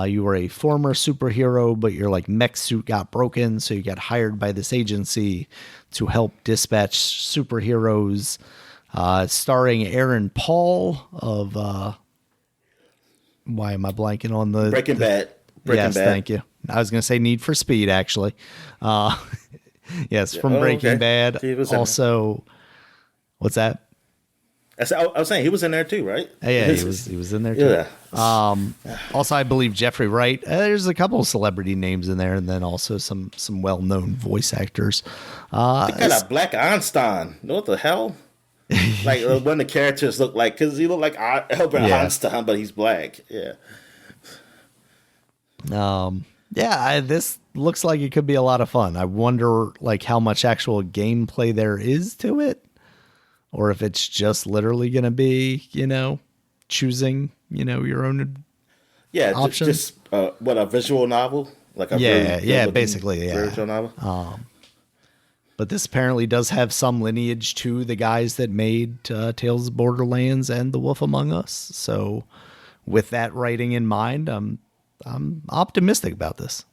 You were a former superhero, but your like mech suit got broken, so you got hired by this agency to help dispatch superheroes. Starring Aaron Paul of why am I blanking on the Breaking Bad? Yes, Bad. thank you. I was going to say Need for Speed, actually. Yes, from Breaking Bad. Also, what's that? I was saying he was in there too, right? Yeah, he was in there too. Yeah. Also, I believe Jeffrey Wright. There's a couple of celebrity names in there, and then also some well-known voice actors. They got a Black Einstein. What the hell? Like one of the characters look like, because he looked like Albert Einstein, but he's black. Yeah. This looks like it could be a lot of fun. I wonder like how much actual gameplay there is to it, or if it's just literally going to be, choosing, your own options. Just what, a visual novel? Like a basically, visual novel. But this apparently does have some lineage to the guys that made Tales of Borderlands and The Wolf Among Us. So with that writing in mind, I'm optimistic about this.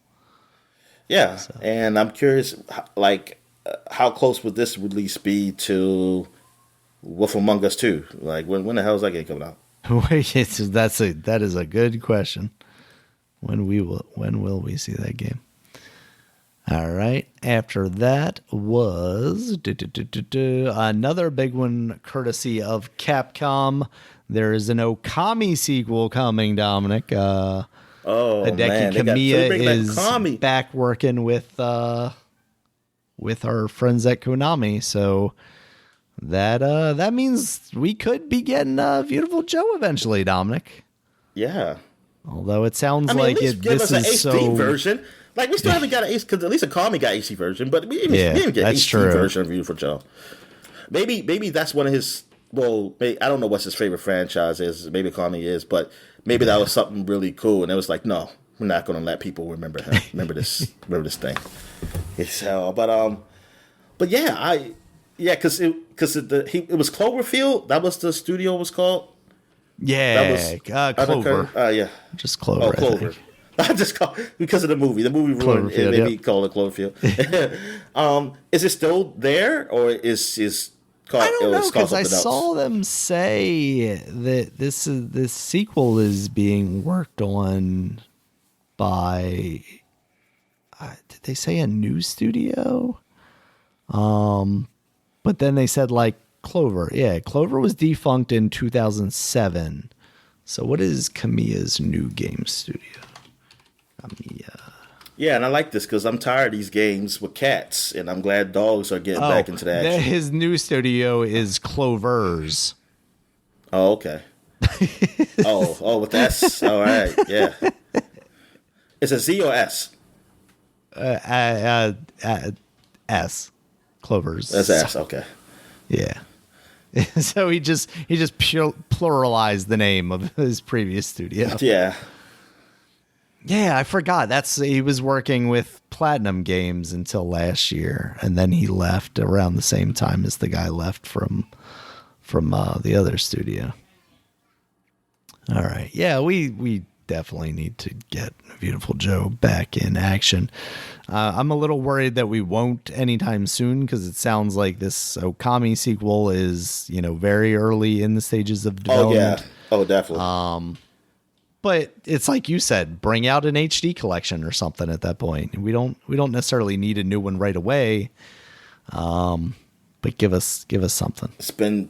Yeah, so. And I'm curious, like, how close would this release be to Wolf Among Us 2? Like, when the hell is that game coming out? That is a good question. When will we see that game? All right. After that was another big one, courtesy of Capcom. There is an Okami sequel coming, Dominic. Hideki Kamiya is back working with our friends at Konami. So that means we could be getting Beautiful Joe eventually, Dominic. Yeah. Although it sounds like this is so HD version. Like, we still haven't got an HD, because at least Okami got HD version, but we didn't get an HD version of Beautiful Joe. Maybe that's one of his. Well, I don't know what his favorite franchise is. Maybe Okami is, but maybe that was something really cool, and it was like, no, we're not going to let people remember him. Remember this thing. So, but yeah, because it was Cloverfield. That was the studio was called. Yeah, Clover. Yeah, just Clover. Oh, Clover. I just call because of the movie. The movie ruined it. Maybe call it Cloverfield. Is it still there, or is called? I don't know, because I saw them say that this sequel is being worked on by. Did they say a new studio? But then they said like Clover. Yeah, Clover was defunct in 2007. So what is Kamiya's new game studio? Yeah, and I like this because I'm tired of these games with cats, and I'm glad dogs are getting back into the action. His new studio is Clovers. Oh, okay. with S. All right, yeah. It's a Z or S? S. Clovers. That's S. Okay. Yeah. So he just pluralized the name of his previous studio. Yeah. Yeah. So he just pluralized the name of his previous studio. Yeah. So he just pluralized the name of his previous studio. Yeah. So he just pluralized the name of his previous studio. Yeah. So he just pluralized the name of his previous studio. Yeah. So he just pluralized the name of his previous studio. Yeah, I forgot. He was working with Platinum Games until last year, and then he left around the same time as the guy left from the other studio. All right. Yeah, we definitely need to get Beautiful Joe back in action. I'm a little worried that we won't anytime soon because it sounds like this Okami sequel is, very early in the stages of development. Oh, yeah. Oh, definitely. But it's like you said, bring out an HD collection or something at that point. We don't necessarily need a new one right away. But give us something. It's been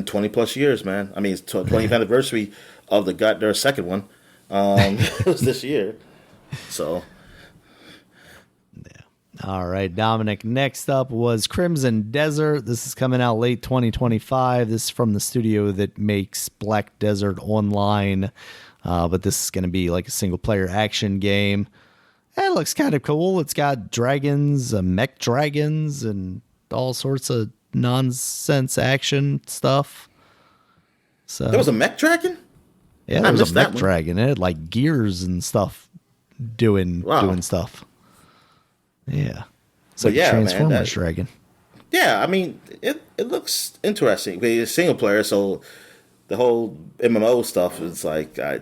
20 plus years, man. I mean, it's 20th anniversary of their second one. It was this year. So, yeah. All right, Dominic. Next up was Crimson Desert. This is coming out late 2025. This is from the studio that makes Black Desert Online. But this is going to be like a single player action game. It looks kind of cool. It's got dragons, mech dragons, and all sorts of nonsense action stuff. So there was a mech dragon? Yeah, there was a mech dragon. It had like gears and stuff doing stuff. Yeah. It's like a Transformers dragon. Yeah, I mean, it looks interesting. It's single player, so the whole MMO stuff is like, I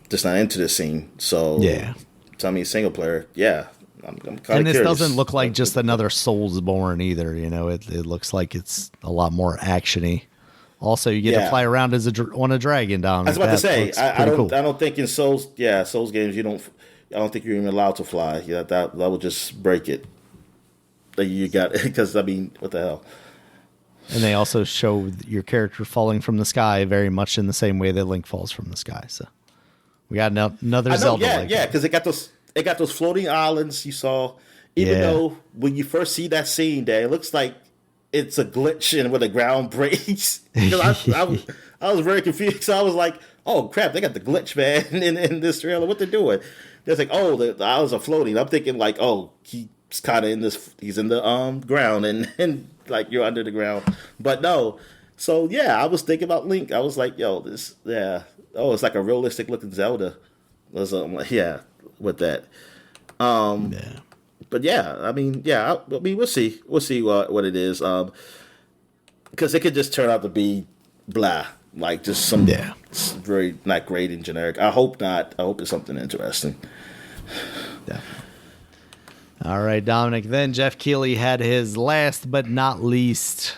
just not into this scene. So, yeah. Tell me single player. Yeah. I'm kind of curious. And this doesn't look like just another Soulsborne either. It looks like it's a lot more actiony. Also, you get to fly around on a dragon, Dom. I was about to say, I don't think in Souls games I don't think you're even allowed to fly. Yeah, that would just break it. You got because I mean, what the hell? And they also show your character falling from the sky very much in the same way that Link falls from the sky. So we got another Zelda. Yeah, because it got those floating islands you saw. Even though when you first see that scene, there it looks like it's a glitch and where the ground breaks. I was very confused. So I was like, "Oh crap! They got the glitch, man, in this trailer. What they're doing?" They're like, "Oh, the islands are floating." I'm thinking like, "Oh, he's kind of in this. He's in the ground and like you're under the ground." But no. So yeah, I was thinking about Link. I was like, "Yo, this Oh, it's like a realistic looking Zelda." With that. But yeah, I mean, we'll see what it is. Because it could just turn out to be blah, like just some very not great and generic. I hope not. I hope it's something interesting. Yeah. All right, Dominic. Then Jeff Keighley had his last but not least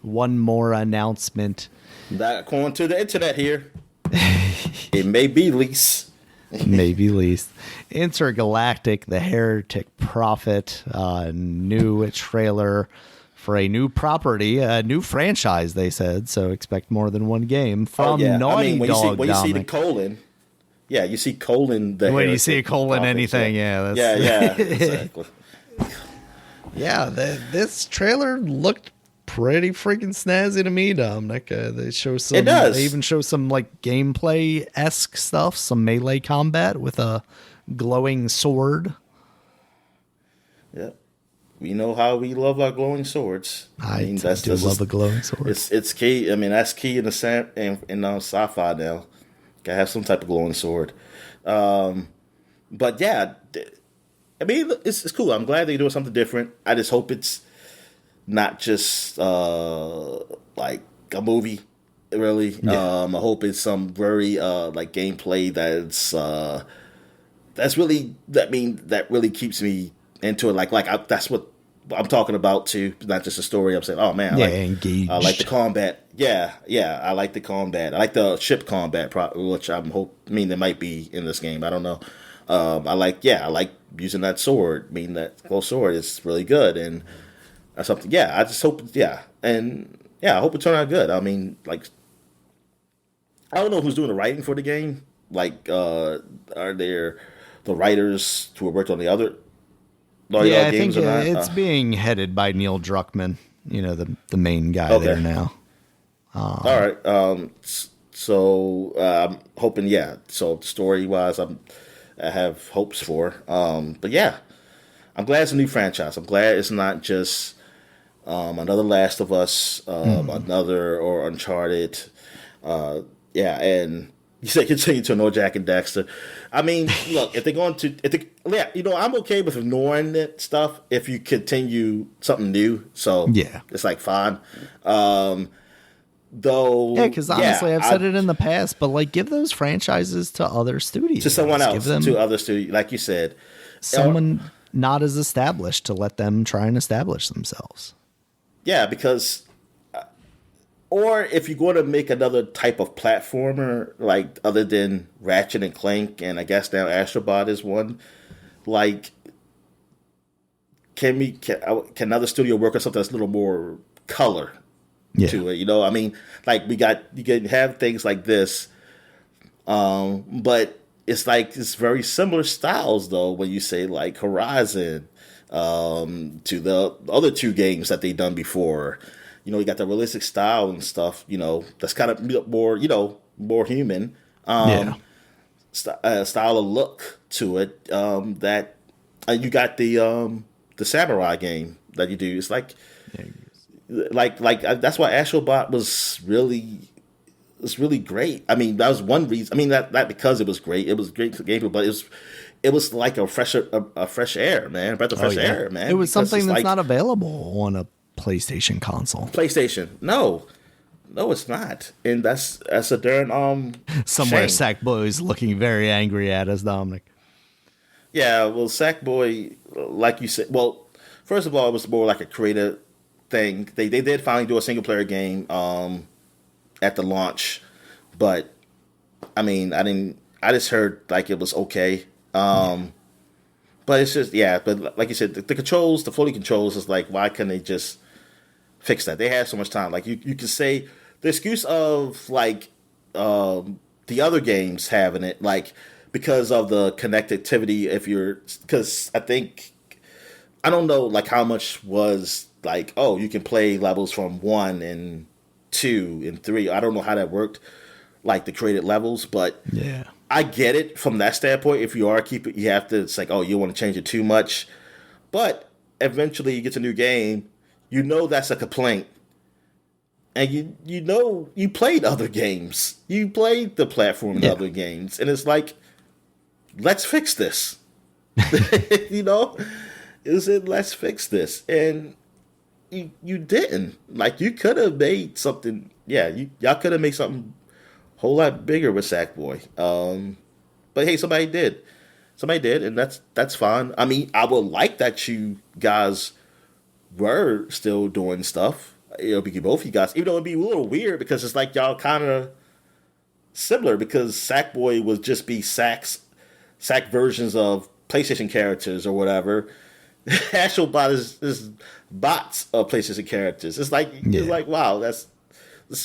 one more announcement. That according to the internet here, it may be least. Maybe least. Intergalactic, the Heretic Prophet, new trailer for a new property, a new franchise, they said. So expect more than one game from Naughty Dog. When you see the colon, you see colon. When you see a colon, prophet, anything, exactly. Yeah, this trailer looked pretty freaking snazzy to me, Dominic. They show some. It does. They even show some like gameplay-esque stuff, some melee combat with a glowing sword. Yep, we know how we love our glowing swords. I do love a glowing sword. It's key. I mean, that's key in the sci-fi now. Gotta have some type of glowing sword. But yeah, I mean, it's cool. I'm glad they're doing something different. I just hope it's not just like a movie, really. I hope it's some very like gameplay that really keeps me into it. That's what I'm talking about too. Not just a story. I'm saying, oh man, engaged. I like the combat. Yeah, I like the combat. I like the ship combat, which there might be in this game. I don't know. I like using that sword. I mean, that close sword is really good and. Or something. Yeah, I just hope. And I hope it turned out good. I mean, like, I don't know who's doing the writing for the game. Like, are there the writers who worked on the other games? I think it's being headed by Neil Druckmann. The main guy there now. All right. So I'm hoping. So story wise, I have hopes for. But yeah, I'm glad it's a new franchise. I'm glad it's not just. Another Last of Us, another or Uncharted, and You said continue to ignore Jack and Dexter. I mean, look, if they're going to, yeah, I'm okay with ignoring that stuff if you continue something new. So Yeah, it's like fine. Though, yeah, because honestly, I've said it in the past, but like, give those franchises to other studios, to someone else, give them to other studios, like you said, someone not as established to let them try and establish themselves. Yeah, because. Or if you're going to make another type of platformer, like other than Ratchet and Clank, and I guess now Astrobot is one, like, can another studio work on something that's a little more color to it? You know, I mean, like you can have things like this, but it's like it's very similar styles though. When you say like Horizon, to the other two games that they've done before. You know, you got the realistic style and stuff, you know, that's kind of more, you know, more human. Style of look to it. That you got the samurai game that you do. It's like that's why Astrobot was really great. I mean, that was one reason. I mean, not because it was great. It was great for gameplay, but it was like a fresh air, man. A breath of fresh air, man. It was something that's not available on a PlayStation console. PlayStation, no, it's not, and that's a darn somewhere. shame. Sackboy is looking very angry at us, Dominic. Yeah, well, Sackboy, like you said, well, first of all, it was more like a creative thing. They did finally do a single player game at the launch, but I mean, I just heard like it was okay. But it's just, yeah, but like you said, the controls, the floating controls is like, why couldn't they just fix that? They have so much time. Like, you can say the excuse of, like, the other games having it, like, because of the connectivity, because I don't know, like, how much was, like, oh, you can play levels from 1 and 2 and 3. I don't know how that worked, like, the created levels, but yeah. I get it from that standpoint. If you are keeping, you have to. It's like, oh, you want to change it too much, but eventually you get to a new game. You know that's a complaint, and you know you played other games. You played the platform in other games, and it's like, let's fix this. You know, let's fix this, and you didn't. Like, you could have made something. Yeah, y'all could have made something whole lot bigger with Sackboy. But hey, somebody did, and that's fine. I mean, I would like that you guys were still doing stuff. It'll be both of you guys, even though it'd be a little weird because it's like y'all kind of similar, because Sackboy would just be Sack versions of PlayStation characters or whatever. Astrobot is bots of PlayStation characters. It's like wow, that's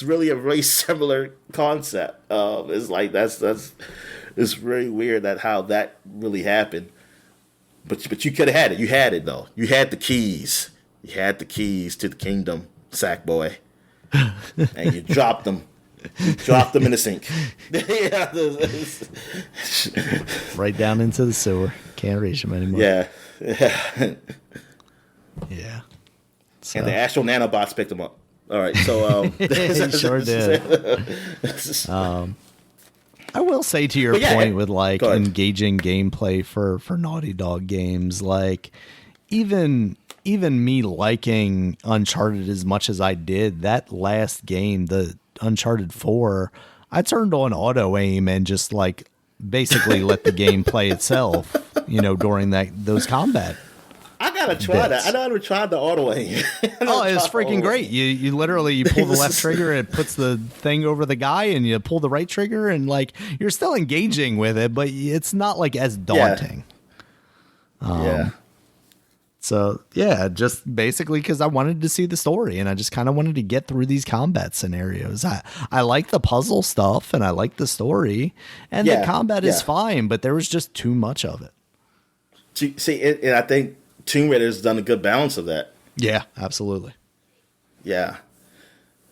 really a very similar concept. It's like it's very weird that how that really happened. But you could have had it. You had it though. You had the keys. You had the keys to the kingdom, Sackboy, and you dropped them. You dropped them in the sink. Right down into the sewer. Can't reach them anymore. Yeah. Yeah. So. And the Astro Nanobots picked them up. All right, so he sure did. I will say to your point with like engaging gameplay for Naughty Dog games, like even me liking Uncharted as much as I did, that last game, the Uncharted 4, I turned on auto aim and just like basically let the game play itself, you know, during those combat. I gotta try that. I never tried the auto aim. Oh, it's freaking great. You literally pull the left trigger, it puts the thing over the guy, and you pull the right trigger, and like you're still engaging with it, but it's not like as daunting. Yeah. So yeah, just basically because I wanted to see the story, and I just kind of wanted to get through these combat scenarios. I like the puzzle stuff, and I like the story, and the combat is fine, but there was just too much of it. See, and I think Tomb Raider's done a good balance of that. Yeah, absolutely. Yeah.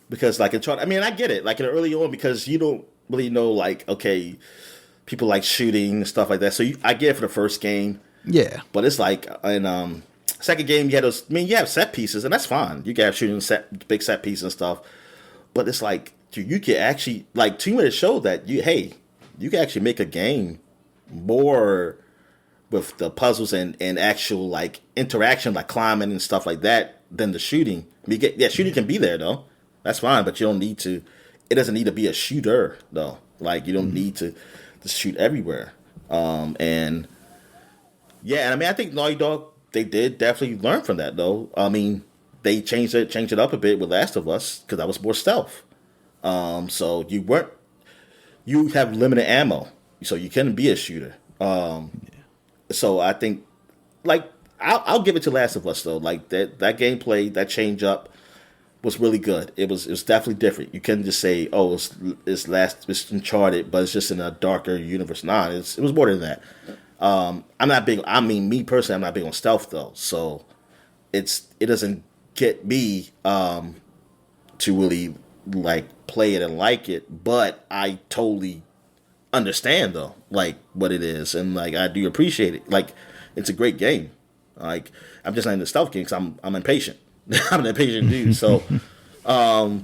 Because like I get it, like in early on, because you don't really know, like, okay, people like shooting and stuff like that. So I get it for the first game. Yeah. But it's like in second game you have set pieces, and that's fine. You can have shooting big set pieces and stuff. But it's like you can actually, like, Tomb Raider showed that you you can actually make a game more with the puzzles and actual like interaction, like climbing and stuff like that, than the shooting. Shooting can be there though. That's fine, but you don't need to. It doesn't need to be a shooter though. Like you don't need to shoot everywhere. And yeah, and I mean, I think Naughty Dog, they did definitely learn from that though. I mean, they changed it up a bit with Last of Us because that was more stealth. So you have limited ammo, so you couldn't be a shooter. So I think, like, I'll give it to Last of Us though. Like that gameplay, that change up was really good. It was definitely different. You couldn't just say, oh, it's Uncharted, but it's just in a darker universe. Nah, it was more than that. I'm not big. I mean, me personally, I'm not big on stealth though, so it doesn't get me to really like play it and like it. But I totally understand though, like what it is, and like I do appreciate it. Like it's a great game. Like I'm just not in the stealth game because I'm impatient. I'm an impatient dude. So, I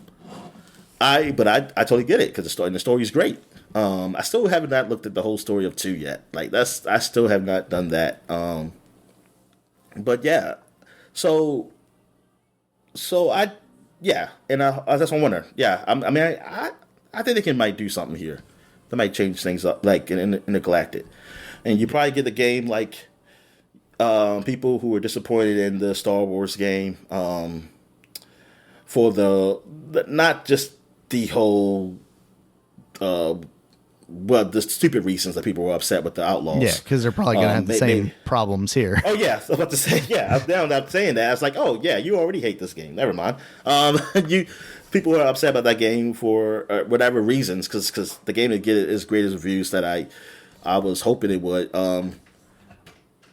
totally get it because the story is great. I still have not looked at the whole story of 2 yet. Like I still have not done that. But yeah, so I and that's what I wonder. Yeah, I think they might do something here. They might change things up, like and neglect it. And you probably get the game like people who were disappointed in the Star Wars game for the not just the whole the stupid reasons that people were upset with the Outlaws. Yeah, because they're probably going to have the same problems here. Oh, yeah. I was about to say, yeah. I'm not saying that. I was like, oh, yeah, you already hate this game. Never mind. People were upset about that game for whatever reasons, because the game didn't get as great as reviews that I was hoping it would.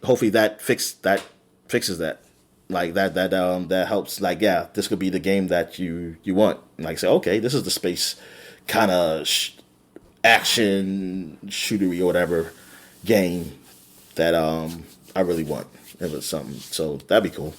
Hopefully that fixes that. Like that helps. Like, yeah, this could be the game that you want. Like, say, okay, this is the space kind of action shootery or whatever game that I really want. It was something, so that'd be cool.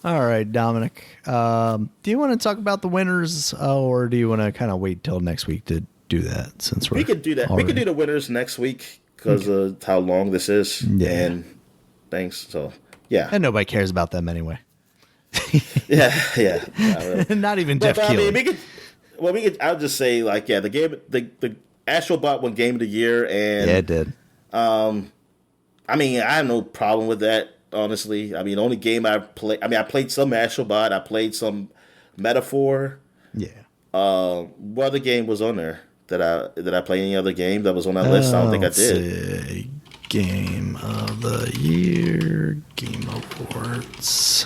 All right, Dominic. Do you want to talk about the winners, or do you want to kind of wait till next week to do that? Since we could do that. Already... We could do the winners next week because of how long this is. Yeah. And things. So yeah, and nobody cares about them anyway. yeah. Not, really. Not even Jeff Keighley. We could. I'll just say, like, yeah, the game, the Astrobot won Game of the Year, and yeah, it did. I mean, I have no problem with that. Honestly, I mean, the only game I played. I mean, I played some Astrobot. I played some Metaphor. Yeah. What other game was on there that I played? Any other game that was on that list? I don't think I did. Game of the Year, Game Awards.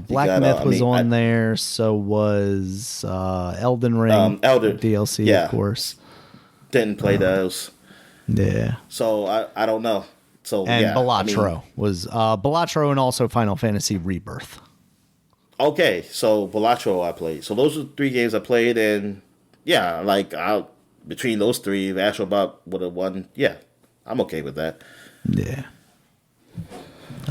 Black Myth was on there. So was Elden Ring DLC, of course. Didn't play those. Yeah. So I don't know. So and yeah, Balatro was Balatro and also Final Fantasy Rebirth. Okay, so Balatro I played. So those are 3 games I played, and yeah, like between those 3, if Astrobot would have won, yeah, I'm okay with that. Yeah.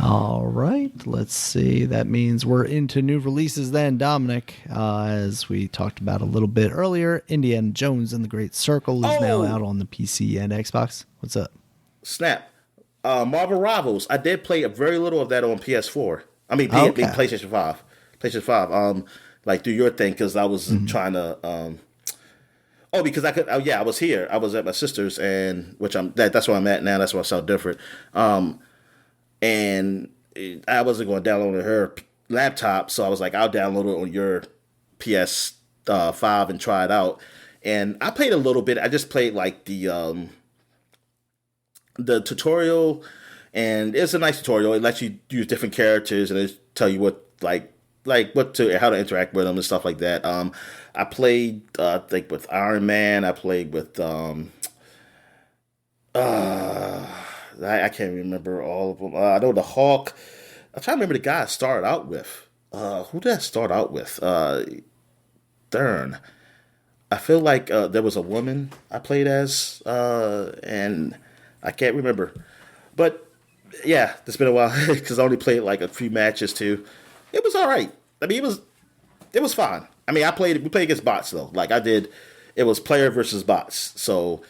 All right, let's see. That means we're into new releases then, Dominic. As we talked about a little bit earlier, Indiana Jones and the Great Circle is now out on the PC and Xbox. What's up? Snap. Marvel Rivals. I did play a very little of that on PS4. I mean, PlayStation 5. PlayStation 5. Like, do your thing, because I was trying to... because I could... I was here. I was at my sister's, and that's where I'm at now. That's why I sound different. And I wasn't going to download it on her laptop, so I was like, I'll download it on your PS5 and try it out. And I played a little bit. I just played like the tutorial, and it's a nice tutorial. It lets you use different characters, and it tell you what how to interact with them and stuff like that. I played I think with Iron Man. I played with I can't remember all of them. I know the Hulk. I'm trying to remember the guy I started out with. Who did I start out with? Darn. I feel like there was a woman I played as, and I can't remember. But yeah, it's been a while because I only played like a few matches too. It was all right. I mean, it was fine. I mean, we played against bots though. Like I did, it was player versus bots, so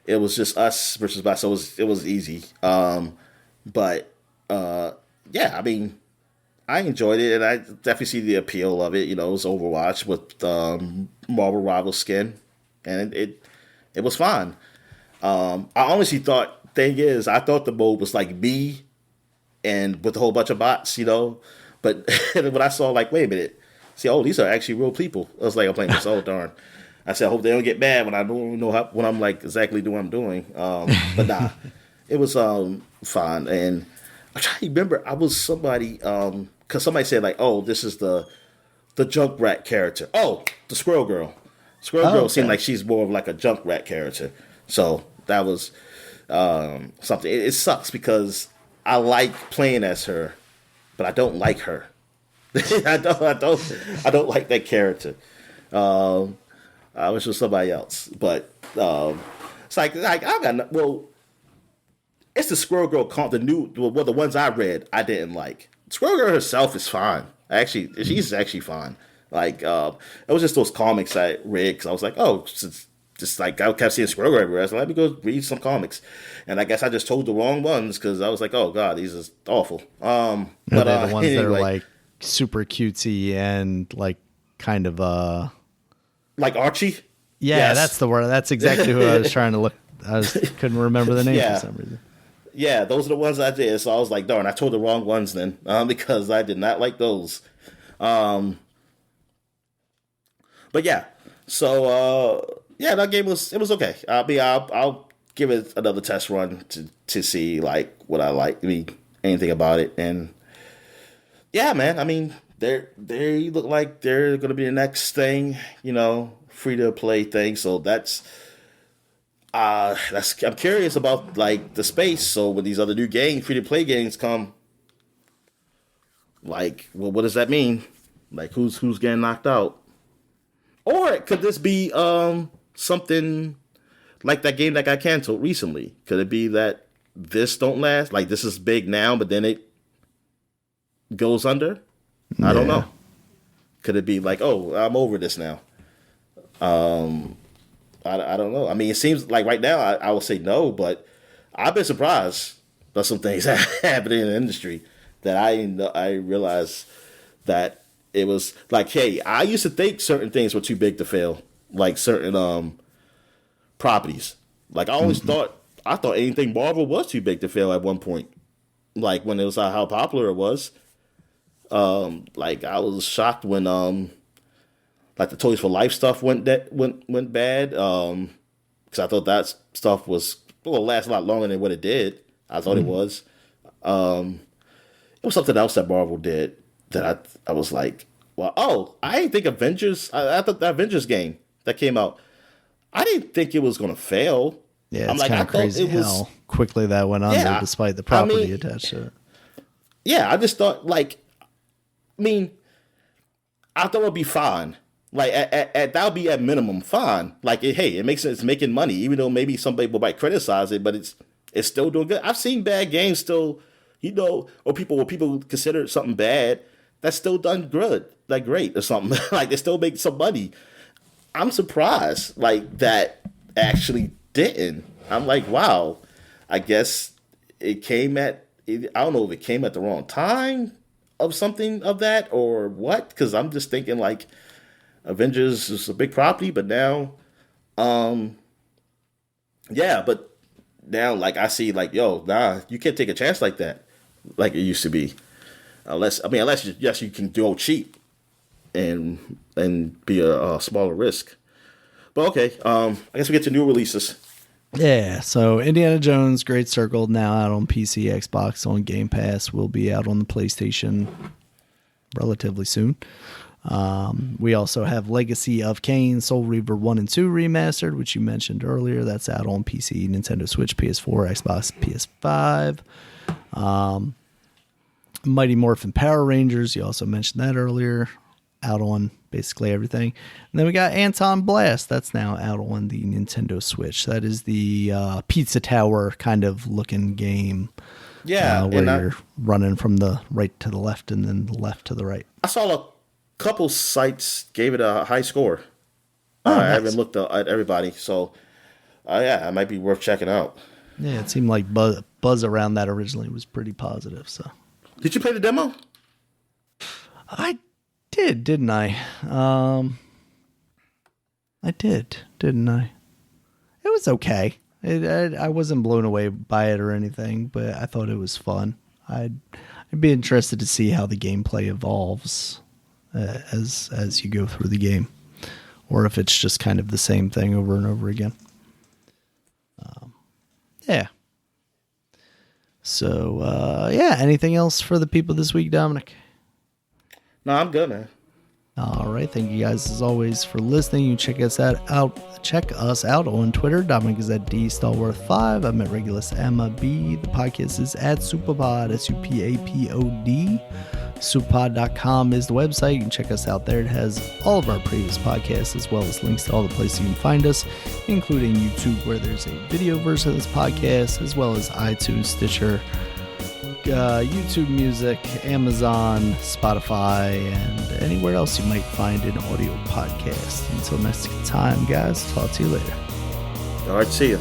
it was just us versus bots. So it was easy. But yeah, I mean, I enjoyed it, and I definitely see the appeal of it. You know, it was Overwatch with Marvel Rival skin, and it was fun. I honestly thought I thought the mode was like me and with a whole bunch of bots, you know. But when I saw like, wait a minute, see, oh, these are actually real people. I was like, I'm playing this. Oh darn! I said, I hope they don't get mad when I don't know when I'm like exactly doing what I'm doing. But nah, it was fun. And I'm trying to remember, I was somebody because somebody said like, oh, this is the Junkrat character. Oh, the Squirrel Girl. Squirrel Girl seemed like she's more of like a Junkrat character. So that was something. It sucks because I like playing as her, but I don't like her. I don't like that character. I wish it was somebody else, but it's like I got it's the Squirrel Girl the ones I read I didn't like. Squirrel Girl herself is fine. Actually, she's actually fine. Like it was just those comics I read because I was like, oh, just like I kept seeing Squirrel Girl everywhere. So let me go read some comics, and I guess I just told the wrong ones because I was like, oh god, these are awful. But they're the ones that are like super cutesy and like kind of like Archie. Yeah, yes. That's the word. That's exactly who I was trying to look. Couldn't remember the name for some reason. Yeah, those are the ones I did. So I was like, darn, I told the wrong ones then because I did not like those. But yeah, so yeah, that game was okay. I'll give it another test run to see like what I like. I mean, anything about it, and yeah, man. I mean, they look like they're going to be the next thing, you know, free to play thing. So that's I'm curious about like the space. So when these other new games, free to play games come, like, well, what does that mean? Like, who's getting knocked out? Or could this be something like that game that got canceled recently? Could it be that this don't last? Like this is big now, but then it goes under? I don't know. Could it be like, oh, I'm over this now? I don't know. I mean, it seems like right now I will say no, but I've been surprised by some things happening in the industry that I realized that it was like, hey, I used to think certain things were too big to fail, like certain properties. Like I always thought anything Marvel was too big to fail at one point. Like when it was how popular it was. Like I was shocked when like the Toys for Life stuff went bad. Because I thought that stuff will last a lot longer than what it did. I thought it was. It was something else that Marvel did that I was like, well, oh, I didn't think Avengers. I thought the Avengers game that came out, I didn't think it was going to fail. Yeah, it's kind of crazy how quickly that went under, despite the property attached to it. Yeah, I just thought like, I mean, I thought it would be fine. Like at that would be at minimum fine. Like it makes sense. It's making money, even though maybe some people might criticize it, but it's still doing good. I've seen bad games still, you know, or people consider something bad that's still done good, like great or something. Like they still make some money. I'm surprised like that actually didn't. I'm like, wow. I guess it came at. I don't know if it came at the wrong time of something of that or what. Because I'm just thinking like Avengers is a big property, but now, yeah, but now like I see like, yo, nah, you can't take a chance like that, like it used to be, unless you can go cheap and be a smaller risk. But okay, I guess we get to new releases. Yeah, so Indiana Jones Great Circle now out on PC, Xbox, on Game Pass, will be out on the PlayStation relatively soon. We also have Legacy of Kain, Soul Reaver 1 and 2 remastered, which you mentioned earlier. That's out on PC, Nintendo Switch, PS4, Xbox, PS5. Mighty Morphin Power Rangers, you also mentioned that earlier, out on basically everything. And then we got Anton Blast, that's now out on the Nintendo Switch. That is the Pizza Tower kind of looking game. Yeah, where you're running from the right to the left and then the left to the right. I saw couple sites gave it a high score. Oh, I nice. haven't looked at everybody, so yeah, it might be worth checking out. Yeah, it seemed like buzz around that originally was pretty positive. So Did you play the demo? I did, didn't I? I did, didn't I? It was okay. I wasn't blown away by it or anything, but I thought it was fun. I'd be interested to see how the gameplay evolves as you go through the game, or if it's just kind of the same thing over and over again. Yeah. So yeah, anything else for the people this week, Dominic? No, I'm good, man. All right, thank you guys as always for listening. You check us out. Check us out on Twitter. Dominic is at DStallworth5. I'm at Regulus Emma B. The podcast is at Supapod, SUPAPOD. Supapod.com is the website. You can check us out there. It has all of our previous podcasts as well as links to all the places you can find us, including YouTube, where there's a video version of this podcast, as well as iTunes, Stitcher, YouTube Music, Amazon, Spotify, and anywhere else you might find an audio podcast. Until next time, guys, talk to you later. All right, see you.